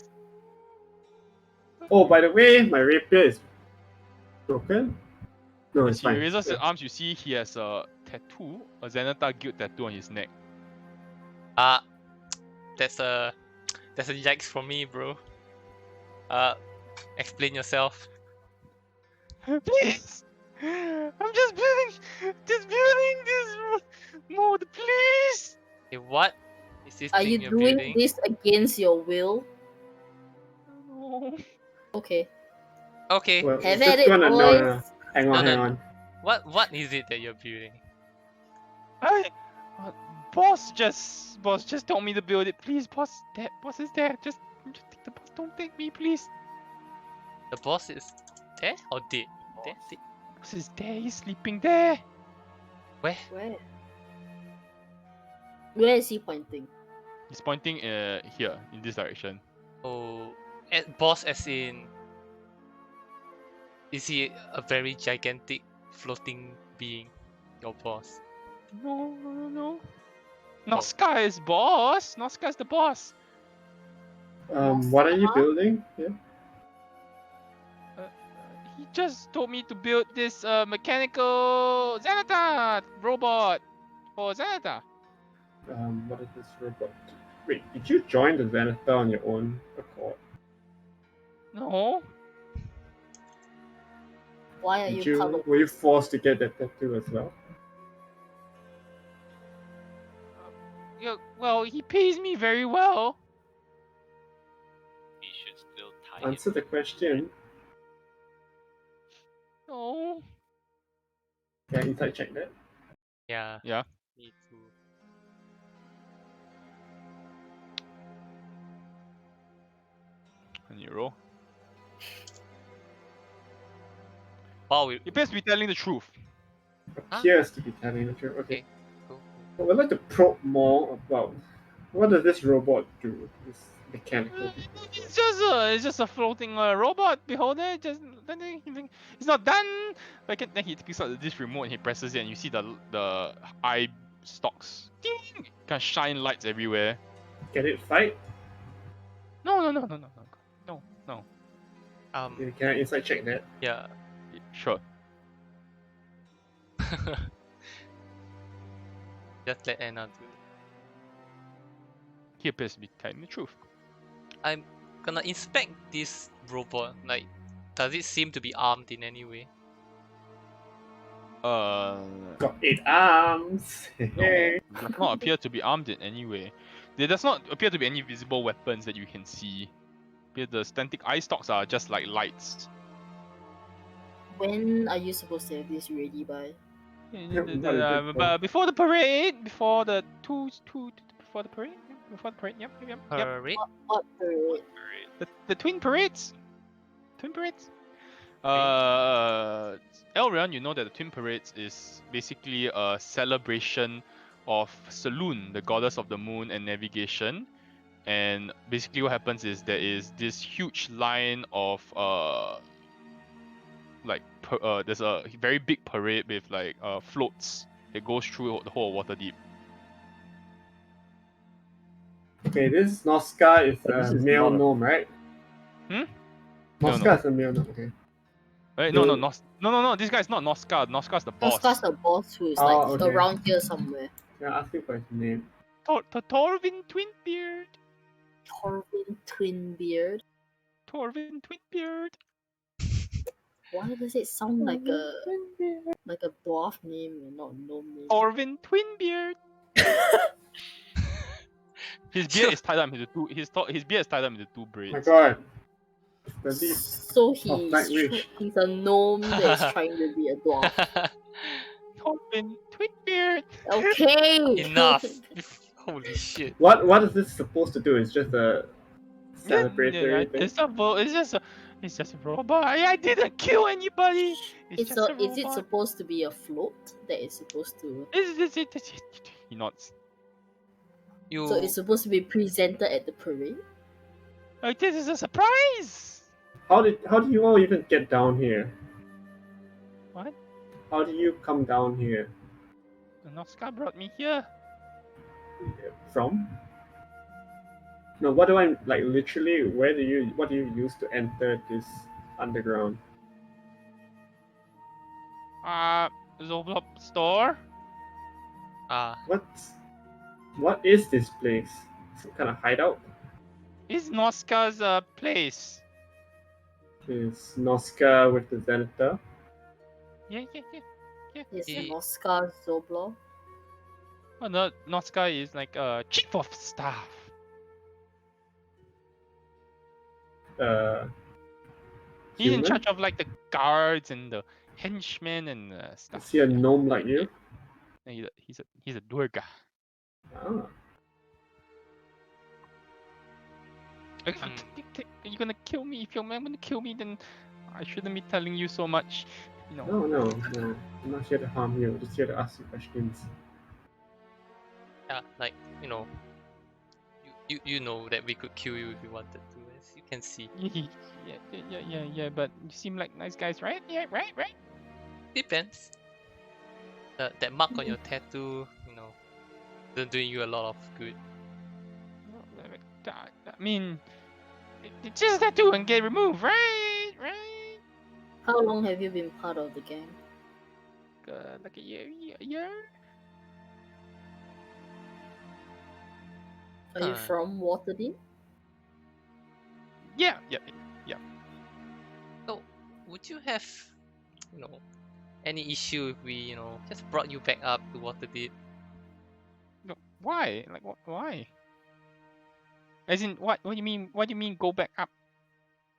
Oh, by the way, my rapier is broken. No, As it's he fine. raises his arms, you see he has a tattoo, a Zenithar guild tattoo on his neck. That's a yikes from me, bro. Explain yourself. Please! I'm just building this mode, please! Okay, what is this Are thing you you're doing building? this against your will? No. Okay. Okay. Well, Have just at it, gonna- boys. no. Hang on, No, hang no. on. What is it that you're building? Boss just told me to build it. Please, boss is there. Just take the boss. Don't take me, please. The boss is there or dead? There? Dead? Boss is there. He's sleeping there. Where? Where? Where is he pointing? He's pointing here in this direction. Oh, boss as in. Is he a very gigantic floating being? Your boss? No. Noska is boss. Noska is the boss. What are you building? Yeah. He just told me to build this mechanical Zenithar robot for Zenithar. What is this robot? Wait, did you join the Zenithar on your own accord? No. Why are Did you color? were you forced to get that tattoo as well? Yeah, well, he pays me very well. Answer the question. No. Can I insight check that? Yeah. Yeah. Me too. And you roll. Wow. He appears to be telling the truth. Appears to be telling the truth. Okay. Cool. I would like to probe more about what does this robot do? This mechanical. It's just a floating robot. Behold it. Just it's not done. Then he picks up this remote and he presses it, and you see the eye stalks. Ding! Kind of shine lights everywhere. Can it fight? No. Can I insight check that? Yeah. Sure. Just let Anna do it. He appears to be telling the truth. I'm gonna inspect this robot. Like, does it seem to be armed in any way? Got 8 arms. No, it does not appear to be armed in any way. There does not appear to be any visible weapons that you can see. The static eye stalks are just like lights. When are you supposed to have this ready by? Before the parade, before the parade, yep. Parade? What parade? The twin parades. Elrion, you know that the twin parades is basically a celebration of Saloon, the goddess of the moon and navigation. And basically what happens is there is this huge line of there's a very big parade with floats that goes through the whole of Waterdeep. Okay, this Noska is This a is male not a- gnome, right? No. Noska is a male gnome, okay. No, this guy is not Noska. Noska's the boss. Noska's the boss who is Oh, like okay. around here somewhere. Can I ask you for his name? Torvin Twinbeard. Torvin Twinbeard. Torvin Twinbeard. Why does it sound like a dwarf name and not gnome name? Torvin Twinbeard. His beard is tied up into two. His beard is tied up into two Oh braids. my god. The leaf So of Nightwish. he's a gnome that is trying to be a dwarf. Torvin Twinbeard. Okay. Enough! Holy shit. What is this supposed to do? It's just a celebratory thing? It's just a robot. I didn't kill anybody. Is it supposed to be a float that is supposed to? He nods. You... So it's supposed to be presented at the parade? This is a surprise. How do you all even get down here? What? How do you come down here? The Noska brought me here. From? No, what do I like literally what do you use to enter this underground? Zoblop store. What is this place? Some kind of hideout? It's Noska's place. Is Noska with the Zenithar? Yeah. Is He- Noska Zoblo? Oh, no, Noska is like chief of staff. He's in Human? charge of like the guards and the henchmen and stuff. Is he a gnome like you? He's a Durga. Ah. You're gonna kill me. If you're gonna kill me, then I shouldn't be telling you so much. You know. No. I'm not here to harm you. I'm just here to ask you questions. Yeah, like, you know, you know that we could kill you if we wanted to, as you can see. Yeah. But you seem like nice guys, right? Yeah, right. Depends. That mark on your tattoo, you know, isn't doing you a lot of good. I mean, it's just that tattoo and get removed, right? How long have you been part of the gang? Like a year. Are you from Waterdeep? Yeah. So, would you have, you know, any issue if we, you know, just brought you back up to Waterdeep? No, why? Like, why? As in, what do you mean? What do you mean go back up?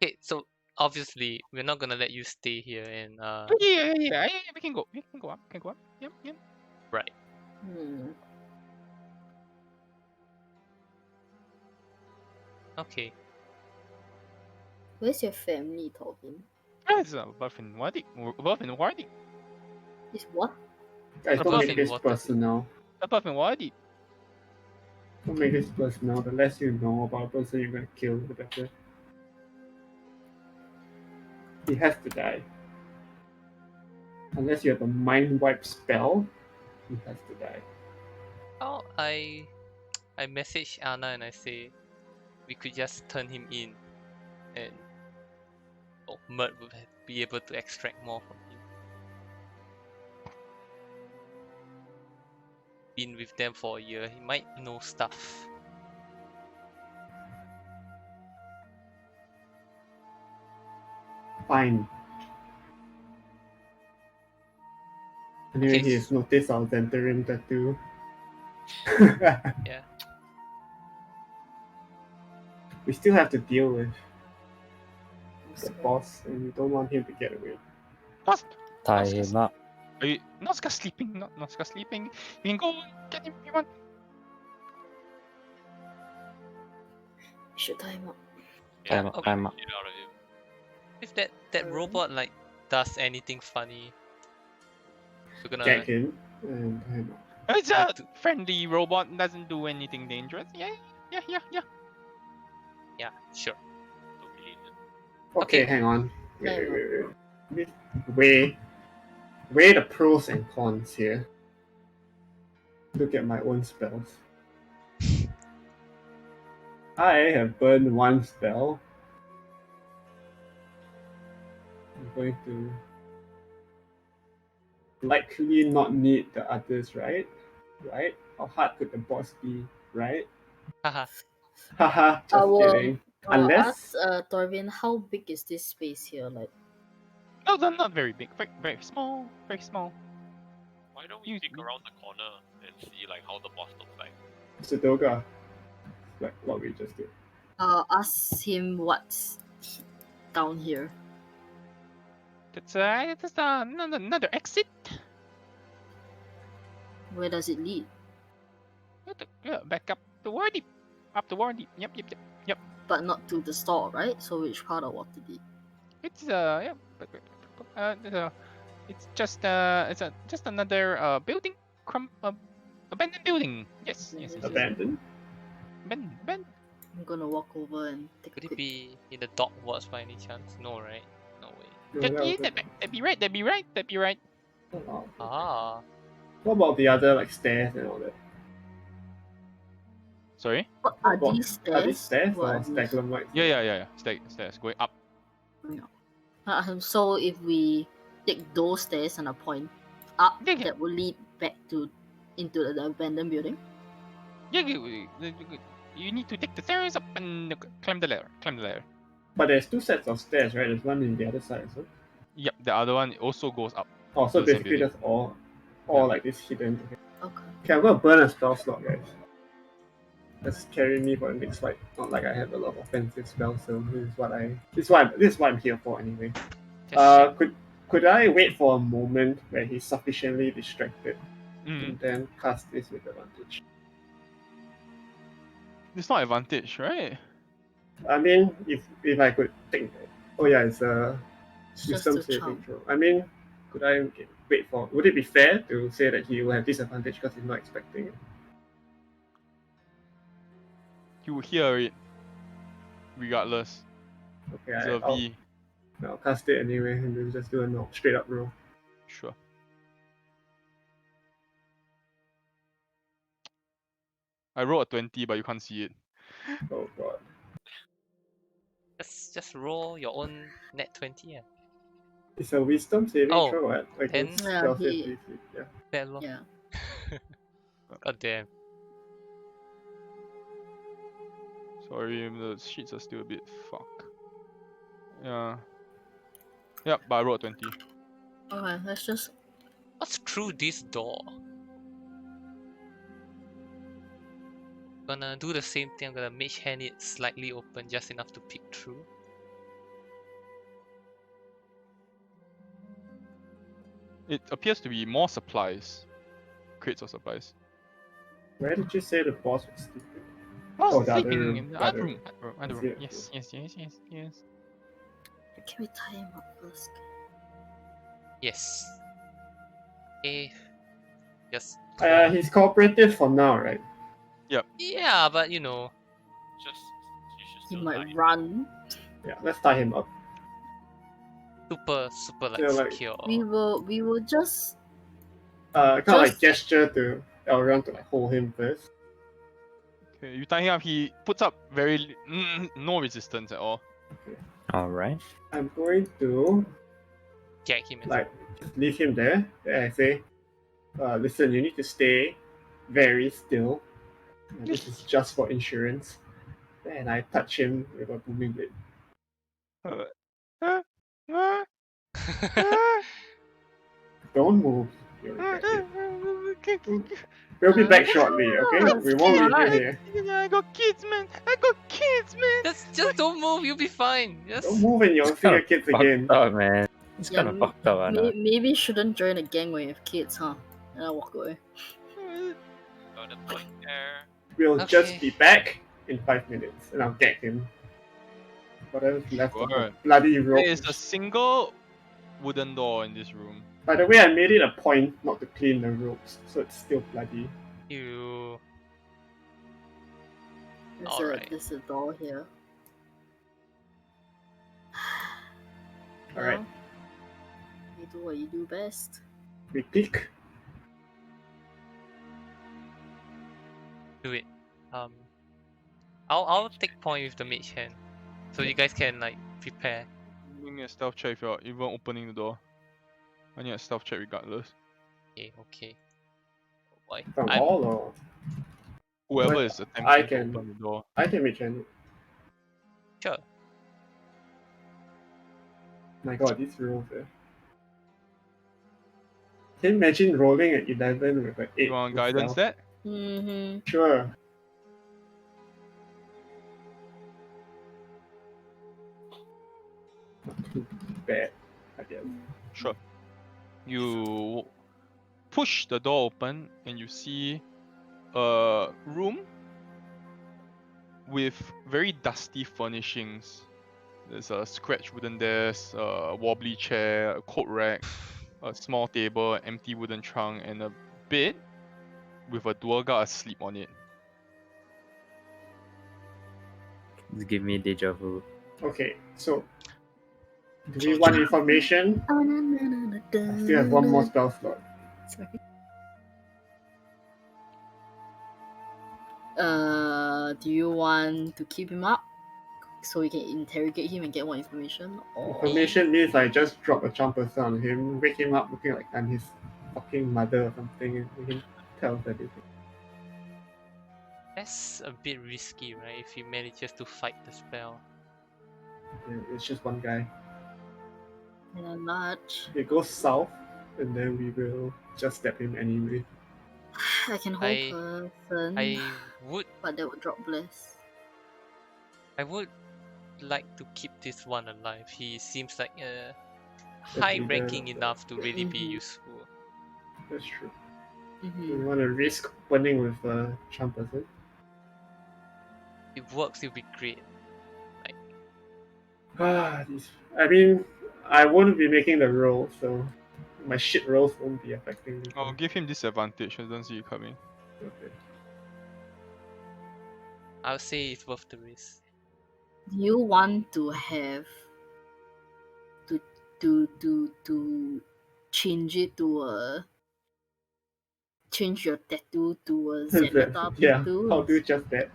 Okay, so obviously we're not gonna let you stay here and Yeah. We can go. We can go up. Can go up. Yep. right. Hmm. Okay. Where's your family, Tobin? It's above in Wadi. Above in Wadi. Is what? Guys, don't Above make in this water. personal. Above in Wadi. Don't make this personal. The less you know about a person you're gonna kill, the better. He has to die. Unless you have a mind wipe spell, he has to die. Oh, I message Anna and I say we could just turn him in, and Mert would be able to extract more from him. Been with them for a year, he might know stuff. Fine. Anyway, Okay, he has noticed our Zentarium tattoo. Yeah. We still have to deal with the Okay. boss, and we don't want him to get away. Nos- Tie Oscar's- him up. Are you Noska sleeping? Noska sleeping. You can go get him if you want. Should time up. Yeah, I'm- like, I'm- get out of him. if that Alright. robot like does anything funny, we're gonna Gag him and tie him up. It's a need to- friendly robot. Doesn't do anything dangerous. Yeah. yeah, sure. Don't believe it. Okay, Okay. hang on. Hang on. Wait. Weigh the pros and cons here. Look at my own spells. I have burned one spell. I'm going to likely not need the others, right? Right? How hard could the boss be, right? Haha. Haha, just kidding. Unless Ask Torvin, how big is this space here? Like, No, they're not very big. Very small. Very small. Why don't we You- peek around the corner and see like how the boss looks like? Sudoga, like what we just did. ask him what's down here. That's another exit. Where does it lead? Yeah, back up the Wadi. Up the Wadi. Yep. But not to the store, right? So which part of Waterdeep? It's it's just just another building, abandoned building. Yes. Abandoned? Abandoned. I'm gonna walk over and take a Could it quick. be in the dog wards by any chance? No, right? No way. No, That'd that be right. was Ah. What about the other like stairs and all that? Sorry. What are What- these stairs? Are these stairs What or are these? stalagmites? Yeah. Stairs going up. So if we take those stairs and a point up, Yeah. that will lead back into the abandoned building. Yeah. You need to take the stairs up and climb the ladder. But there's two sets of stairs, right? There's one in the other side, so. Yep. The other one also goes up. Oh, so To the same basically building. that's all Yeah. like this hidden. Okay. Okay, I'm gonna burn a spell slot, guys. That's carry me for the next fight. Not like I have a lot of offensive spells, so this is what I'm here for anyway. Just Could I wait for a moment where he's sufficiently distracted Mm. and then cast this with advantage? It's not advantage, right? I mean, if I could think. Oh yeah, it's a It's just wisdom a saving charm. throw. I mean, could I wait for? Would it be fair to say that he will have disadvantage because he's not expecting it? You will hear it. Regardless. Okay, It's a V. I'll cast it anyway and then just do a straight up roll. Sure. I rolled a 20, but you can't see it. Oh god. just roll your own net 20. Yeah. It's a wisdom saving Oh, throw, right? Against Yeah, spell he- save DC, yeah. Bad luck. Yeah. God damn. Sorry, the sheets are still a bit fuck. Yeah. Yep, but I rolled a 20. Okay, let's just. What's through this door? Gonna do the same thing. I'm gonna mage hand it slightly open, just enough to peek through. It appears to be more supplies. Crates of supplies. Where did you say the boss was sleeping? Oh, Oh, the other sleeping room, in the the other other room. Other Is room. it? Yes, yes, yes, yes, yes. Can we tie him up first? Yes. Okay. Just He's cooperative for now, right? yeah, but you know, Just you should He still might die. run. Yeah, let's tie him up. super like Yeah, like- secure. We will just Kind of like Just- gesture to Elrond to like hold him first. Okay, you tie him up. He puts up no resistance at all. All right. I'm going to Gag him as like just leave him there. Then I say, listen, you need to stay very still. This is just for insurance. And I touch him with a booming blade. well. Don't move. You'll regret it. We'll be back shortly, okay? We won't leave you here. I got kids, man. I got kids, man. just don't move, you'll be fine. Don't Just move and you'll see your kids Fucked again. up, man. It's Yeah, kind of fucked up, Anna. maybe shouldn't join a gang when you have kids, huh? And I walk away. Got a point there. We'll Okay. just be back in 5 minutes and I'll gag him. Whatever's left of the Sure. bloody rope. There is a single wooden door in this room. By the way, I made it a point not to clean the ropes, so it's still bloody. you There's there's a door here. Alright. Well, you do what you do best. We peek. do it. I'll take point with the mage hand. So you guys can like prepare. Give me a stealth check if you're even opening the door. I need a stealth check regardless. Okay. Why? From I'm- all or Whoever Well, is attempting I to can- open the door. I can make it. Sure. My god, these rolls Can you imagine rolling at 11 with an 8? You want to guidance stealth? that? Mm-hmm. Sure. Not too bad, I guess. Sure. You push the door open and you see a room with very dusty furnishings. There's a scratched wooden desk, a wobbly chair, a coat rack, a small table, empty wooden trunk, and a bed with a dual guard asleep on it. Just give me deja vu. Okay, so do we want information? I still have one more spell slot. Sorry. Do you want to keep him up so we can interrogate him and get more information? Or Information means I just drop a jump person on him, wake him up looking like I'm his fucking mother or something, and make him tell us everything. That's a bit risky, right? If he manages to fight the spell. Yeah, it's just one guy. not much? It goes south, and then we will just stab him anyway. I can hold I- person, I would but that would drop bless. like to keep this one alive. He seems like high ranking enough to really be Mhm. useful. That's true. Mm-hmm. We want to risk opening with a charm person. If it works, it'll be great. I mean, I won't be making the roll, so my shit rolls won't be affecting me. I'll give him disadvantage. I don't see you coming. Okay. I'll say it's worth the risk. Do you want to have to change it to a change your tattoo to a Zenyatta Yeah, tattoo? I'll do just that.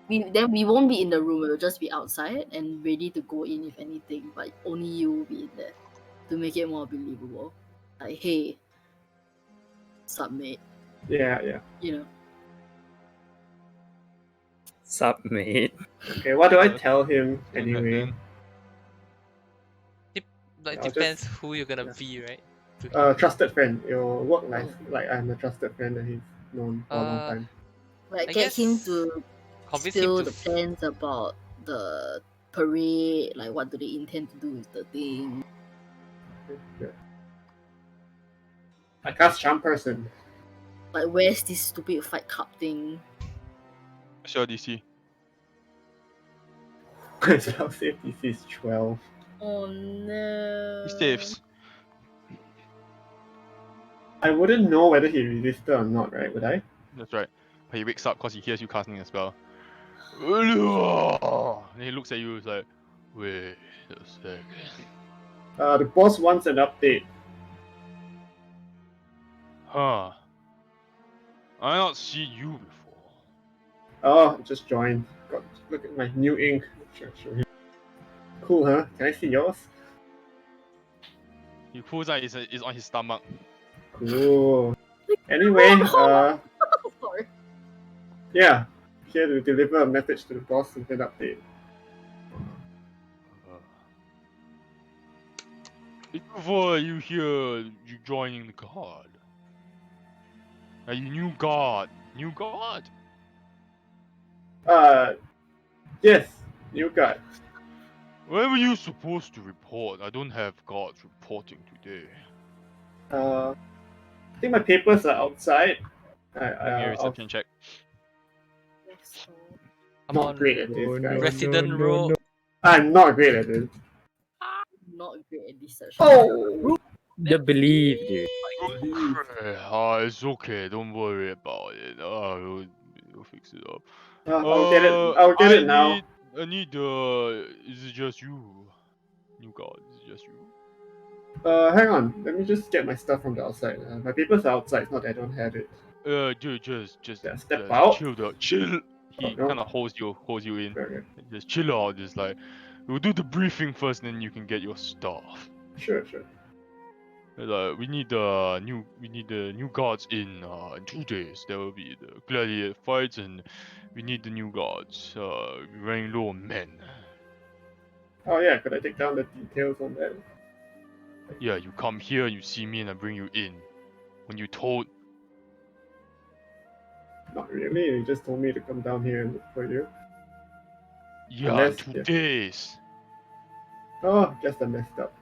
Then we won't be in the room. We'll just be outside and ready to go in if anything. But only you will be in there to make it more believable. Like, hey, submit. Yeah. You know. Sup, mate? Okay, what do I Yeah, tell him Not bad anyway? then. Like I'll depends just- who you're gonna yeah. be, right? To Trusted friend. It'll work like I'm a trusted friend that he's known for a long Uh, time. Like I get him guess to convince still him to the plans about the parade, like what do they intend to do with the thing. Yeah. I cast Charm Person. Like, where's this stupid fight cup thing? Sure, DC. My spell save DC is 12. Oh no. He saves. I wouldn't know whether he resisted or not, right? Would I? That's right. But he wakes up because he hears you casting a spell. And he looks at you. He's like, wait a second. The boss wants an update. Huh. I not see you before. Oh, just joined. God, look at my new ink. Show him. Cool, huh? Can I see yours? He pulls out is on his stomach. Cool. Anyway, Sorry. yeah. Here to deliver a message to the boss with an update. Before you hear you joining the guard. Are you new guard? New guard? Yes, you got. When were you supposed to report? I don't have guards reporting today. I think my papers are outside. Give me a reception check. Come not on, great at this, guys. Resident Row. I'm not great at this. Not great at research. Oh! The belief, dude. It's okay. Don't worry about it. We'll fix it up. I'll get it. I'll get it now. I need is it just you? New guard, is it just you? Hang on. Let me just get my stuff from the outside. My papers are outside. It's not that I don't have it. Dude, just step out. Chill. He no. kind of holds you in. Okay. Just chill out. Just like we'll do the briefing first, then you can get your stuff. Sure. We need the new guards in 2 days. There will be the gladiator fights, and we need the new guards. We're running low on men. Oh yeah, could I take down the details on that? Yeah, you come here, you see me, and I bring you in. When you told, Not really. You just told me to come down here and look for you. yeah, Unless- 2 days. Oh, guess I messed up.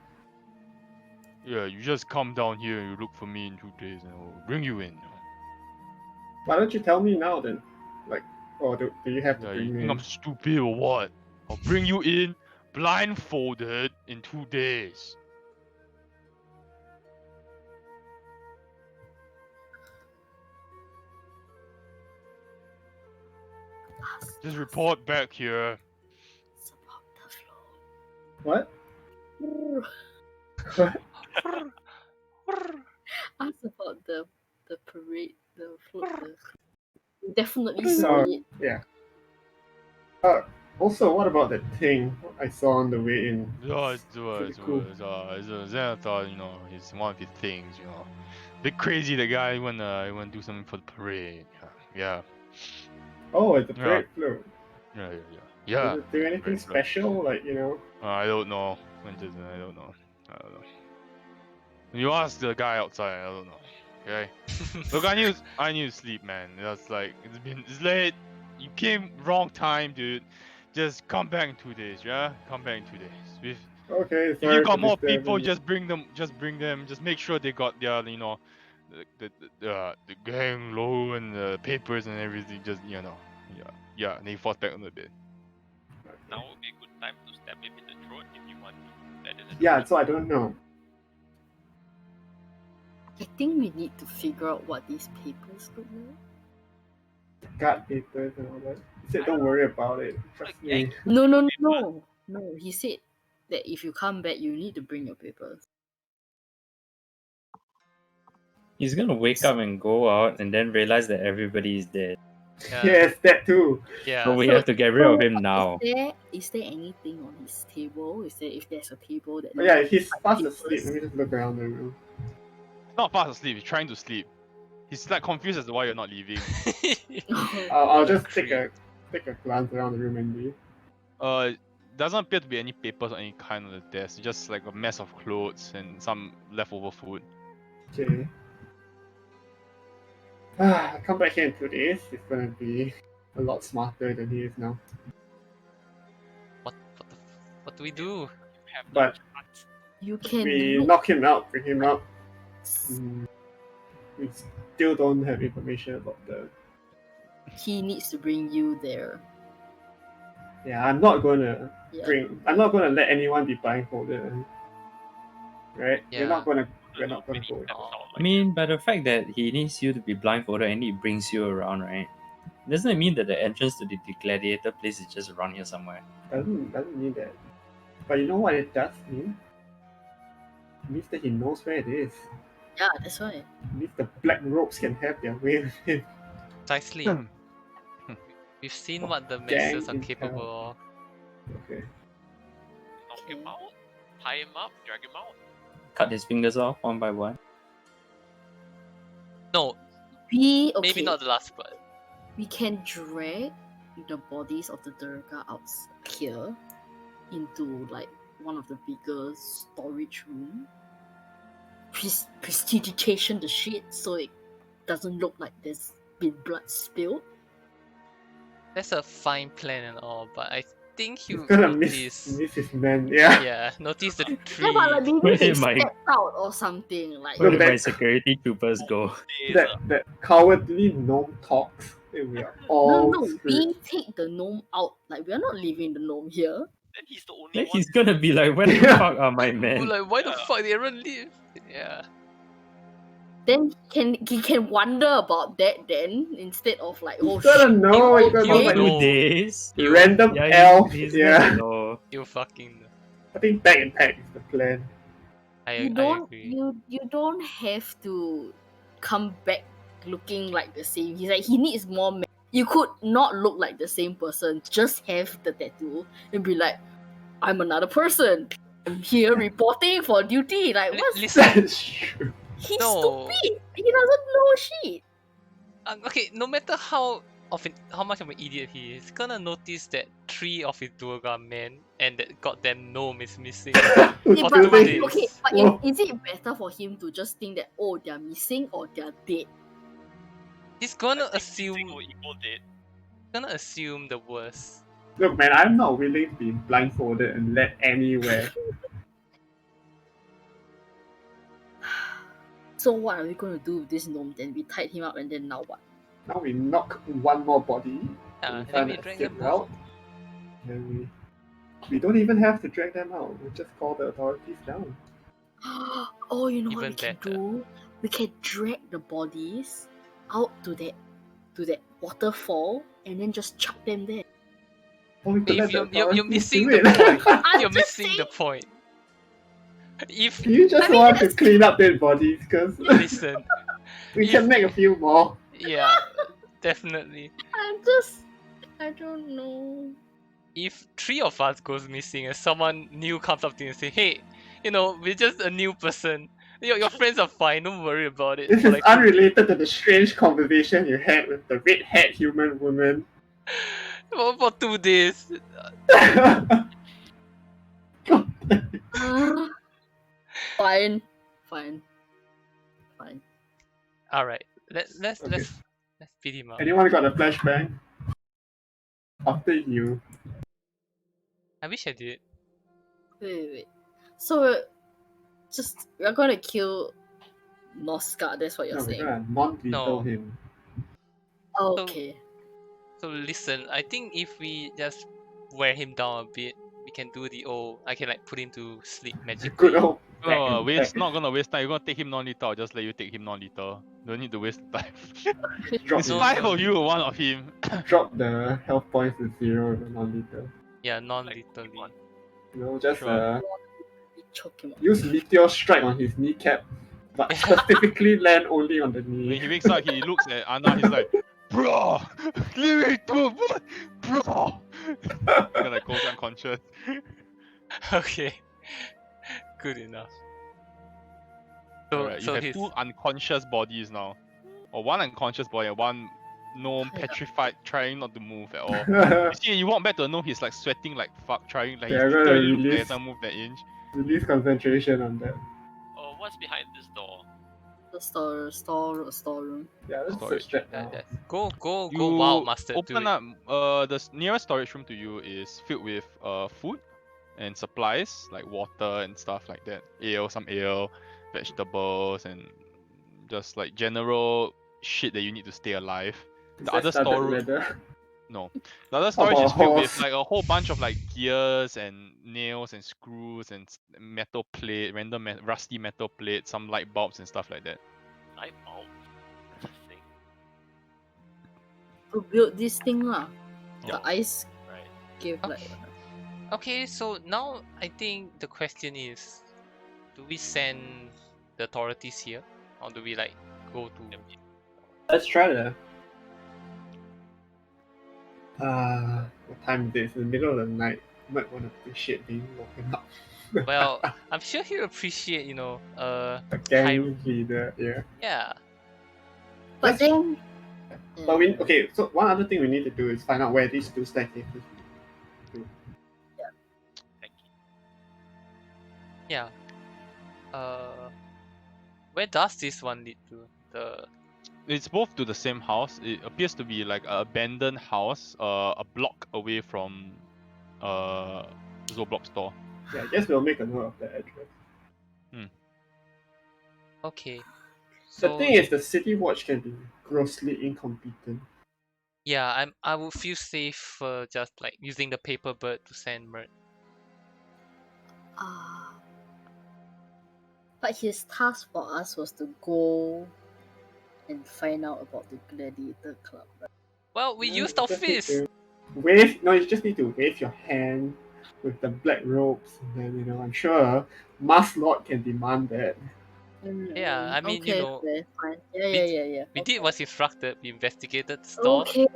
Yeah, you just come down here and you look for me in 2 days, and I'll bring you in. Why don't you tell me now then? Like, or do you have to Yeah, bring you me think in? I'm stupid or what? I'll bring you in blindfolded in 2 days. Just report back here. Support the flow. What? Ask about the parade, the float. You definitely saw it. Yeah. Also, what about that thing I saw on the way in? Yeah, pretty cool. Xanathar, it's one of his things, Bit crazy, the guy he wanna do something for the parade. Yeah. Oh, it's a Yeah. parade float. Yeah. Does it do anything parade float. special? Like, I don't know. I don't know. You ask the guy outside, I don't know. Okay? Look, I need to sleep, man. That's like it's late. You came wrong time, dude. Just come back in 2 days, yeah? Come back in 2 days. Okay, If sorry you got for more disturbing people, you. just bring them. Just make sure they got their, the gang low and the papers and everything. Just yeah. And they force back on the bed. Now would be a good time to stab him in the throat if you want to. That is Yeah, so I don't know. I think we need to figure out what these papers could mean. Guard papers and all that. He said, don't worry about it. Trust me. No. He said that if you come back, you need to bring your papers. He's gonna wake up and go out and then realize that everybody is dead. Yeah. Yes, that too. Yeah. So we have to get rid of him now. Is there anything on his table? If there's a table that? Oh, yeah, he's fast papers? asleep. Let me just look around the room. Not fast asleep. He's trying to sleep. He's like confused as to why you're not leaving. I'll just take a glance around the room and leave. Doesn't appear to be any papers or any kind on the desk. It's just like a mess of clothes and some leftover food. Okay. I'll come back here in 2 days. He's gonna be a lot smarter than he is now. What do we do? But You can we knock him out, bring him up. we still don't have information about the. He needs to bring you there. Yeah, I'm not gonna Yeah. I'm not gonna let anyone be blindfolded. Right? Yeah. We're not gonna No, go. that sound I like mean, by the fact that he needs you to be blindfolded and he brings you around, right? Doesn't it mean that the entrance to the gladiator place is just around here somewhere? Doesn't mean that. But you know what it does mean? It means that he knows where it is. Yeah, that's why. It means the black robes can have their way with him. Precisely. We've seen what the Gang masters are intel. capable of. Okay. knock him out, tie him up, drag him out. Cut his fingers off one by one. No, Okay. maybe not the last part. We can drag the bodies of the Durga out here into like one of the bigger storage room. Prestidigitation the shit so it doesn't look like there's been blood spilled. That's a fine plan and all, but I think He's you gonna notice. miss his man. Yeah. Yeah, notice the tree. Yeah, but like maybe Where they am I? stepped out or something. Like Where Look, did my that- security troopers go? Days, That cowardly gnome talks. And we are all no, screwed. we take the gnome out. Like we're not leaving the gnome here. then he's the only Then one. he's gonna be like, where the Yeah. fuck are my We're men? like, why the Yeah. fuck did everyone leave? Yeah. Then he can wonder about that then instead of like He's oh gonna shit, know. you He's gonna okay? know, like, know. 2 days? You- random Yeah, elf. he's Yeah. gonna know. You fucking. I think back and pack is the plan. I agree. You don't have to come back looking like the same. He's like he needs more. You could not look like the same person. Just have the tattoo and be like, I'm another person. I'm here reporting for duty. Like what's Listen, That's true. he's No. stupid. He doesn't know shit. okay, no matter how much of an idiot he is, he's gonna notice that 3 of his Durga men and that goddamn gnome is missing. Who's Yeah, But- building- days. okay, but Whoa. is it better for him to just think that oh they're missing or they're dead? He's gonna I think assume single equal dead. the worst. Look, man, I'm not willing to be blindfolded and led anywhere. So what are we gonna do with this gnome then? We tied him up and then now what? Now we knock one more body. Yeah, and then find we an drag escape them route. out. And we don't even have to drag them out. We just call the authorities down. Oh, you know what Even we can better. do? We can drag the bodies out to that waterfall and then just chuck them there. Or we could If let the you're authorities missing do the it. point. I'm You're just missing the point. If You just I mean, want to that's- clean up dead bodies because listen, we can make a few more. yeah, definitely. I don't know. If 3 of us goes missing and someone new comes up to you and say, hey, we're just a new person. Your friends are fine, don't worry about it. This For is like 2 unrelated to the strange conversation you had with the red-haired human woman. for 2 days. Fine. Alright, let's Okay. let's beat him up. Anyone got a flashbang? After you. I wish I did. Wait. So we're gonna kill Noska, that's what you're No, we're saying. gonna non-lethal No. him. Okay. So listen, I think if we just wear him down a bit, we can do the I can like put him to sleep magically. Good old back Oh, and waste. back. Not gonna waste time. You're gonna take him non-lethal. I'll just let you take him non-lethal. Don't need to waste time. Drop, It's No, 5 no. of you, 1 of him. drop the health points to 0 with a non-lethal. Yeah, non-lethally. You know, just Sure. We choke him up. use meteor strike on his kneecap, but specifically land only on the When knee. he wakes up, he looks at Anna. He's like, bro, leave me to bro. He's gonna go unconscious. Okay. Good enough. So, Alright, you so have his 2 unconscious bodies now, or 1 unconscious body and 1 gnome petrified, trying not to move at all. You see, you walk back to the gnome, he's like sweating like fuck, trying like Yeah, he's I'm gonna literally looking at release- someone move that inch. Release concentration on that. Oh, what's behind this door? The storeroom. Yeah, let's Storage. search that now. go You wild mustard. Do open it. up. Nearest storage room to you is filled with food and supplies like water and stuff like that. Some ale, vegetables, and just like general shit that you need to stay alive. Is The that other studded store, leather? no, the other storage about is a filled with horse? like a whole bunch of like gears and nails and screws and metal plate, random rusty metal plates, some light bulbs and stuff like that. Light bulb. Interesting. To build this thing lah. Yeah. The ice Right. gave like. Okay, so now I think the question is, do we send the authorities here, or do we like go to? Let's try that. What time is it? It's in the middle of the night. You might want to appreciate being woken up. Well, I'm sure he'll appreciate, A gang leader, yeah. yeah. But then. But okay, so one other thing we need to do is find out where these two staircases lead. Thank you. Yeah. Where does this one lead to? It's both to the same house. It appears to be like an abandoned house, a block away from Zoblock store. Yeah, I guess we'll make a note of the address. Okay. The thing is, the city watch can be grossly incompetent. Yeah, I would feel safe just like using the paper bird to send Mert. But his task for us was to go and find out about the gladiator club, right? Well, we No, used our you just need fist. to you just need to wave your hand with the black ropes, and then I'm sure Mask Lord can demand that. Yeah, I mean, okay, okay, fine. Yeah. We did what's instructed. We investigated the store. Okay,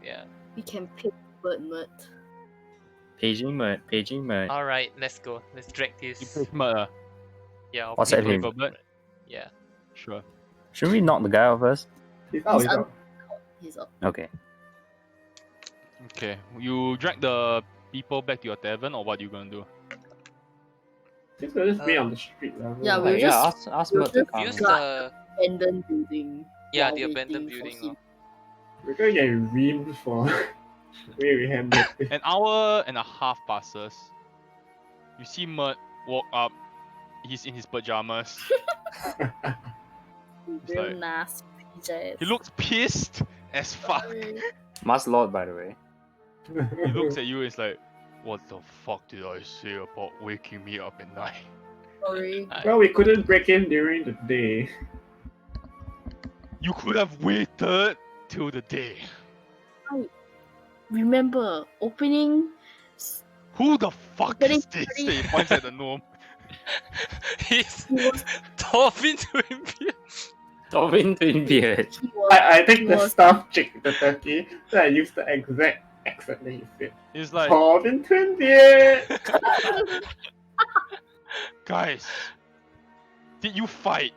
Yeah. we can pick bird mud. Paging mode. All right, let's go. Let's drag You this. pick Mert, Yeah. I'll What's pick that him? Mert. Mert? Yeah. Sure. Shouldn't we knock the guy out first? He's out, He's he's out. He's up. Okay. Okay. You drag the people back to your tavern, or what you gonna do? Just we'll just be on the street level. Yeah, Like, we'll just ask we'll Mert to just come. Use in. the abandoned building. yeah while the abandoned waiting for building. him. We're gonna get reamed for the way we handled it. An hour and a half passes. You see Mert walk up. He's in his pajamas. It's Real like- nasty PJs. He looks pissed as fuck. Mask Lord, by the way. He looks at you and is like, what the fuck did I say about waking me up at night? Sorry. Well, we couldn't break in during the day. You could have waited till the day. Remember, opening. Who the fuck Getting is this? pretty- He points at the gnome. He's He was. Torvin Twin Beard. Torvin Twinbeard. He was. I take the was- stuffed chick, the turkey, then I use the exact accent that he said. He's like, Torvin Twinbeard! guys, did you fight?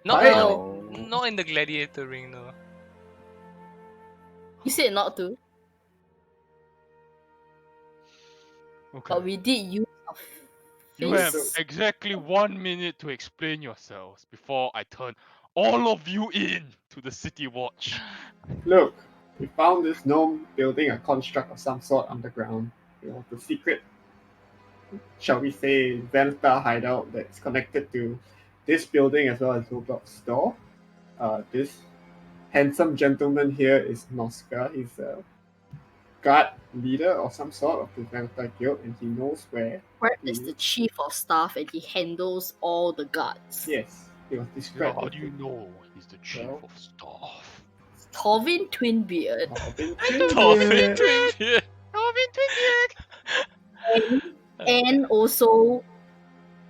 Not, Fine. not, not in the gladiator ring, no. You said not to, Okay. but we did use our You have fists. exactly 1 minute to explain yourselves before I turn all of you in to the city watch. Look, we found this gnome building a construct of some sort underground. It was the secret, shall we say, Veneta hideout that's connected to this building as well as Roblox store. This handsome gentleman here is Noska. He's a guard leader or some sort of the Veneta guild, and he knows where. Brett is the chief of staff and he handles all the guards. Yes, he was Yeah, described. how as do you know he's the chief Well- of staff? Torvin Twinbeard. Torvin Torvin Twinbeard. Twin Beard. And also,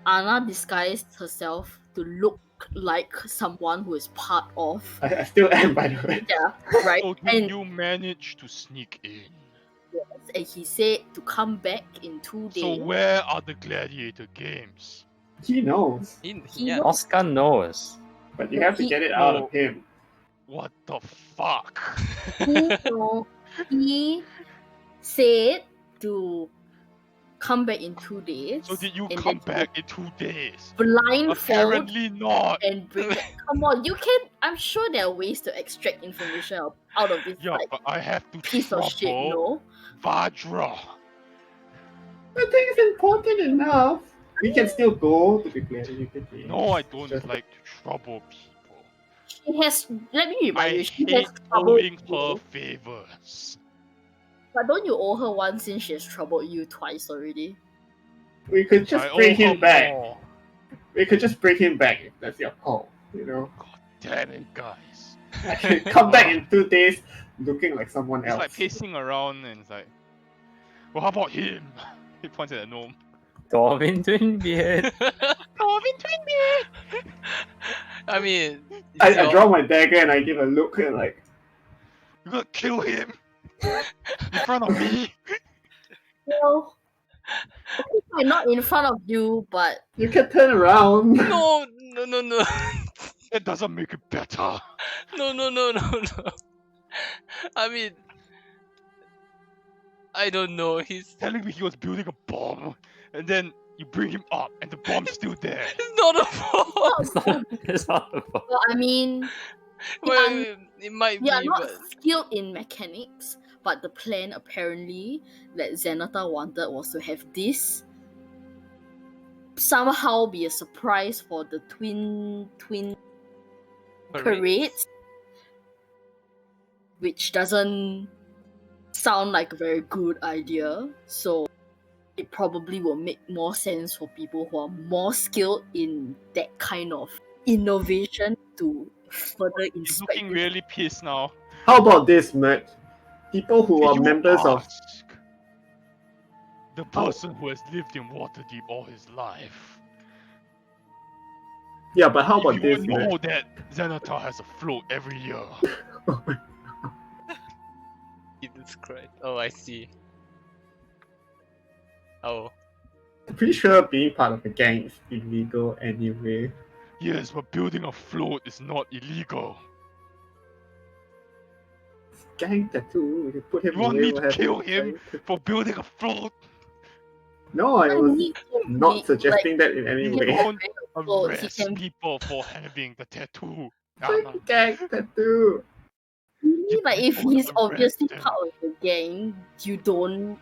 Anna disguised herself to look like someone who is part of. I still am, by the way. Yeah, right. So And, you managed to sneak in. and he said to come back in 2 days. So where are the gladiator games? He knows, He Yeah. knows- Oscar knows. but you have to He- get it out of him. What the fuck? he said to come back in 2 days. So did you and come then back in 2 days? blindfold Apparently not. and bring back. Come on, you can. I'm sure there are ways to extract information out of this Yeah, like but I have to piece of shit. trouble No, Vajra. I think it's important enough. we can still go to declare the games. No, I don't Just- like to trouble people. She has. Let me remind I you. She hate has troubled owing her you. favors. But don't you owe her one since she has troubled you twice already? We could just I bring owe her him back. more. We could just bring him back if that's your call. You know, God damn it, guys. I can come back in 2 days looking like someone It's else. like pacing around and it's like, well, how about him? He points at the gnome. Dwarven Twinbeard. Robin Twinbeard! I mean, I your- draw my dagger and I give a look and like, You're gonna kill him! In front of me! Well, okay, not in front of you, but you can turn around. no. That doesn't make it better. No. I mean, I don't know. He's Telling me he was building a bomb, and then you bring him up, and the bomb's still there. it's not a bomb. It's not a bomb. well, I mean, Well, it might we are be, not but skilled in mechanics. But the plan apparently that Zenata wanted was to have this somehow be a surprise for the twin parades, which doesn't sound like a very good idea. So it probably will make more sense for people who are more skilled in that kind of innovation to further He's inspect. looking really pissed now. How about this, Matt? People who are You members of ask the person who has lived in Waterdeep all his life. yeah, but how about You this, would Matt? know that Xanatar has a float every year. Jesus Christ. Oh, I see. Oh, I'm pretty sure being part of a gang is illegal anyway. Yes, but building a float is not illegal. It's gang tattoo. We can put him You want away. me we'll to have kill a him gang- for building a float? No, I was Need to not make, suggesting that in any like, You way. don't Well, he arrest can- people for having the tattoo. It's a gang tattoo. Really, like if don't he's arrest obviously him. part of the gang, you don't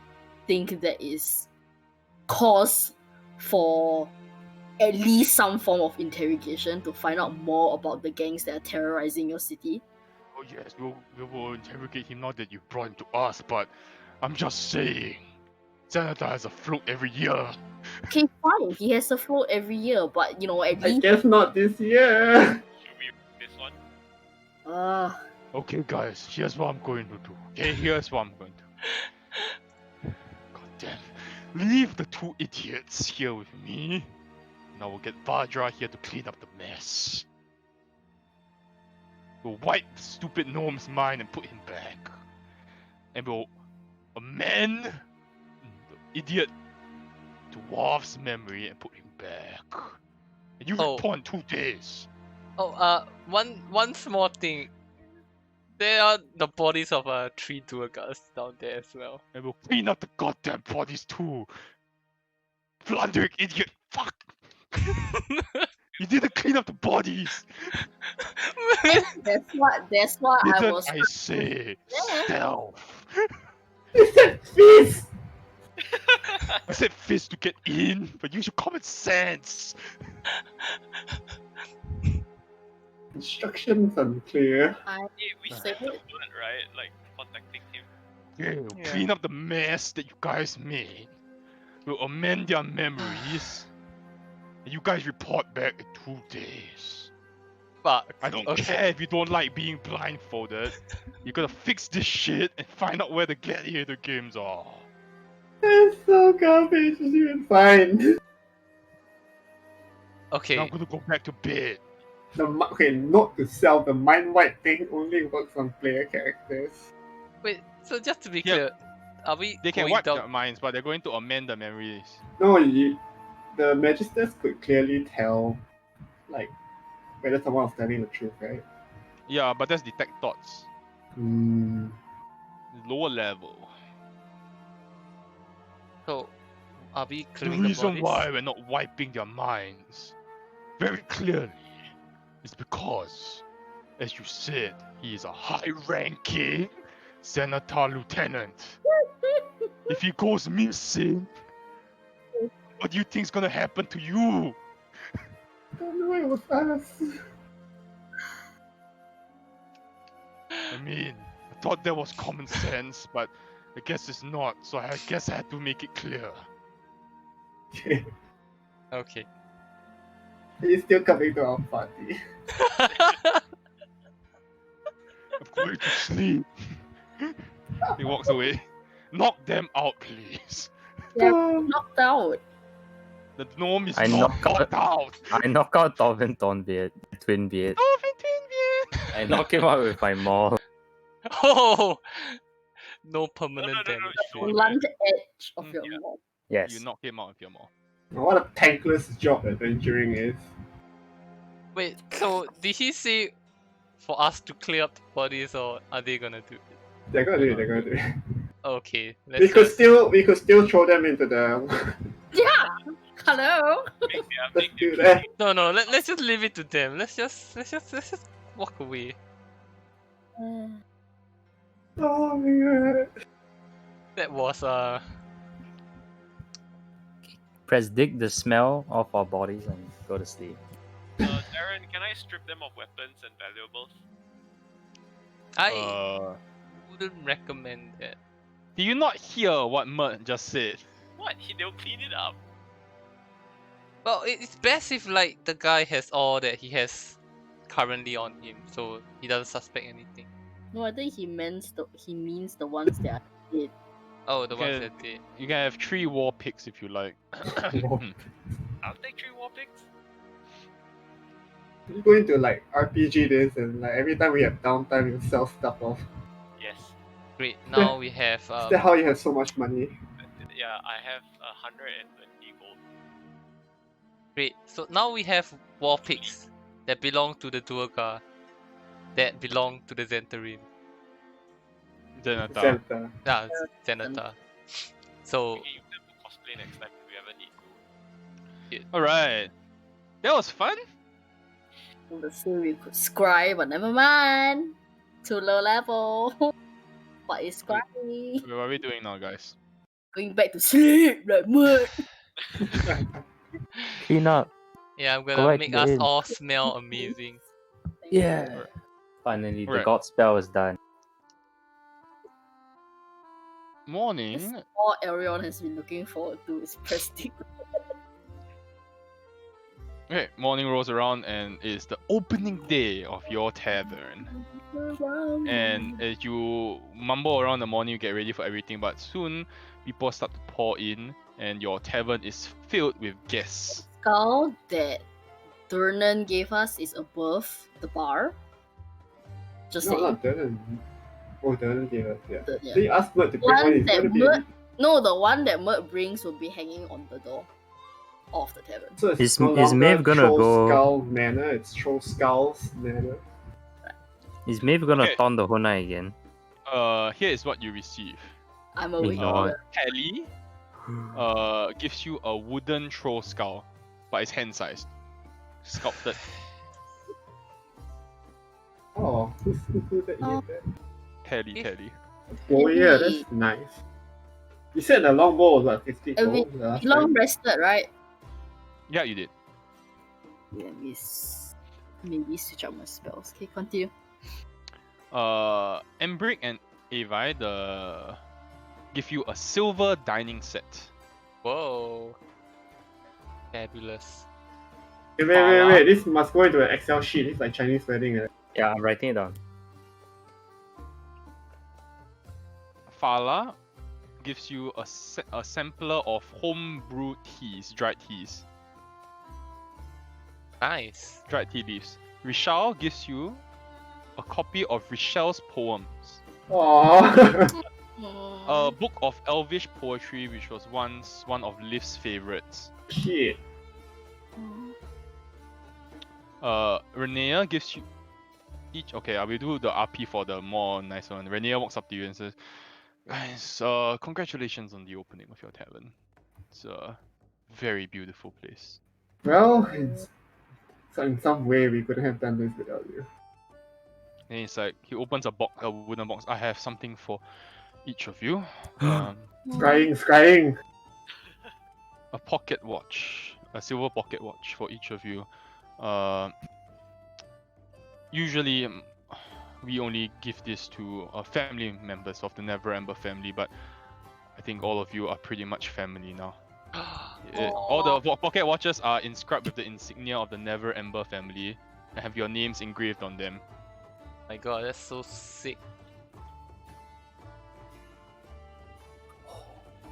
think that is cause for at least some form of interrogation to find out more about the gangs that are terrorizing your city? Oh yes, we will interrogate him now that you brought him to us, but I'm just saying. Xanatar has a float every year. Okay, fine, he has a float every year, but at I least guess not this year. Should we this one? Okay guys, here's what I'm going to do. Okay, here's what I'm going to do. God damn. Leave the two idiots here with me. And I will get Vajra here to clean up the mess. We'll wipe the stupid gnome's mind and put him back. And we'll amend the idiot dwarf's memory and put him back. And you Oh. report in 2 days. one small thing. There are the bodies of 3 Duergas down there as well. And we'll clean up the goddamn bodies too. Blundering idiot, fuck! You didn't clean up the bodies! that's what I Didn't was. I say Yeah. stealth? You said fist. I said fist to get in, but use your common sense. Instructions unclear. I Hey, we Say said the it. word, right? Like contacting him. Yeah, we'll Yeah. clean up the mess that you guys made. We'll amend their memories. And you guys report back in 2 days. But I don't okay. care if you don't like being blindfolded. You gotta fix this shit and find out where the gladiator games are. It's so garbage. It's even fine. Okay. Now I'm gonna go back to bed. Okay, note to self: the mind wipe thing only works on player characters. Wait. So just to be Yeah. clear, are we They can going wipe down? their minds, but they're going to amend the memories. No, the magisters could clearly tell, like, whether someone was telling the truth, right? Yeah, but that's detect thoughts. So Lower level. are we The clearing the reason bodies? why we're not wiping their minds very clearly is because, as you said, he is a high-ranking Senator Lieutenant. If he goes missing, What do you think's gonna happen to you? Don't know it was us. I mean, I thought that was common sense, but I guess it's not. So I guess I had to make it clear. Okay. He's still coming to our party. I'm going to sleep. He walks away. Knock them out, please. Yeah, knocked out. The gnome is I not knock knocked out. I knock out Torvin Thornbeard, twin beard. Dolphin Twin I knock him out with my maul. Oh! No permanent no, damage. no, really. Blunt edge of your Yeah. mouth. Yes. You knock him out with your maul. What a thankless job adventuring is. Wait, so did he say for us to clear up the bodies, or are they gonna do it? They're gonna do it. They're gonna do it. Okay, We let's could just... still throw them into the. Yeah. Hello. Let's do that. No, let's just leave it to them. Let's just walk away. Oh my god. That was Predict the smell of our bodies and go to sleep. Darren, can I strip them of weapons and valuables? I wouldn't recommend that. Do you not hear what Mert just said? What? They'll clean it up. Well, it's best if like the guy has all that he has currently on him, so he doesn't suspect anything. No, I think he means the ones that are dead. Oh, the ones Okay. that did. You can have 3 war picks if you like. I'll take 3 war picks. You go into like RPG this and like every time we have downtime you sell stuff off. Yes. Great. Now we have Is that how you have so much money? Yeah, I have 120 gold. great. So now we have war pigs that belong to the Duergar, that belong to the Zentarim. Zenata. Santa. Ah, Zenata. So We can use them to cosplay next time if we ever need to. Alright. That was fun. Let's see, we could scribe, but never mind. Too low level. What is scribing? What are we doing now, guys? Going back to sleep like mud. Clean up. yeah, I'm gonna Correct make the us inn. all smell amazing. Yeah. Finally, the Right. god spell is done. Morning. All Arion has been looking forward to is Prestige. Okay, morning rolls around and it's the opening day of your tavern. And as you mumble around the morning, you get ready for everything, but soon people start to pour in and your tavern is filled with guests. Skull that Durnan gave us is above the bar. Just No, saying. not Durnan. Oh, Durnan gave us, yeah. Yeah. So you asked Mert to bring One one, it's that gonna be. Mert- No, the one that Mert brings will be hanging on the door of the tavern. So it's Is- no is longer Maeve gonna Troll go- Skull Manor, it's Troll Skulls Manor. Is Maeve gonna Okay. taunt the Hona again? Here is what you receive. I'm Me awake. not. Kelly gives you a wooden troll skull, but it's hand-sized. Sculpted. Oh, who's that Oh. here? Kelly, If- Kelly. Oh yeah, that's nice. You said the longbow was what, 50 And we- gold the last Long time? rested, right? Yeah, you did. Let me maybe switch out my spells. Okay, continue. Embrick and Avi give you a silver dining set. Whoa. Fabulous. Wait, this must go into an Excel sheet, it's like Chinese wedding. Yeah, I'm writing it down. Fala gives you a sampler of home-brewed teas, dried teas, Nice. dried tea leaves. Rishal gives you a copy of Rishal's poems, Aww. a book of elvish poetry which was once one of Liv's favorites. Shit. Renea gives you each. Okay, I will do the RP for the more nice one. Renea walks up to you and says, "Guys, congratulations on the opening of your tavern. It's a very beautiful place." Well, so in some way we couldn't have done this without you. And it's like he opens a wooden box. I have something for each of you. Scrying. a pocket watch, a silver pocket watch for each of you. Usually, we only give this to family members of the Never Ember family, but I think all of you are pretty much family now. All the pocket watches are inscribed with the insignia of the Never Ember family and have your names engraved on them. My god, that's so sick.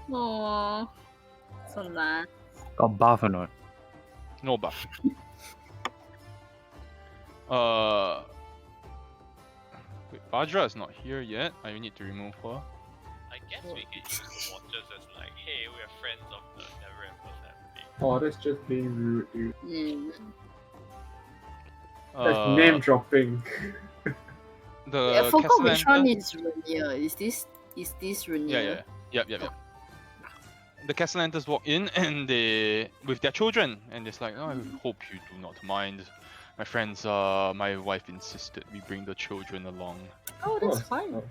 Aww. So nice. Got buff or not? No buff. Wait, Vajra is not here yet. I need to remove her. I guess we could use watches as like, hey, we are friends of the Never Ember family. Oh, that's just being rude, dude. Mm. That's name dropping. The I forgot which one Castellantas- is Rainier. Is this Rainier? Yep. The Castellantas walk in and they with their children and it's like, oh, I hope you do not mind. My friends, my wife insisted we bring the children along. Oh, that's fine.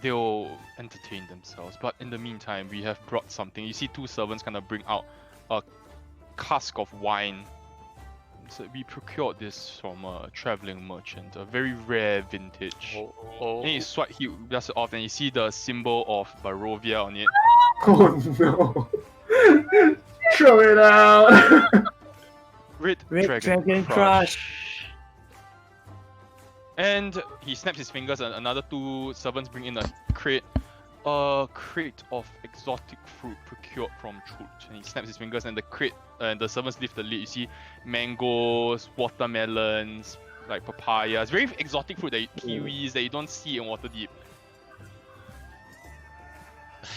They'll entertain themselves, but in the meantime, we have brought something. You see, two servants kind of bring out a cask of wine. So we procured this from a traveling merchant, a very rare vintage. Oh. And he does it off, and you see the symbol of Barovia on it. Oh no! Throw it out! Red Dragon Crush. And he snaps his fingers, and another two servants bring in a crate of exotic fruit procured from Chult. And he snaps his fingers, and the crate and the servants lift the lid. You see mangoes, watermelons, like papayas, very exotic fruit, kiwis that you don't see in Waterdeep.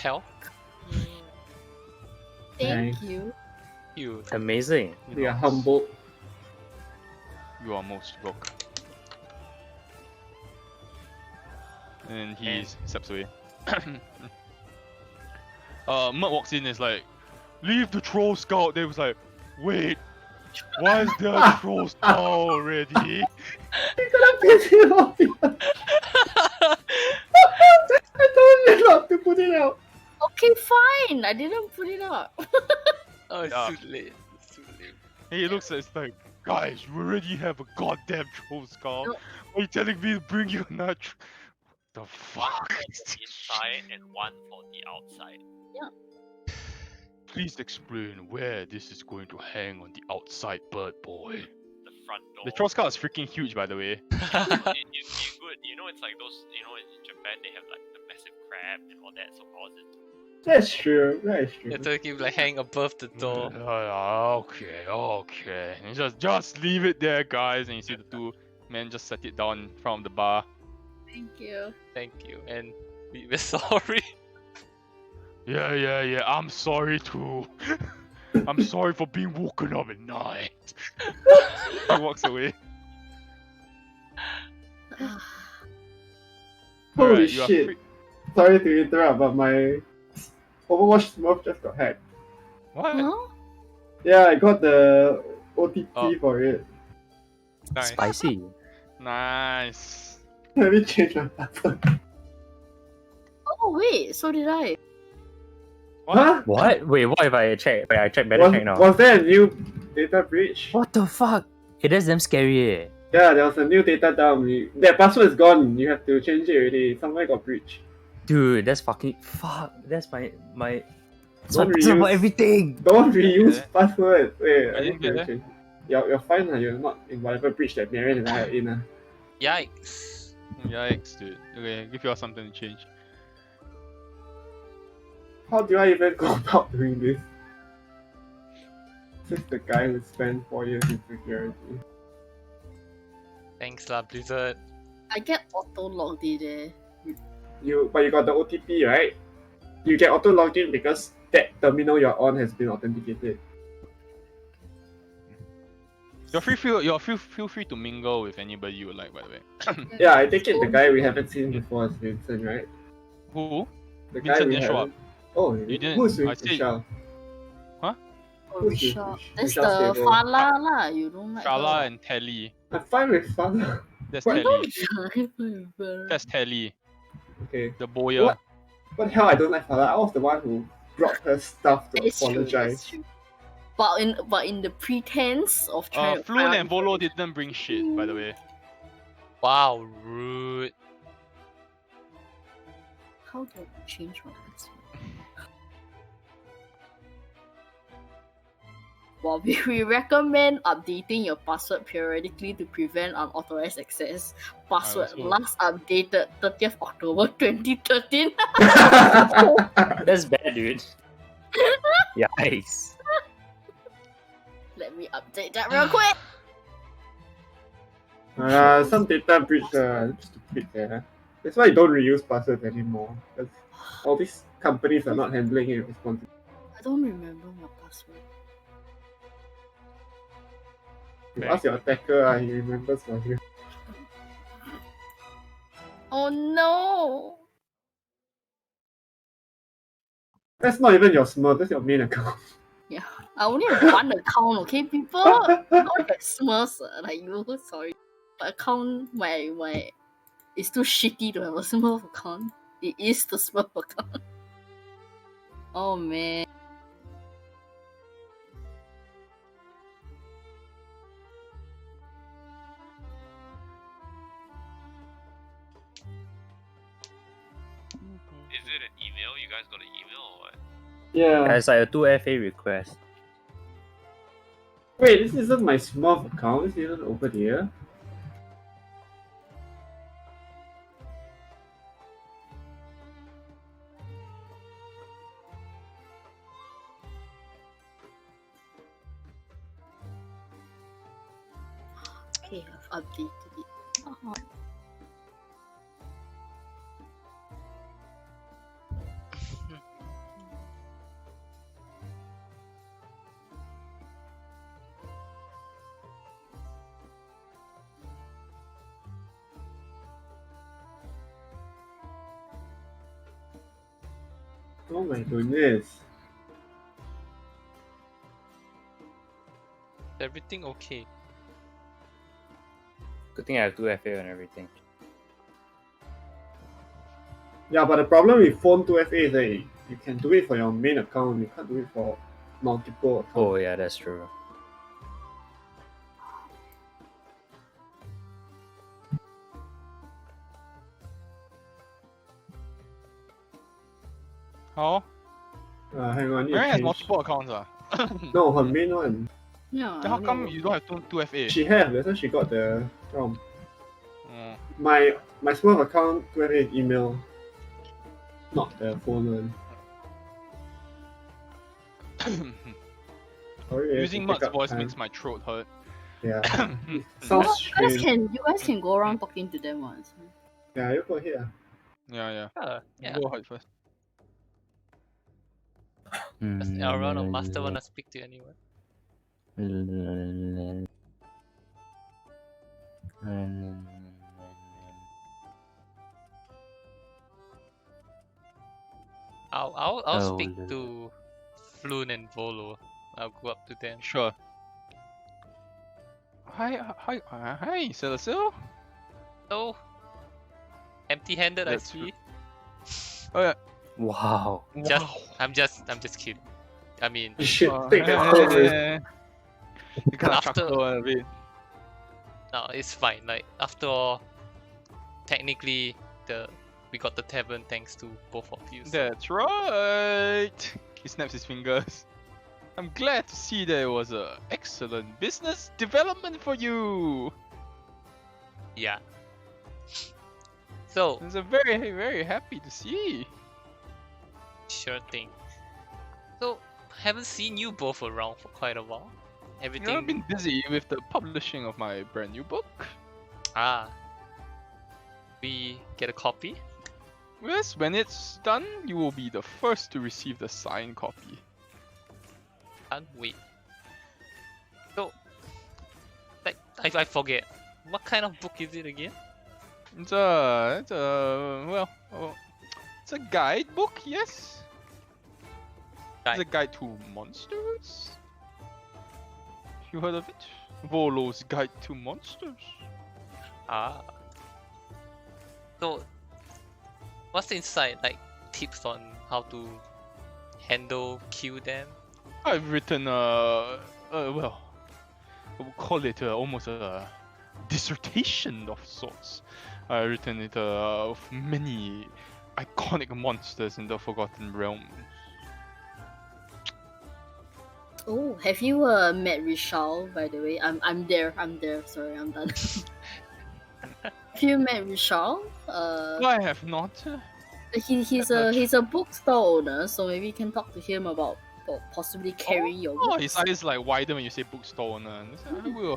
Hell? Thank Nice. you. You. Amazing. They are humbled. You are most welcome. And he steps away. Mert walks in and is like, leave the troll scout. They was like, wait, why is there a troll scout already? You could have pissed it off. I told you not to put it out. Okay, fine. I didn't put it up. Oh, it's Yeah. too late. It's too late. And he looks at it, it's like, guys, you already have a goddamn troll scout. No. Are you telling me to bring you another the fuck? One for the inside and one for the outside. Please explain where this is going to hang on the outside, bird boy. The front door. The troll scout is freaking huge, by the way. you good. You know, it's like those. You know, in Japan they have like the massive crab and all that. So how's it? That's true. That's true. It's like like hang above the door. Okay. And just leave it there, guys. And you see the two men just set it down in front of the bar. Thank you. Thank you. And we're sorry. Yeah. I'm sorry too. I'm sorry for being woken up at night. He walks away. Holy Alright, you are shit. free- Sorry to interrupt, but my Overwatch Smurf just got hacked. What? Huh? Yeah, I got the OTP Oh. for it. Nice. Spicy. Nice. Let me change my password. Oh wait, so did I. What? Huh? What? Wait, what if I check? Wait, I check better check now. Was there a new data breach? What the fuck? Hey, that's damn scary. Eh. Yeah, there was a new data dump. That password is gone. You have to change it already. Somewhere got breached. Dude, that's fucking fuck. That's my Don't password for reuse. everything. Don't reuse Yeah. password. Wait, I I didn't need to get change. You're fine. You're not in whatever breach that Marion and I are in. Yikes. Yikes, dude. Okay, give you all something to change. How do I even go about doing this? This is the guy who spent 4 years in security. Thanks lah, Blizzard. I get auto logged in there. But you got the OTP, right? You get auto logged in because that terminal you're on has been authenticated. Feel free to mingle with anybody you would like, by the way. Yeah, I take it the guy we haven't seen before is Vincent, right? Who? The Vincent we didn't show haven't- Oh, You didn't- who's I with said- Michelle? Oh, Who's Risha. with That's Risha's the table? Fala lah. You don't like Shala her. and Telly. I'm fine with Father. That's What? Telly. That's Telly. Okay. The boya. What the hell? I don't like Father. I was the one who brought her stuff to It's true, apologize. it's true. But in the pretense of trying to Floon find and Volo information- didn't bring shit, by the way. Wow, rude. How do I change my password? Well, we recommend updating your password periodically to prevent unauthorized access. Password also- last updated 30th October 2013. That's bad, dude. Yikes. Let me update that real quick. Some data breach, stupid. That's why I don't reuse passwords anymore. Because all these companies are not handling it responsibly. I don't remember my password. You ask your attacker, he remembers for you. Oh no! That's not even your Smurf, that's your main account. Yeah, I only have one account, okay, people? I don't have Smurfs like you. Sorry, my account, my it's too shitty to have a Smurf account. It is the Smurf account. Oh man. Is it an email? You guys got an email or what? Yeah. It's like a 2FA request. Wait, this isn't my Smurf account, this isn't over here. Okay, I've updated it. Uh-huh. Oh my goodness. Everything okay? Good thing I have 2FA and everything. Yeah, but the problem with Phone 2FA is that you can do it for your main account, you can't do it for multiple accounts. Oh yeah, that's true. How? Hang on, I need to Mary has change. multiple accounts, No, her main one. Yeah. Then how I come know. you don't have 2FA? She have, that's why she got the from. Oh. My Smurf account 2FA is email, not the phone one. Sorry, I have Using to Mutt's take up voice time. makes my throat hurt. Yeah. You Sounds guys strange. can go around talking to them once. Yeah, you go ahead. Yeah. Yeah. Go ahead first. Does Aaron or Master wanna speak to anyone? I'll speak to Floon and Volo. I'll go up to them. Sure. Hi, Celestial. So empty-handed, I That's see. Oh yeah. Wow. Just, Wow. I'm just kidding. I mean, You should Oh, take that forward. You kind of After- chuckle a bit. no, it's fine. Like after all, technically, we got the tavern thanks to both of you. So. That's right. He snaps his fingers. I'm glad to see there was a excellent business development for you. Yeah. So I'm so very happy to see. sure thing. So haven't seen you both around for quite a while. You Everything. know, I've been busy with the publishing of my brand new book. Ah. We get a copy. Yes, when it's done, you will be the first to receive the signed copy. Can't wait. So, like, I forget. What kind of book is it again? It's a it's a guidebook, yes. It's a guide to monsters. You heard of it? Volo's Guide to Monsters. Ah. So, what's inside? Like tips on how to handle, kill them? I've written well, I would call it almost a dissertation of sorts. I've written it of many iconic monsters in the Forgotten Realms. Oh, have you met Rishal, by the way? I'm there. Sorry, I'm done. Have you met Rishal? I have not. He's a bookstore owner, so maybe you can talk to him about possibly carrying your Oh, books. his eyes like wider when you say bookstore owner. I will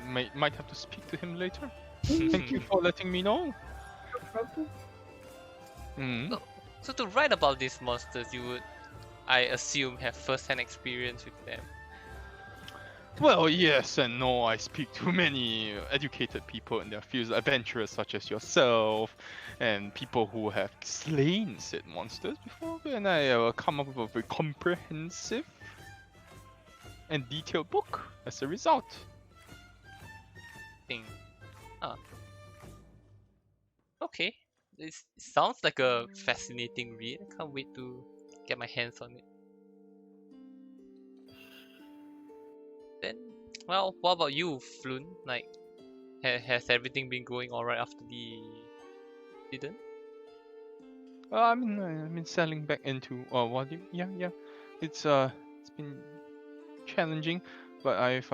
might have to speak to him later. Thank you for letting me know. No problem. Mm. So to write about these monsters, you would, I assume, have first-hand experience with them. Well, yes and no. I speak to many educated people in their fields, adventurers such as yourself, and people who have slain said monsters before, and I will come up with a very comprehensive and detailed book as a result. Thing. Okay. It sounds like a fascinating read. I can't wait to get my hands on it. Then, well, what about you, Flun? Like, has everything been going alright after the incident? I've been settling back into yeah. It's been challenging, but I've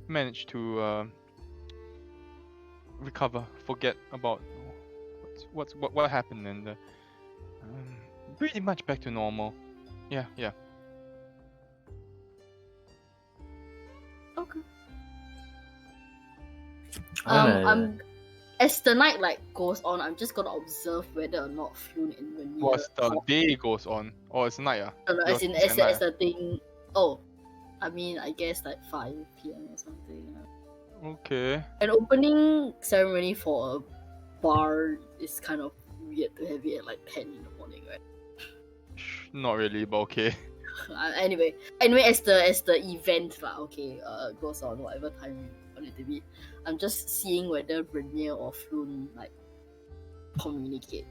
managed to recover, forget about what happened, and pretty much back to normal. Yeah. Okay. Wanna- As the night goes on, I'm just gonna observe whether or not Floon and Rhaenyra As the talk. day goes on, or it's night. No, no, as in Yours is at as the thing. Oh, I mean, I guess 5 p.m. or something. Okay. An opening ceremony for a bar is kind of weird to have it at 10 in the morning, right? Not really, but okay. Anyway, as the event goes on, whatever time you want it to be, I'm just seeing whether Rhaenyra or Floon communicate.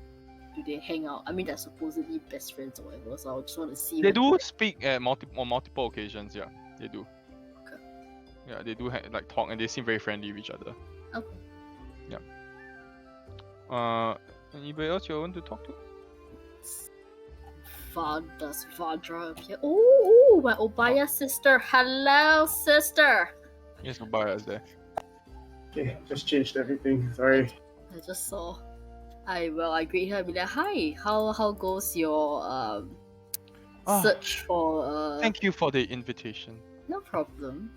Do they hang out? I mean, they're supposedly best friends or whatever, so I just want to see. They whether do speak at multiple occasions. Yeah, they do. Okay. Yeah, they do talk, and they seem very friendly with each other. Okay. Yeah. Anybody else you want to talk to? Does Vadra appear? Oh, my Obaya sister. Hello, sister. Yes, Obaya is there. Okay, just changed everything. Sorry. I just saw. I greet her and be like, hi. How goes your search for Thank you for the invitation. No problem.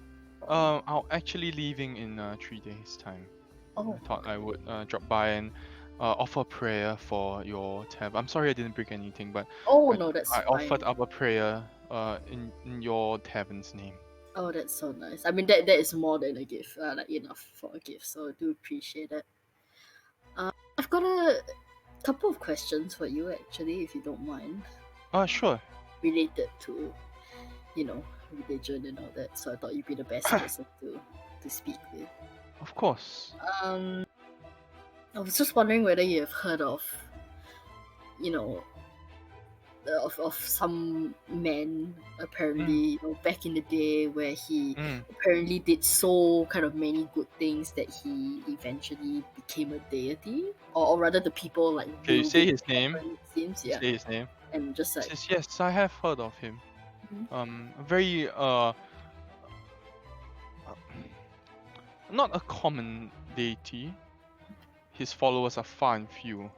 I'm actually leaving in 3 days' time. Oh, I thought I would drop by and offer prayer for your tab. I'm sorry I didn't bring anything, but no, that's I fine. offered up a prayer in your tavern's name. Oh, that's so nice. I mean, that is more than a gift. Enough for a gift. So I do appreciate it. I've got a couple of questions for you, actually, if you don't mind, Sure. related to, religion and all that. So I thought you'd be the best person to speak with. Of course. I was just wondering whether you have heard of, of some man apparently, back in the day where he apparently did so kind of many good things that he eventually became a deity, or rather the people Can you say his name? It seems, yeah, Say his name. and just Yes, I have heard of him. A very not a common deity. His followers are far and few.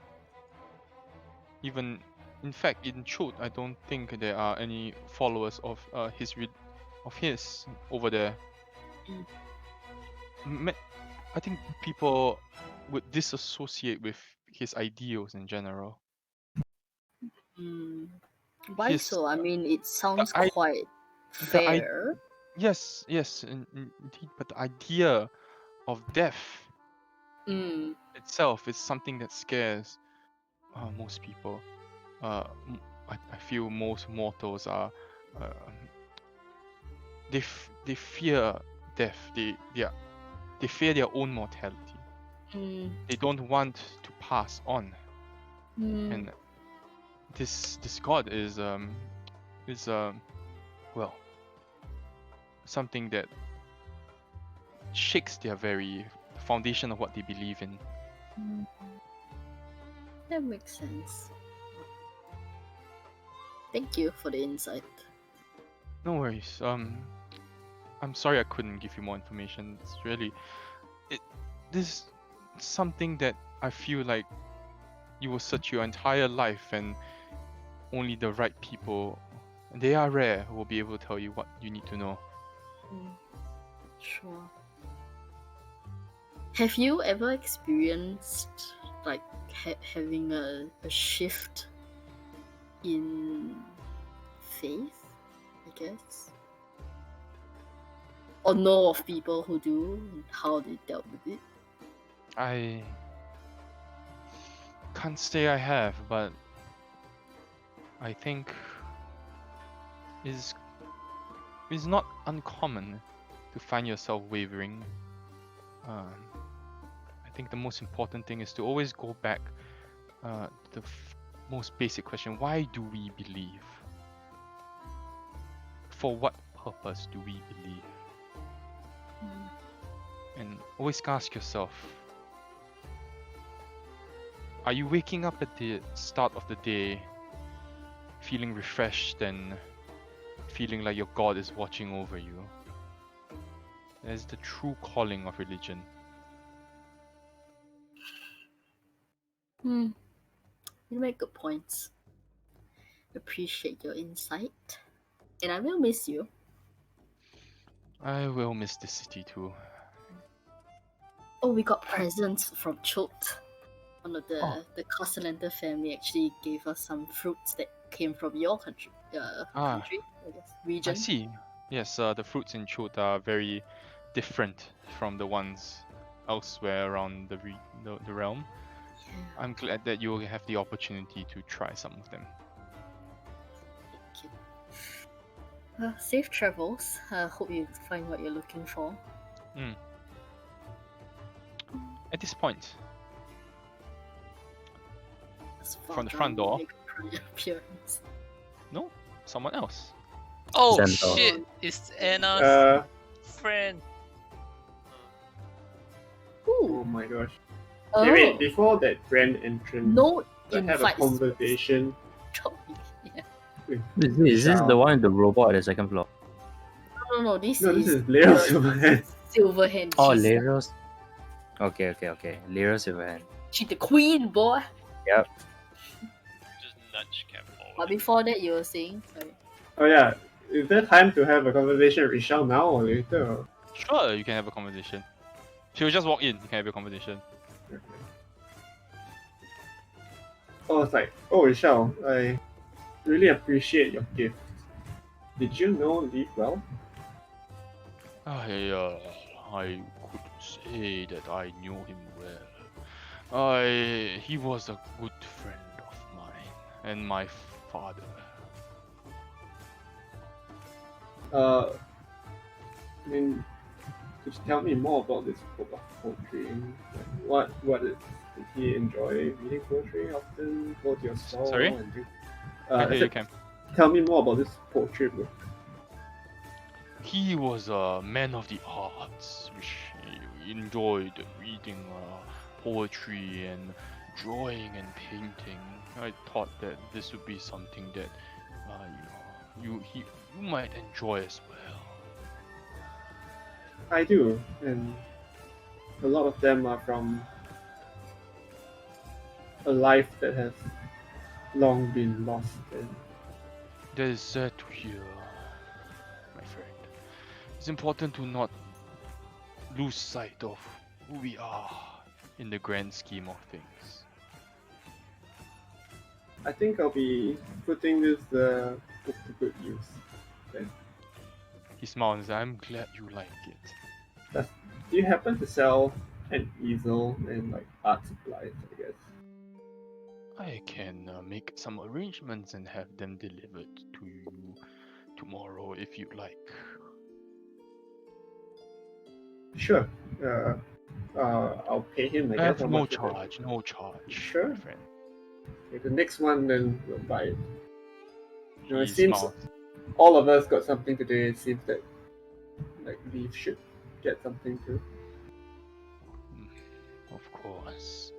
Even, in fact, in truth, I don't think there are any followers of his over there. I think people would disassociate with his ideals in general. Why so? I mean, it sounds I- quite fair. Yes, indeed. But the idea of death itself is something that scares most people. I feel most mortals are they fear death. They fear their own mortality. They don't want to pass on, and this god is well, something that shakes their very foundation of what they believe in. That makes sense. Thank you for the insight. No worries. I'm sorry I couldn't give you more information. It's really, this is something that I feel like you will search your entire life, and only the right people, and they are rare, will be able to tell you what you need to know. Sure. Have you ever experienced like having a shift in faith, I guess? Or know of people who do, and how they dealt with it? I can't say I have, but I think it's not uncommon to find yourself wavering. I think the most important thing is to always go back to the most basic question: why do we believe? For what purpose do we believe? And always ask yourself, are you waking up at the start of the day feeling refreshed and feeling like your God is watching over you? That is the true calling of religion. You make good points. Appreciate your insight. And I will miss you. I will miss the city too. Oh, we got presents from Chot. One of the Castellaneta family actually gave us some fruits that came from your country. Country, I guess. Region. I see. Yes, the fruits in Chot are very different from the ones elsewhere around the realm. Yeah. I'm glad that you will have the opportunity to try some of them. Thank you. Safe travels. Hope you find what you're looking for. At this point, As from the front door. make a appearance. No, someone else. Oh Xandor. shit! It's Anna's friend. Oh Ooh. my gosh. Oh. Okay, wait, before that grand entrance, No I have a invites. conversation Yeah. with Is this Michelle. the one with the robot at the second floor? No, this No, this is is Leo Silverhand. Silverhand. Oh, She's Lyros. Okay. Lyros Silverhand. She's the queen, boy. Yep. Just nudge Cap forward. But before that, you were saying, sorry. Oh yeah, is there time to have a conversation with Michelle now or later? Sure, you can have a conversation. She'll just walk in. You can have a conversation. Okay. Oh, it's like, oh Michelle, I really appreciate your gift. Did you know Lee well? I couldn't say that I knew him well. He was a good friend of mine and my father. I mean, could you tell me more about this book of poetry? Like, did he enjoy reading poetry often? Go to your stall? Sorry? And do, I I hear said, you, Cam. tell me more about this poetry book. He was a man of the arts, which he enjoyed reading poetry and drawing and painting. I thought that this would be something that you might enjoy as well. I do, and a lot of them are from a life that has long been lost. And That is sad to hear, my friend. It's important to not lose sight of who we are in the grand scheme of things. I think I'll be putting this book to good use. Then. He smiles and says, I'm glad you like it. Do you happen to sell an easel and like art supplies, I guess? I can make some arrangements and have them delivered to you tomorrow if you'd like. Sure. I'll pay him, I I guess. have How no much is it? charge, Sure. my friend. Okay, the next one, then we'll buy it. You know, it He seems smiles. all of us got something today. It seems that like Leaf should get something too. Of course.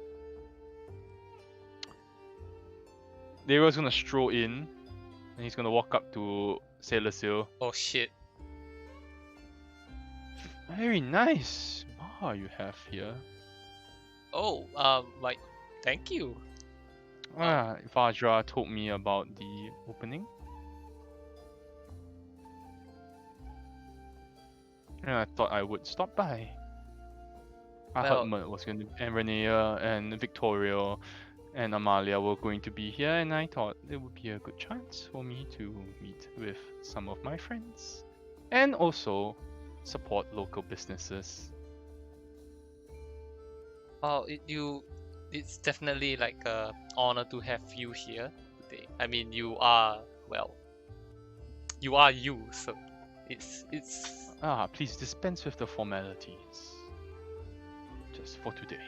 Daryl's gonna stroll in, and he's gonna walk up to Sailor Seal. Oh shit. Very nice bar you have here. Oh, like, thank you. Vajra told me about the opening. And I thought I would stop by. I Well- heard Mert was going to, and Renea and Victoria and Amalia were going to be here, and I thought it would be a good chance for me to meet with some of my friends. And also support local businesses. Oh, it's definitely like a honor to have you here today. I mean, you are you, so it's Please dispense with the formalities. Just for today.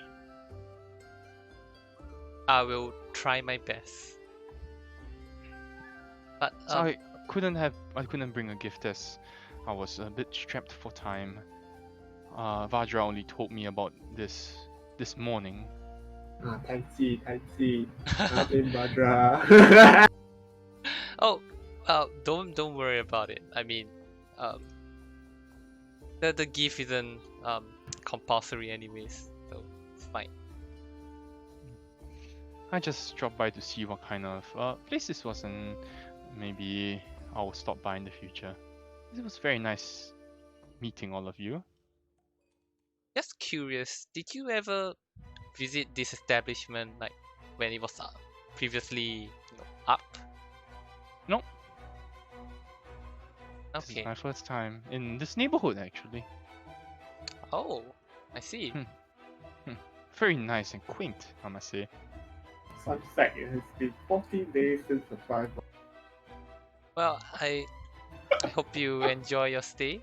I will try my best. But So I couldn't bring a gift as I was a bit strapped for time. Vajra only told me about this morning. Tai Chi, Natin Badra. oh, don't worry about it. I mean, the gift isn't compulsory anyways, so it's fine. I just dropped by to see what kind of place this was, and maybe I will stop by in the future. It was very nice meeting all of you. Just curious, did you ever visit this establishment like when it was previously up? No. This is Okay. my first time in this neighborhood, actually. Oh, I see. Very nice and quaint, I must say. Fun fact, it has been 14 days since the fire. Well, I hope you enjoy your stay.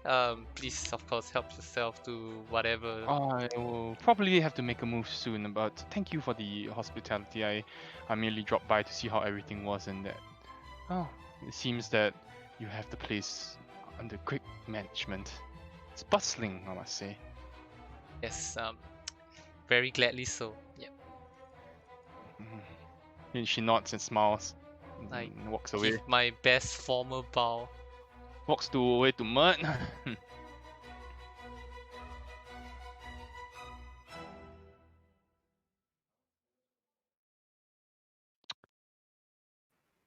Please, of course, help yourself to whatever. I will probably have to make a move soon, but thank you for the hospitality. I merely dropped by to see how everything was, and that. Oh, it seems that you have the place under great management. It's bustling, I must say. Yes, very gladly so. Yeah. And she nods and smiles, I and walks away. Give my best formal bow. Walks away to Mert.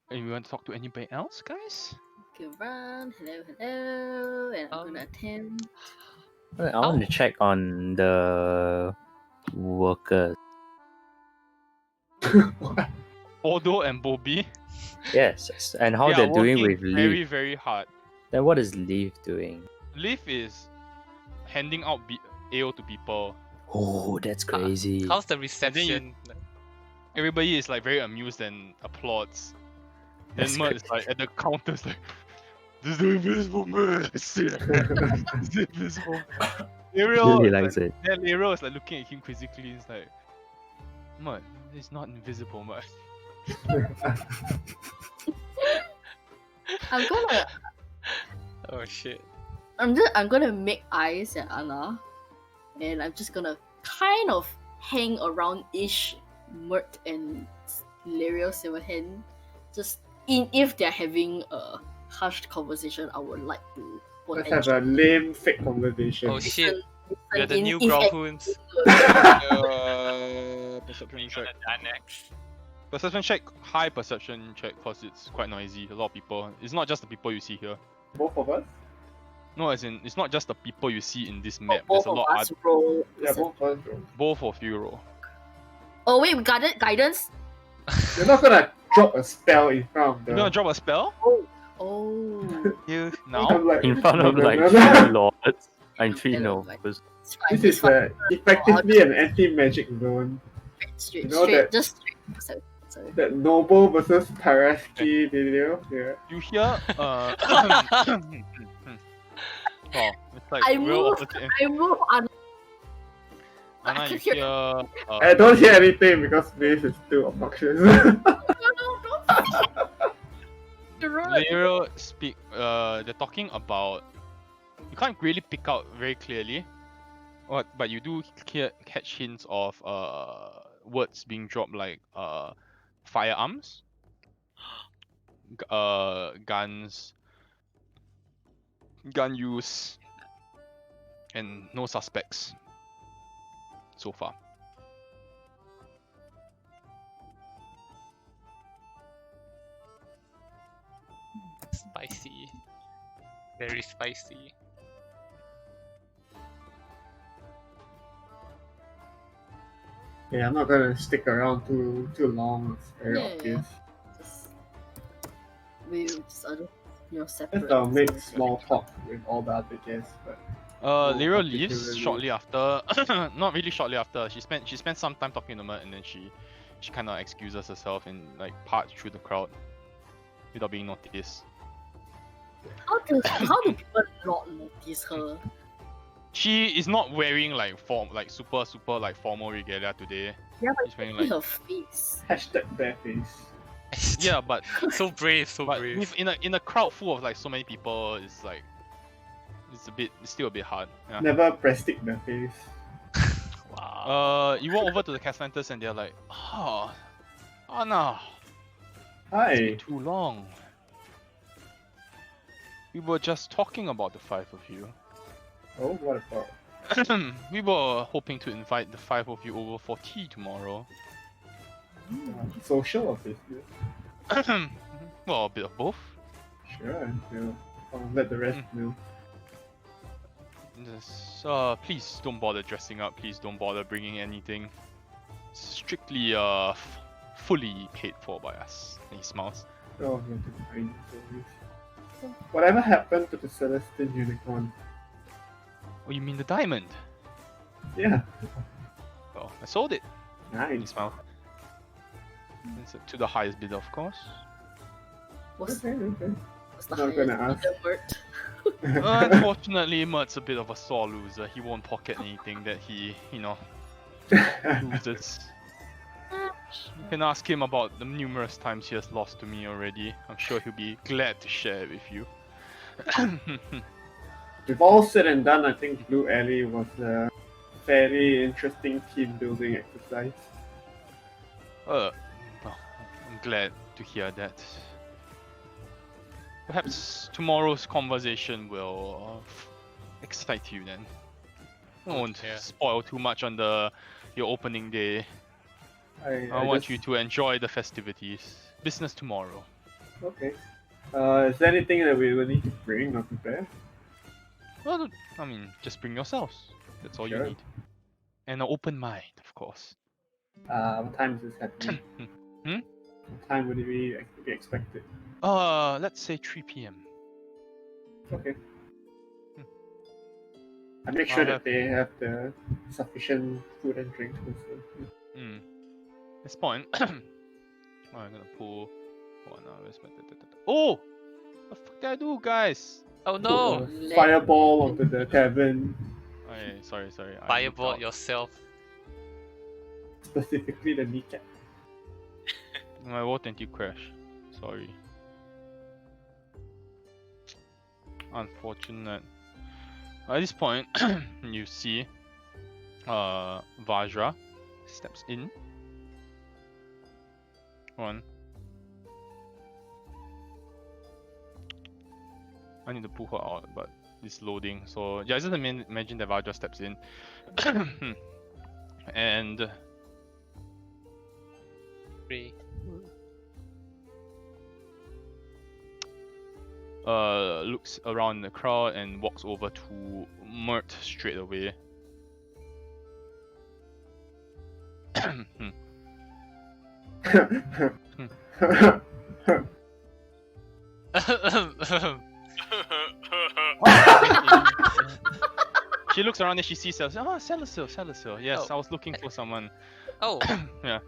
And you want to talk to anybody else, guys? Go around, hello, and I'm gonna attempt. I want to check on the workers. Odo and Bobby. Yes, and how They they're are doing working with very, Leaf. very hard. Then what is Leaf doing? Leaf is handing out ale to people. Oh, that's crazy. How's the reception? Everybody is like very amused and applauds. Then That's Mert is like at the counters like, this is the invisible man. This is the invisible. Ariel Really is likes like, it. Then Ariel is like looking at him quizzically. He's like, Mert, it's not invisible, Mert. I'm gonna Oh shit. I'm gonna make eyes at Anna, and I'm just gonna kind of hang around ish Mert and Lariel Silverhand. Just if they're having a hushed conversation, I would like to Let's have a lame fake conversation. Oh shit. listen We're the in- new if Growlhounds. Perception You check. gonna die next? Perception check. High perception check because it's quite noisy. A lot of people. It's not just the people you see here. Both of us? No, as in, it's not just the people you see in this map. both There's a of lot us roll. Yeah, both of us. Bro. both of you roll. Oh wait, we got it. Guidance. You're not gonna drop a spell in front of the. You're gonna drop a spell? Oh, You now? I'm like, In front of no, like no, no. 3 lords and 3 Hello, my- nobles. it's fine. This it's is fine. effectively an anti-magic zone. Straight, you know straight, that- just straight. Sorry. That noble versus Taraski video. Yeah. You hear? Oh, it's like I real moved. opposite. I move on. Anna, I you could hear. hear. I don't hear anything because Mace is too obnoxious. No, don't. You're right. Lyra speak. They're talking about. You can't really pick out very clearly, but you do catch hints of words being dropped like firearms, guns, gun use, and no suspects so far. Spicy. Very spicy. Yeah, I'm not gonna stick around too long. It's very Yeah. obvious. Just, we just separate. Just I'll make small talk with all the other guests, but Lyra no leaves particularly. shortly after. Not really shortly after. She spent some time talking to Mert, and then she kind of excuses herself and like parts through the crowd without being noticed. How do people not notice her? She is not wearing like super like formal regalia today. Yeah, but She's wearing see like her face. Hashtag bareface. yeah, but So brave, so but brave. in a crowd full of like so many people, it's like it's still a bit hard. Yeah. Never prestick the face. Wow. You walk over to the Castellantis and they're like, oh, Anna, it's Hi. been too long. We were just talking about the five of you. Oh, what about? We were hoping to invite the five of you over for tea tomorrow. Social or business? Well, a bit of both. Sure, I'll let the rest know. Just, please don't bother dressing up. Please don't bother bringing anything. It's strictly fully paid for by us. And he smiles. Oh, I'm going to find it. Whatever happened to the Celestine unicorn? Oh, you mean the diamond? Yeah, Well, I sold it. And he nice. smiled. It's to the highest bidder, of course. What's Okay. the Not gonna highest ask. bidder word? Unfortunately, Mert's a bit of a sore loser. He won't pocket anything that he, loses. You can ask him about the numerous times he has lost to me already. I'm sure he'll be glad to share it with you. With all said and done, I think Blue Alley was a fairly interesting team building exercise. Well, I'm glad to hear that. Perhaps tomorrow's conversation will excite you then. I won't Yeah. spoil too much on your opening day. I want just- you to enjoy the festivities. Business tomorrow. Okay. Is there anything that we will need to bring or prepare? Well, I mean, just bring yourselves. That's all you Sure. need. And an open mind, of course. What time is this happening? Hmm? What time would it be expected? Let's say 3 p.m. Okay. Hmm. I make sure I'll that have- they have the sufficient food and drink also. Hmm. This point, I'm gonna pull. Oh! What the fuck did I do, guys? Oh no! Put a fireball onto the tavern, Sorry. I looked Fireball out. yourself. specifically the kneecap. My War 20 crash. Sorry. Unfortunate. At this point, you see Vajra steps in. One. I need to pull her out, but it's loading. So yeah, just imagine that Vajra steps in. And 3. looks around the crowd and walks over to Mert straight away. She looks around and she sees Celestial. Oh, Celestial. Yes, Oh. I was looking for someone. Oh, Yeah,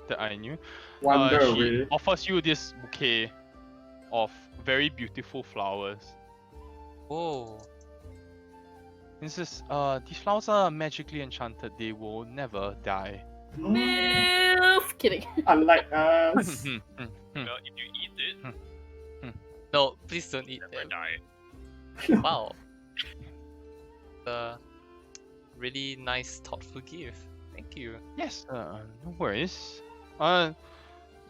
that I knew. Wander She away. offers you this bouquet of very beautiful flowers. oh. This is these flowers are magically enchanted. They will never die. Milf! Kidding. Unlike us. Hmm. Well, if you eat it, No, please don't eat never them. die. Wow. Really nice, thoughtful gift. Thank you. Yes, no worries.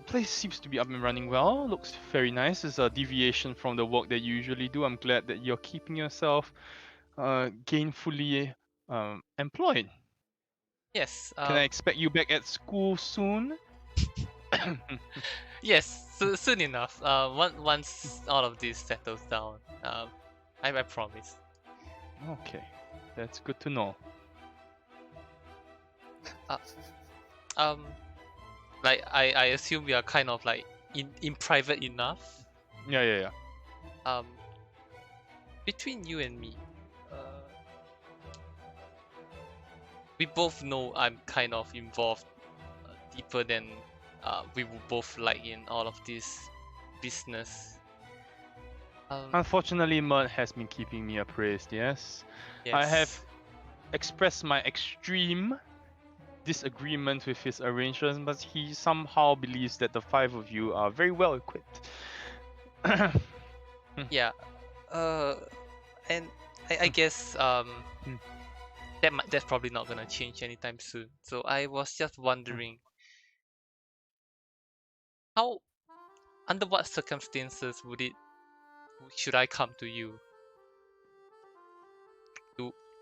Place seems to be up and running well. Looks very nice. It's a deviation from the work that you usually do. I'm glad that you're keeping yourself gainfully employed. Yes. Can I expect you back at school soon? Yes. Soon enough. Once all of this settles down. I promise. Okay, that's good to know. Like I assume we are kind of like in private enough. Yeah. Between you and me, we both know I'm kind of involved deeper than we would both like in all of this business. Unfortunately, Mud has been keeping me appraised, yes. I have Yes. expressed my extreme disagreement with his arrangements, but he somehow believes that the five of you are very well equipped. Yeah. And I guess that's probably not gonna change anytime soon. So I was just wondering, how, under what circumstances should I come to you?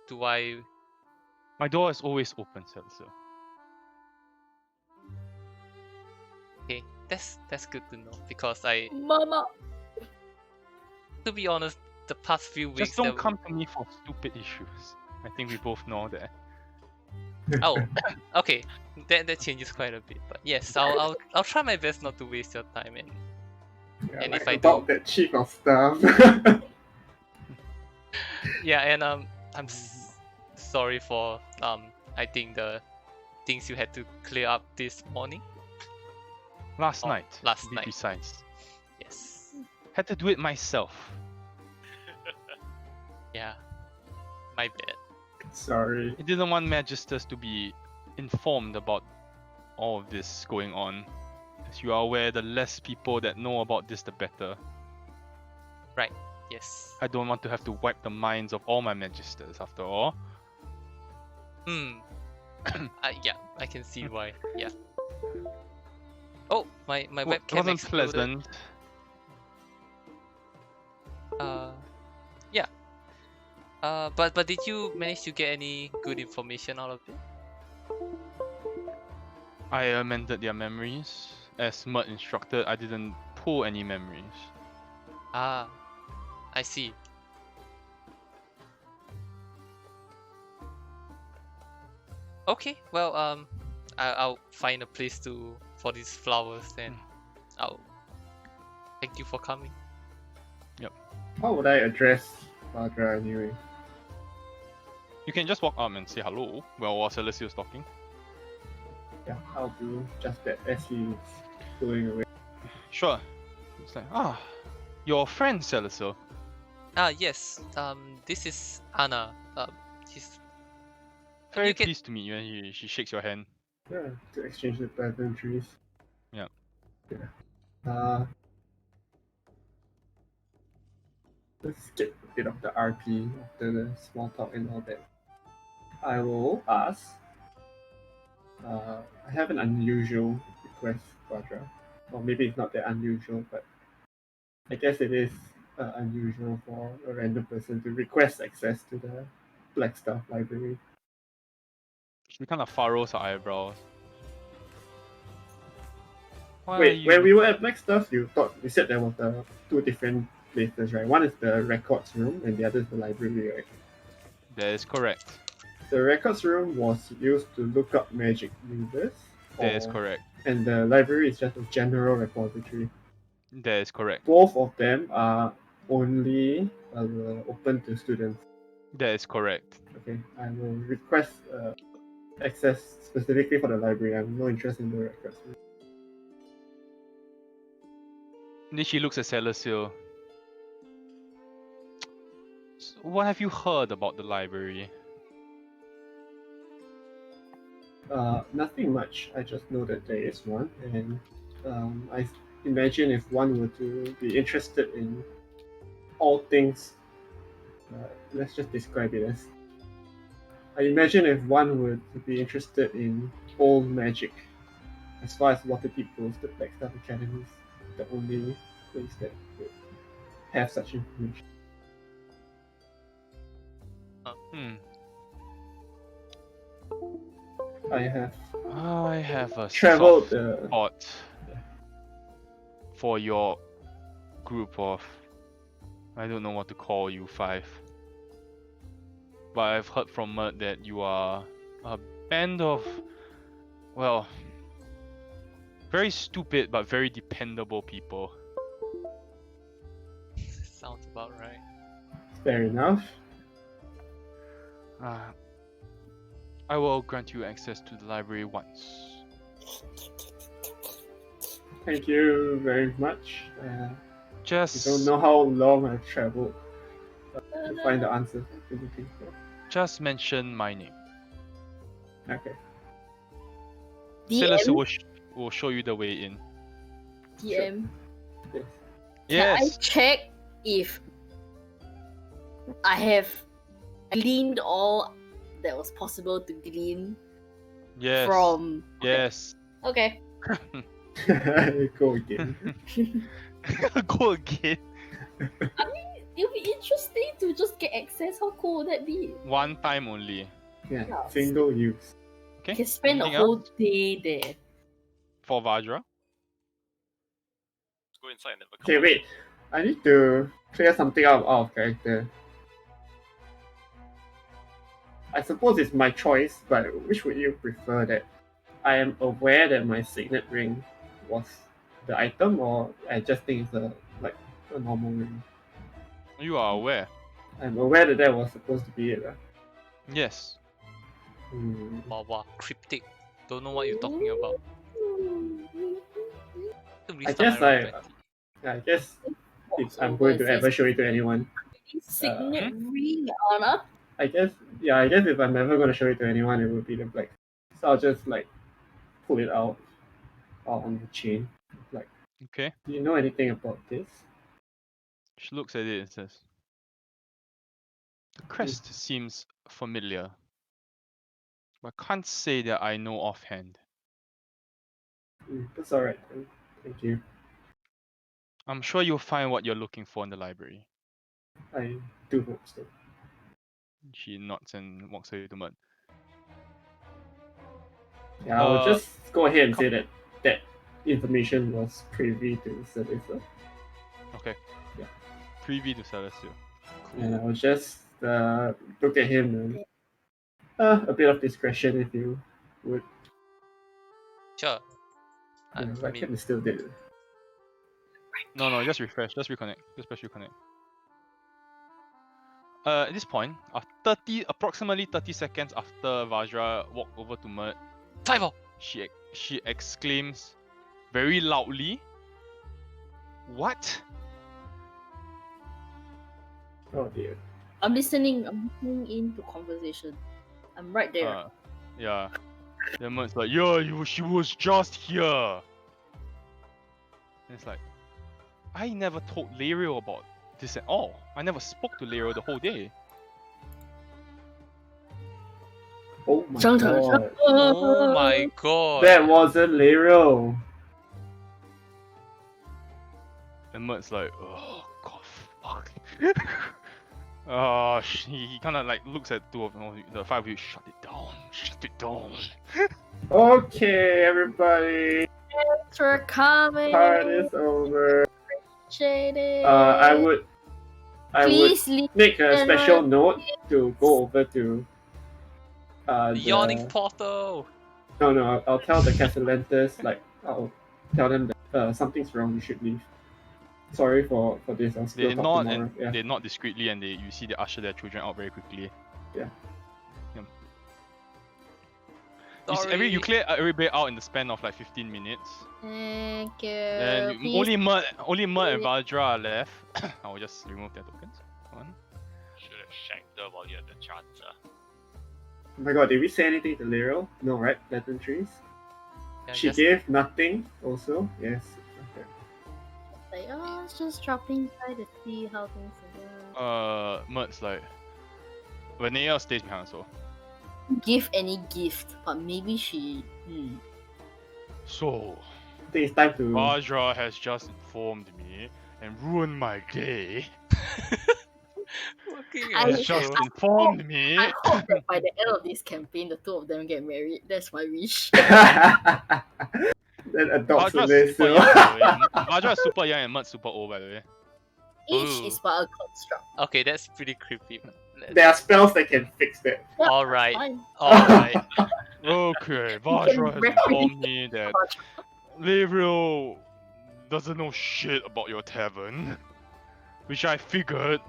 Do I? My door is always open, Celso. Okay, that's good to know, because Mama. to be honest, the past few weeks Just don't that come to me for stupid issues. I think we both know that. Oh, okay, that changes quite a bit. But yes, I'll try my best not to waste your time. And Yeah, And like if I about do- that chief of staff. yeah, and I'm sorry for I think the things you had to clear up this morning. Last Oh, night, last to be night. precise. Yes. Had to do it myself. Yeah. My bad. Sorry. I didn't want Magisters to be informed about all of this going on. As you are aware, the less people that know about this, the better. Yes. I don't want to have to wipe the minds of all my Magisters, after all. Yeah, I can see why. Yeah. Oh, my Well, it webcam wasn't exploded. pleasant. Yeah. But did you manage to get any good information out of it? I amended their memories. As Mud instructed, I didn't pull any memories. Ah, I see. Okay, well, I'll find a place for these flowers, and I'll thank you for coming. How would I address Badra anyway? You can just walk up and say hello while Celestia is talking. Yeah, I'll do just that as he's going away. Sure. It's like, your friend Celestia. Yes. This is Anna. She's Very you can- pleased to meet you. And she shakes your hand. Yeah, to exchange the pleasantries. Yeah. Yeah. Let's skip a bit of the RP after the small talk and all that. I will ask. I have an unusual request, Quadra. Or maybe it's not that unusual, but I guess it is unusual for a random person to request access to the Blackstaff library. She kind of furrows her eyebrows. Why are Wait, when you- we were at Blackstaff, you said there was two different places, right? One is the records room, and the other is the library, right? That is correct. The records room was used to look up magic users. That is or- correct. And the library is just a general repository. That is correct. Both of them are only open to students. That is correct. Okay, I will request access specifically for the library. I have no interest in the records room. Then she looks at Celestia. So what have you heard about the library? Nothing much. I just know that there is one, and I imagine if one were to be interested in all things, let's just describe it as. I imagine if one were to be interested in old magic, as far as Waterdeep goes, the Blackstaff Academy is the only place that would have such information. Hmm. I have I have a traveled soft spot for your group of, I don't know what to call you, 5. But I've heard from Mert that you are a band of, well, very stupid but very dependable people. Sounds about right. fair enough. I will grant you access to the library once. Thank you very much. You Just, don't know how long I've traveled to find the answers I'm looking for. just mention my name. Okay. Silas DM, will show you the way in. DM. Yes. Can I Yes. check if I have gleaned all that was possible to glean Yes. from? Yes. Okay. Go again. Go again. It'll be interesting to just get access. How cool would that be? One time only. Yeah, Yes. single use. Okay. You can spend the Anything whole else day there. for Vajra? Go inside and never come Okay, out. wait. I need to clear something out of character. I suppose it's my choice, but which would you prefer, that I am aware that my signet ring was the item, or I just think it's a normal ring? You are aware. I'm aware that was supposed to be it. Yes. Wow, cryptic. Don't know what you're talking about. To I restart guess my round 20. I guess if I'm going to ever show it to anyone, Signet ring, Anna. I guess if I'm ever going to show it to anyone, it would be the black. So I'll just pull it out on the chain. Okay. Do you know anything about this? She looks at it and says, the crest seems familiar, but can't say that I know offhand. That's alright. Thank you. I'm sure you'll find what you're looking for in the library. I do hope so. She nods and walks away to Mert. Yeah, I will just go ahead and com- say that information was privy to Celesta. Okay. Yeah. Privy to Celestial. And I will just look at him and a bit of discretion, if you would. Sure. I I mean, can still did it. No, just refresh. Just reconnect. Just press reconnect. At this point, approximately 30 seconds after Vajra walked over to Mert, Five-0! she exclaims very loudly, "What?" Oh dear. I'm listening into conversation. I'm right there. Yeah. Then Mert's like, "Yeah, she was just here." And it's like, I never told Lario about this at all. I never spoke to Lario the whole day. Oh my Shang Tsung. god. Oh my god! That wasn't Lario. And Mert's like, "Oh god, fuck." He kind of looks at two of them, the 5 of you. Shut it down. Okay, everybody. Thanks for coming. Part is over. Appreciate it. I would Please leave make a and special note to go over to The yawning portal! No, I'll tell the Castellantes, I'll tell them that something's wrong, we should leave. Sorry for this, I'll still They talk nod tomorrow. and Yeah. they nod discreetly, and you see they usher their children out very quickly. Yeah. Sorry. You clear everybody out in the span of 15 minutes. Thank you. Then Please only Mert and Vajra are left. I will just remove their tokens. One. should have shanked her while you had the chance. Oh my god, did we say anything to Lero? No, right? Pleasantries? Yeah, She just- gave nothing also? Yes. Okay. Like, oh, it's just dropping by to see how things are going. Mert's like, Renea stays behind so. Give any gift, but maybe she. So, I think it's time to. Vajra has just informed me and ruined my day. Fucking I- Has just informed me. I hope that by the end of this campaign, the two of them get married. That's my wish. Then adopts Vajra's the super young, by the way. Vajra is super young and Mert's super old, by the way. Each Ooh. is but a construct. Okay, that's pretty creepy. There are spells that can fix that. Yeah, Alright, Fine. alright. Okay, Vajra has informed me that Levrio doesn't know shit about your tavern. Which I figured.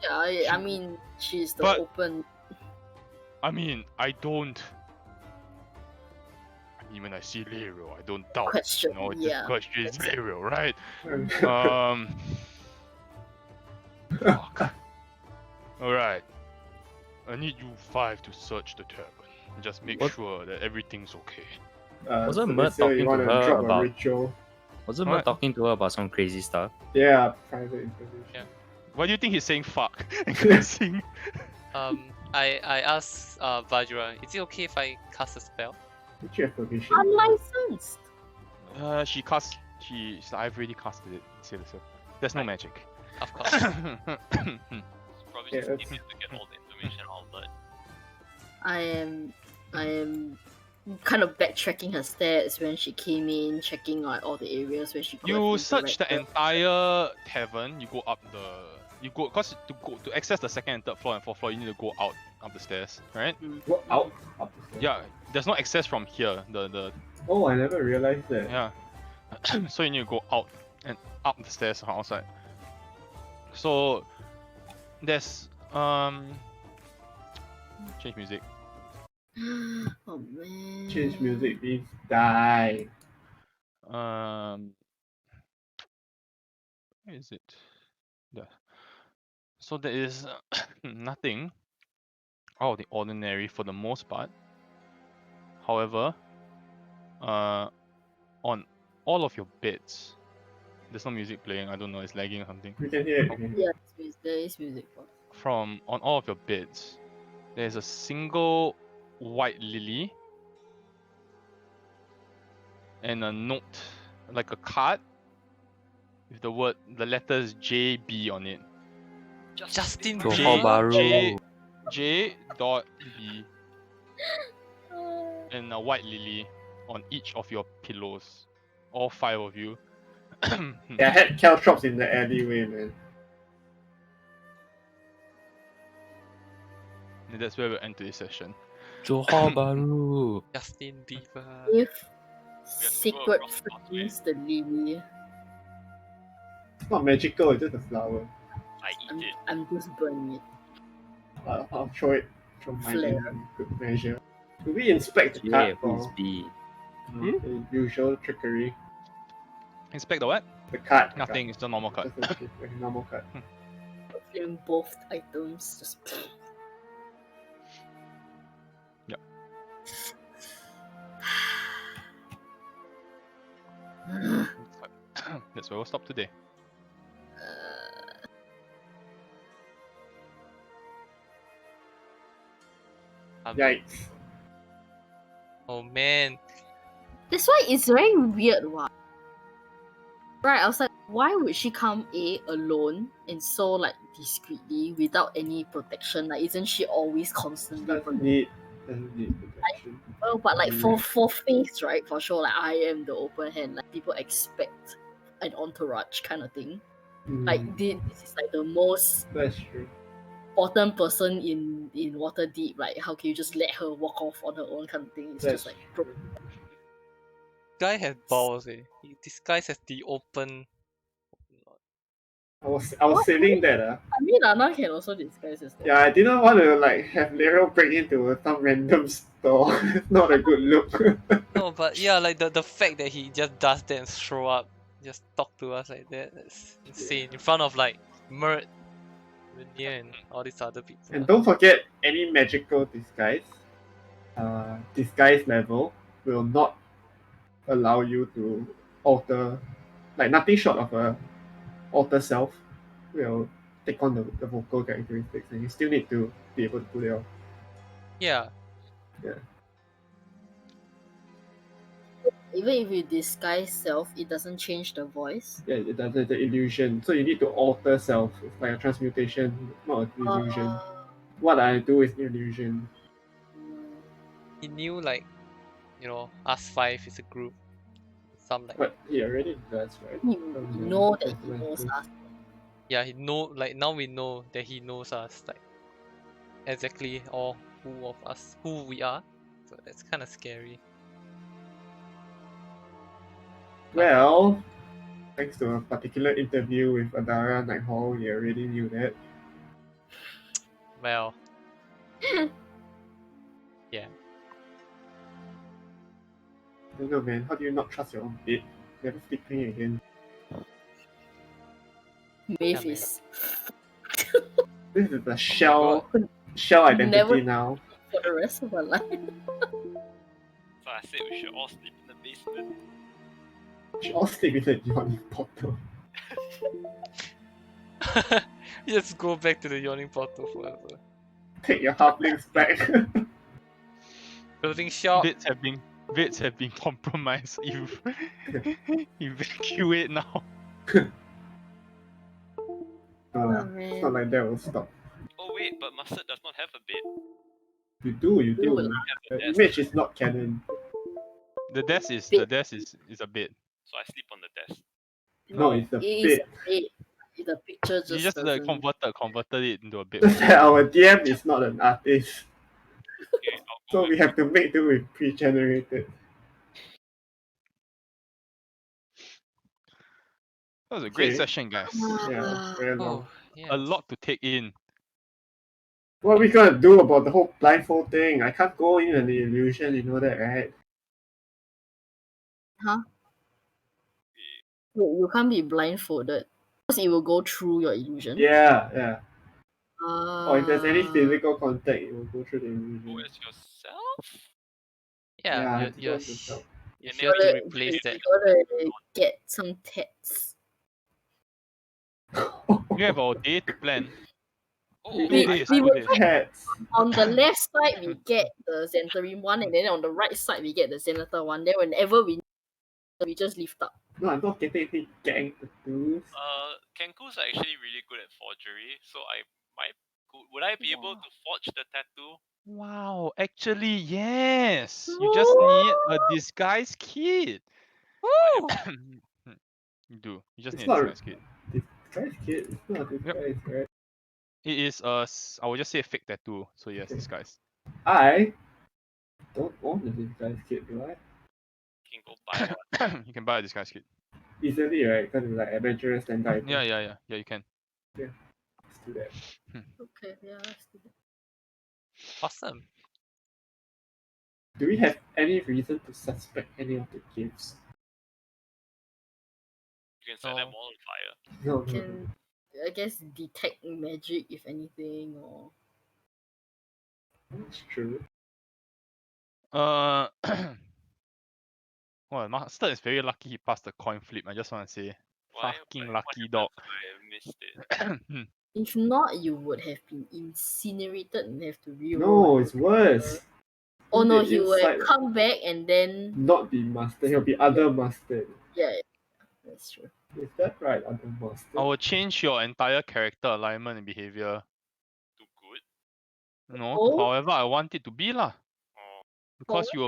Yeah, I mean, she's the But- open. I mean, I don't. I mean, when I see Lero, I don't doubt. Question, You know, it's yeah. the question is That's it. Lero, right? Fuck. Alright. I need you 5 to search the tavern. And just make What? sure that everything's okay. Wasn't so Mert this year you talking to wanna her drop a about- ritual? Wasn't What? Mert talking to her about some crazy stuff? Yeah, private information. Yeah. Why do you think he's saying fuck and cursing? I asked Vajra, is it okay if I cast a spell? Did you have permission? Unlicensed. She cast. I've already casted it. Say so. There's no magic. Of course. It's probably Yeah, just that's- easier to get all the information out, but I am kind of backtracking her stats when she came in, checking like all the areas where she could You have search the interacted. entire tavern. You go up the. You go because to access the second and third floor and fourth floor, you need to go out up the stairs, right? Go out? Up the stairs? Yeah. There's no access from here. The Oh, I never realized that. yeah. So you need to go out and up the stairs from outside. So there's change music. Oh man. Change music means die. Where is it? Yeah. So there is nothing out of the ordinary for the most part. However, on all of your beds, there's no music playing. I don't know, it's lagging or something. We can hear it. we can hear it. Yeah, there is music. On all of your beds, there's a single white lily and a note, like a card with the letters JB on it. Justin Johor J. Bahru. J dot B and a white lily on each of your pillows. All 5 of you. Yeah, I had caltrops in the alleyway, man. And that's where we'll end today's session. Johor Bahru. Justin Bieber. If to secret go across the frames the lily, It's not magical, it's just a flower. I eat it. I'm just burning it. I'll throw it from my Flare. in good measure. Do we inspect the Yeah, card who's for B? the usual trickery? Inspect the what? The card. the Nothing, it's a normal card. card. Just a normal card. Feeling both items just. Yep. That's where we'll stop today. Yikes. Oh man. That's why it's very weird, what? Right, I was like, why would she come alone and so like discreetly without any protection? Like, isn't she always constantly Doesn't need protection. well, but like for face, right? For sure, like I am the open hand. Like people expect an entourage kind of thing. Like this is like the most That's true. important person in Waterdeep. Like how can you just let her walk off on her own kind of thing? It's That's just like true. Guy has balls, eh. He disguised as the open. I was saving that. I mean, Anna can also disguise as that. Yeah, I didn't want to like have Lero break into some random store. It's not a good look. No, but yeah, like the fact that he just does that and throw up, just talk to us like that, that's insane. In front of like Mert Veneer and all these other people. And don't forget, any magical disguise, disguise level will not allow you to alter, like nothing short of a alter self will take on the vocal characteristics, and you still need to be able to pull it off. Yeah. Even if you disguise self, it doesn't change the voice. Yeah, it does the illusion. So you need to alter self. It's like a transmutation, not an illusion. What I do is illusion. He knew like, us five is a group. Some like But he already does, right? You know that he knows us. yeah, he know like now we know that he knows us like exactly all who we are. So that's kind of scary. Well, thanks to a particular interview with Adara Nighthall, we already knew that. Well. Yeah. I don't know, man. How do you not trust your own bed? Never sleep clean again. Mavis. This is the shell identity Never now. for the rest of our life. So I said we should all sleep in the basement. We should all sleep in the yawning portal. Just go back to the yawning portal forever. Take your halflings back. Building shop. Bits have been compromised. Evacuate now. It's not like that will stop. Oh wait, but Mustard does not have a bed. You do. The image is not canon. The desk is a bed. So I sleep on the desk. No, it's a It is bed. a bed. The picture just You just doesn't... converted it into a bed. Just that our DM is not an artist. Okay, So we have to make do with pre-generated. That was a great Okay. session, guys. Yeah, very long. Oh, yeah. A lot to take in. What are we gonna do about the whole blindfold thing? I can't go in an illusion, you know that, right? You can't be blindfolded. Because it will go through your illusion. Yeah. Or if there's any physical contact, it will go through the illusion. Who is yourself? Yeah, it's you're just yourself. here to replace that. You gotta get some tats. You have a day to plan. Oh, We- 2 days. we 2 will days. Cats. On the left side, we get the Xantarim one, and then on the right side, we get the Xanatar one. Then whenever we just lift up. No, I'm not getting any gang tattoos. Kenku's are actually really good at forgery, so would I be able to forge the tattoo? Wow, actually, yes. You just need a disguise kit. Woo! You do. You just It's need a not- disguise kit. Disguise kid? It's not a disguise, right? It is I would just say fake tattoo. So yes, Okay. disguise. I don't own a disguise kit, do I? You can go buy one. You can buy a disguise kit. Easily, right? Because it's like adventurous and type. Yeah, you can. Let's do that. Okay, yeah, let's do that. Awesome. Do we have any reason to suspect any of the gifts? You can set them all on fire. No. Can, I guess, detect magic, if anything, or... That's true. Well, Master is very lucky he passed the coin flip. I just want to say, fucking lucky dog. I missed it. If not, you would have been incinerated and have to reroll. No, it's worse. Oh no, It's he would have inside- come back and then... Not be mustard, he'll be other mustard. Yeah, that's true. Is that right, other mustard? I will change your entire character alignment and behavior. Too good. No, Oh. however I want it to be lah. Oh, Because you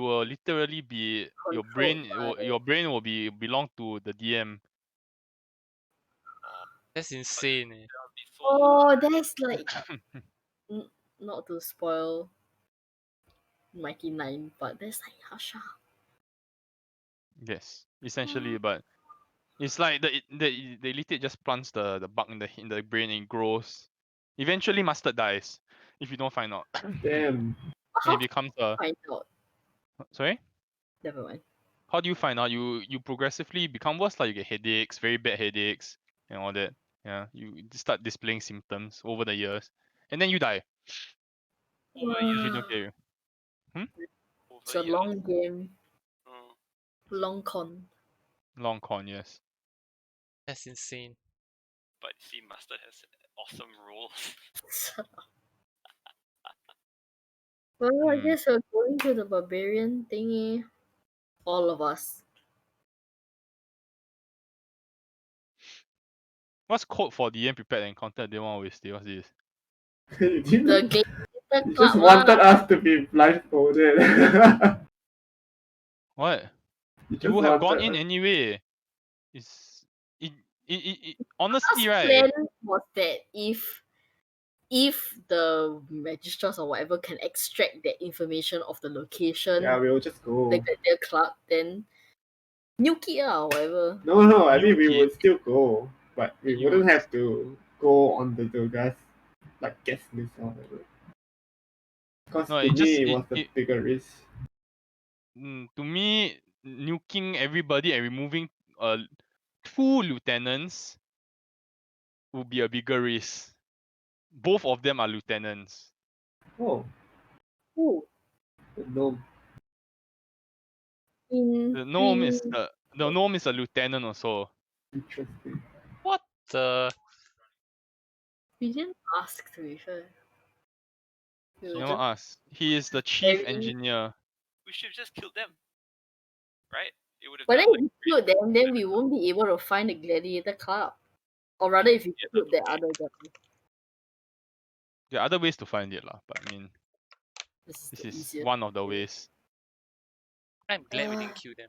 will literally be your brain. Controlled by- Your brain will belong to the DM. That's insane. Eh. that'll be so Oh, that's like... not to spoil Mighty Nine, but that's like Hasha. Yes, essentially, but it's like the elite just plants the bug in the brain and it grows. Eventually, Mustard dies if you don't find out. Damn. And it becomes a Find out. sorry. Never mind. How do you find out? You progressively become worse. Like you get headaches, very bad headaches, and all that. Yeah, you start displaying symptoms over the years, and then you die. Over If you years. don't care. It's a Over years. long game, Mm. long con. Long con, yes. That's insane. But see, Master has awesome rules. Well, I Hmm. guess we're going to the barbarian thingy. All of us. What's code for DM prepared encounter they want to waste? What's this? You didn't- The game. you just wanted us to be blindfolded. What? You You just would have gone wanted in us- anyway. It's it Last honestly, right? plan was that if the magistrates or whatever can extract that information of the location, Yeah, we'll just go. the Gladiator Club, then nuke it or whatever. No, I mean we Nuke it. would still go, but we You wouldn't would- have to go on the guys like guest list or whatever. Because No, to it just me it was the bigger risk. to me, nuking everybody and removing 2 lieutenants would be a bigger risk. Both of them are lieutenants. Oh, Ooh, no. The gnome is the gnome is a lieutenant also. Interesting. What the? We didn't ask to be fair. We You were know just us. He is the chief very- engineer. We should have just killed them. Right? It would have But then done if we killed them, then we won't be able to find the Gladiator Club. Or rather, if you killed the other guy. There are other ways to find it lah, but I mean This this the is easiest one of the way. ways. I'm glad we didn't kill them.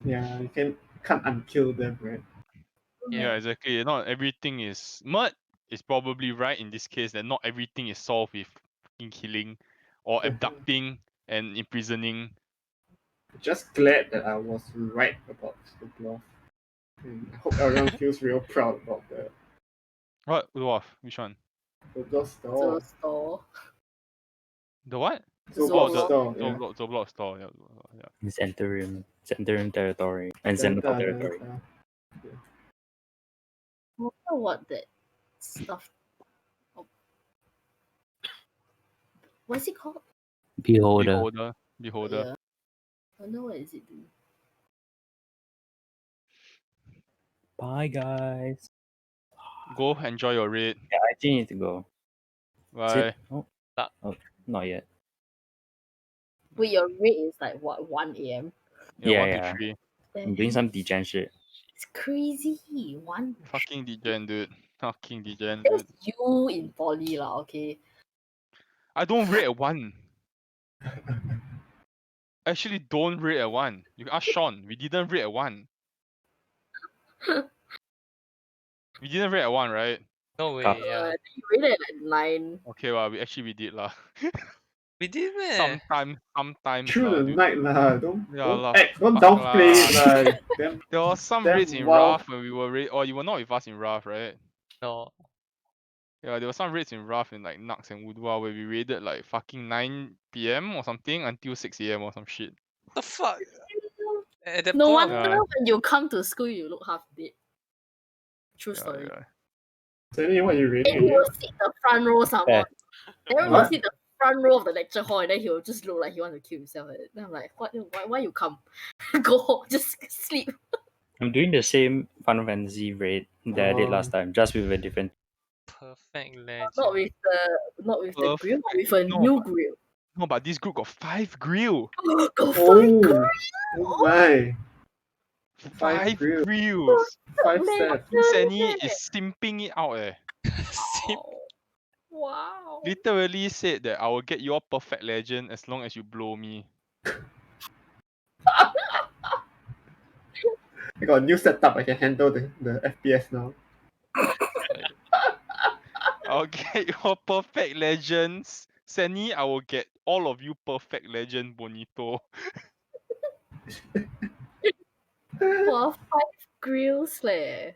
Yeah, you can't unkill them, right? Yeah, exactly. Not everything is Mud is probably right in this case that not everything is solved with fucking killing or abducting and imprisoning. Just glad that I was right about the bluff. And I hope everyone feels real proud about the What dwarf? Which one? bluff store. Store. The what? Zoblox Zoblox. store, yeah. Zoblox store. Yeah. Centurion territory, and Delta, Xenopal territory. Delta. I wonder what that stuff. Oh. What's it called? Beholder. Beholder. Yeah. I wonder what is it doing. Bye, guys. Go enjoy your raid. Yeah, I actually need to go. Is Bye. it? Oh, not yet. Wait, your rate is like what, 1 a.m.? Yeah, 1 Yeah. to 3. I'm doing some degen shit. It's crazy. One. Fucking degen, dude. Fucking degen, That's dude. you in poly lah, okay? I don't rate at 1. Actually, don't rate at 1. You ask Sean. We didn't rate at 1. We didn't rate at 1, right? No way. Tough. Yeah. I think you rated at like 9. Okay, well, we did lah. We did, man. Sometimes Through lah, the dude. night lah. Don't Yeah lah, act. Don't fuck downplay it lah. lah. Damn, There was some Damn raids in wild. Rough when we were raid. Oh, you were not with us in Rough, right? No. Yeah, there were some raids in Rough in like Nux and Wudwa where we raided like fucking 9 p.m. or something until 6 a.m. or some shit. The fuck? At that No point, wonder Yeah. when you come to school you look half dead. True Yeah, story. yeah. Jenny, what you And reading? he will sit the front row somehow. Yeah. Everyone will What? sit the front row of the lecture hall and then he will just look like he wants to kill himself. Then I'm like, why you come? Go home, just sleep. I'm doing the same Final Fantasy raid that I did last time, just with a different. perfect legend. Not with the grill, but with a No, new but- grill. No, but this group got 5 grill. Go find grill. Oh my. 5 grill. grills. 5 Man. steps. Sunny is simping it out Sim- Wow. Literally said that I will get your perfect legend as long as you blow me. I got a new setup. I can handle the FPS now. I'll get your perfect legends. Sunny, I will get all of you perfect legend Bonito. Wow, 5 grills leh.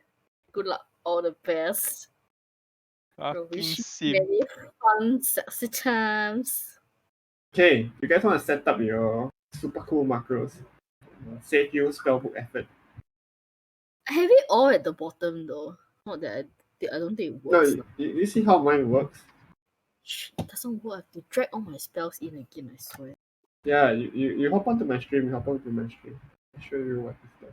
Good luck. All the best. Fucking Wish you sim. many fun, sexy times. Okay, you guys want to set up your super cool macros? Save you spellbook effort. I have it all at the bottom though. Not that I don't think it No, works. you see how mine works? It doesn't work. I have to drag all my spells in again, I swear. Yeah, you hop onto my stream, I'll show you what is there.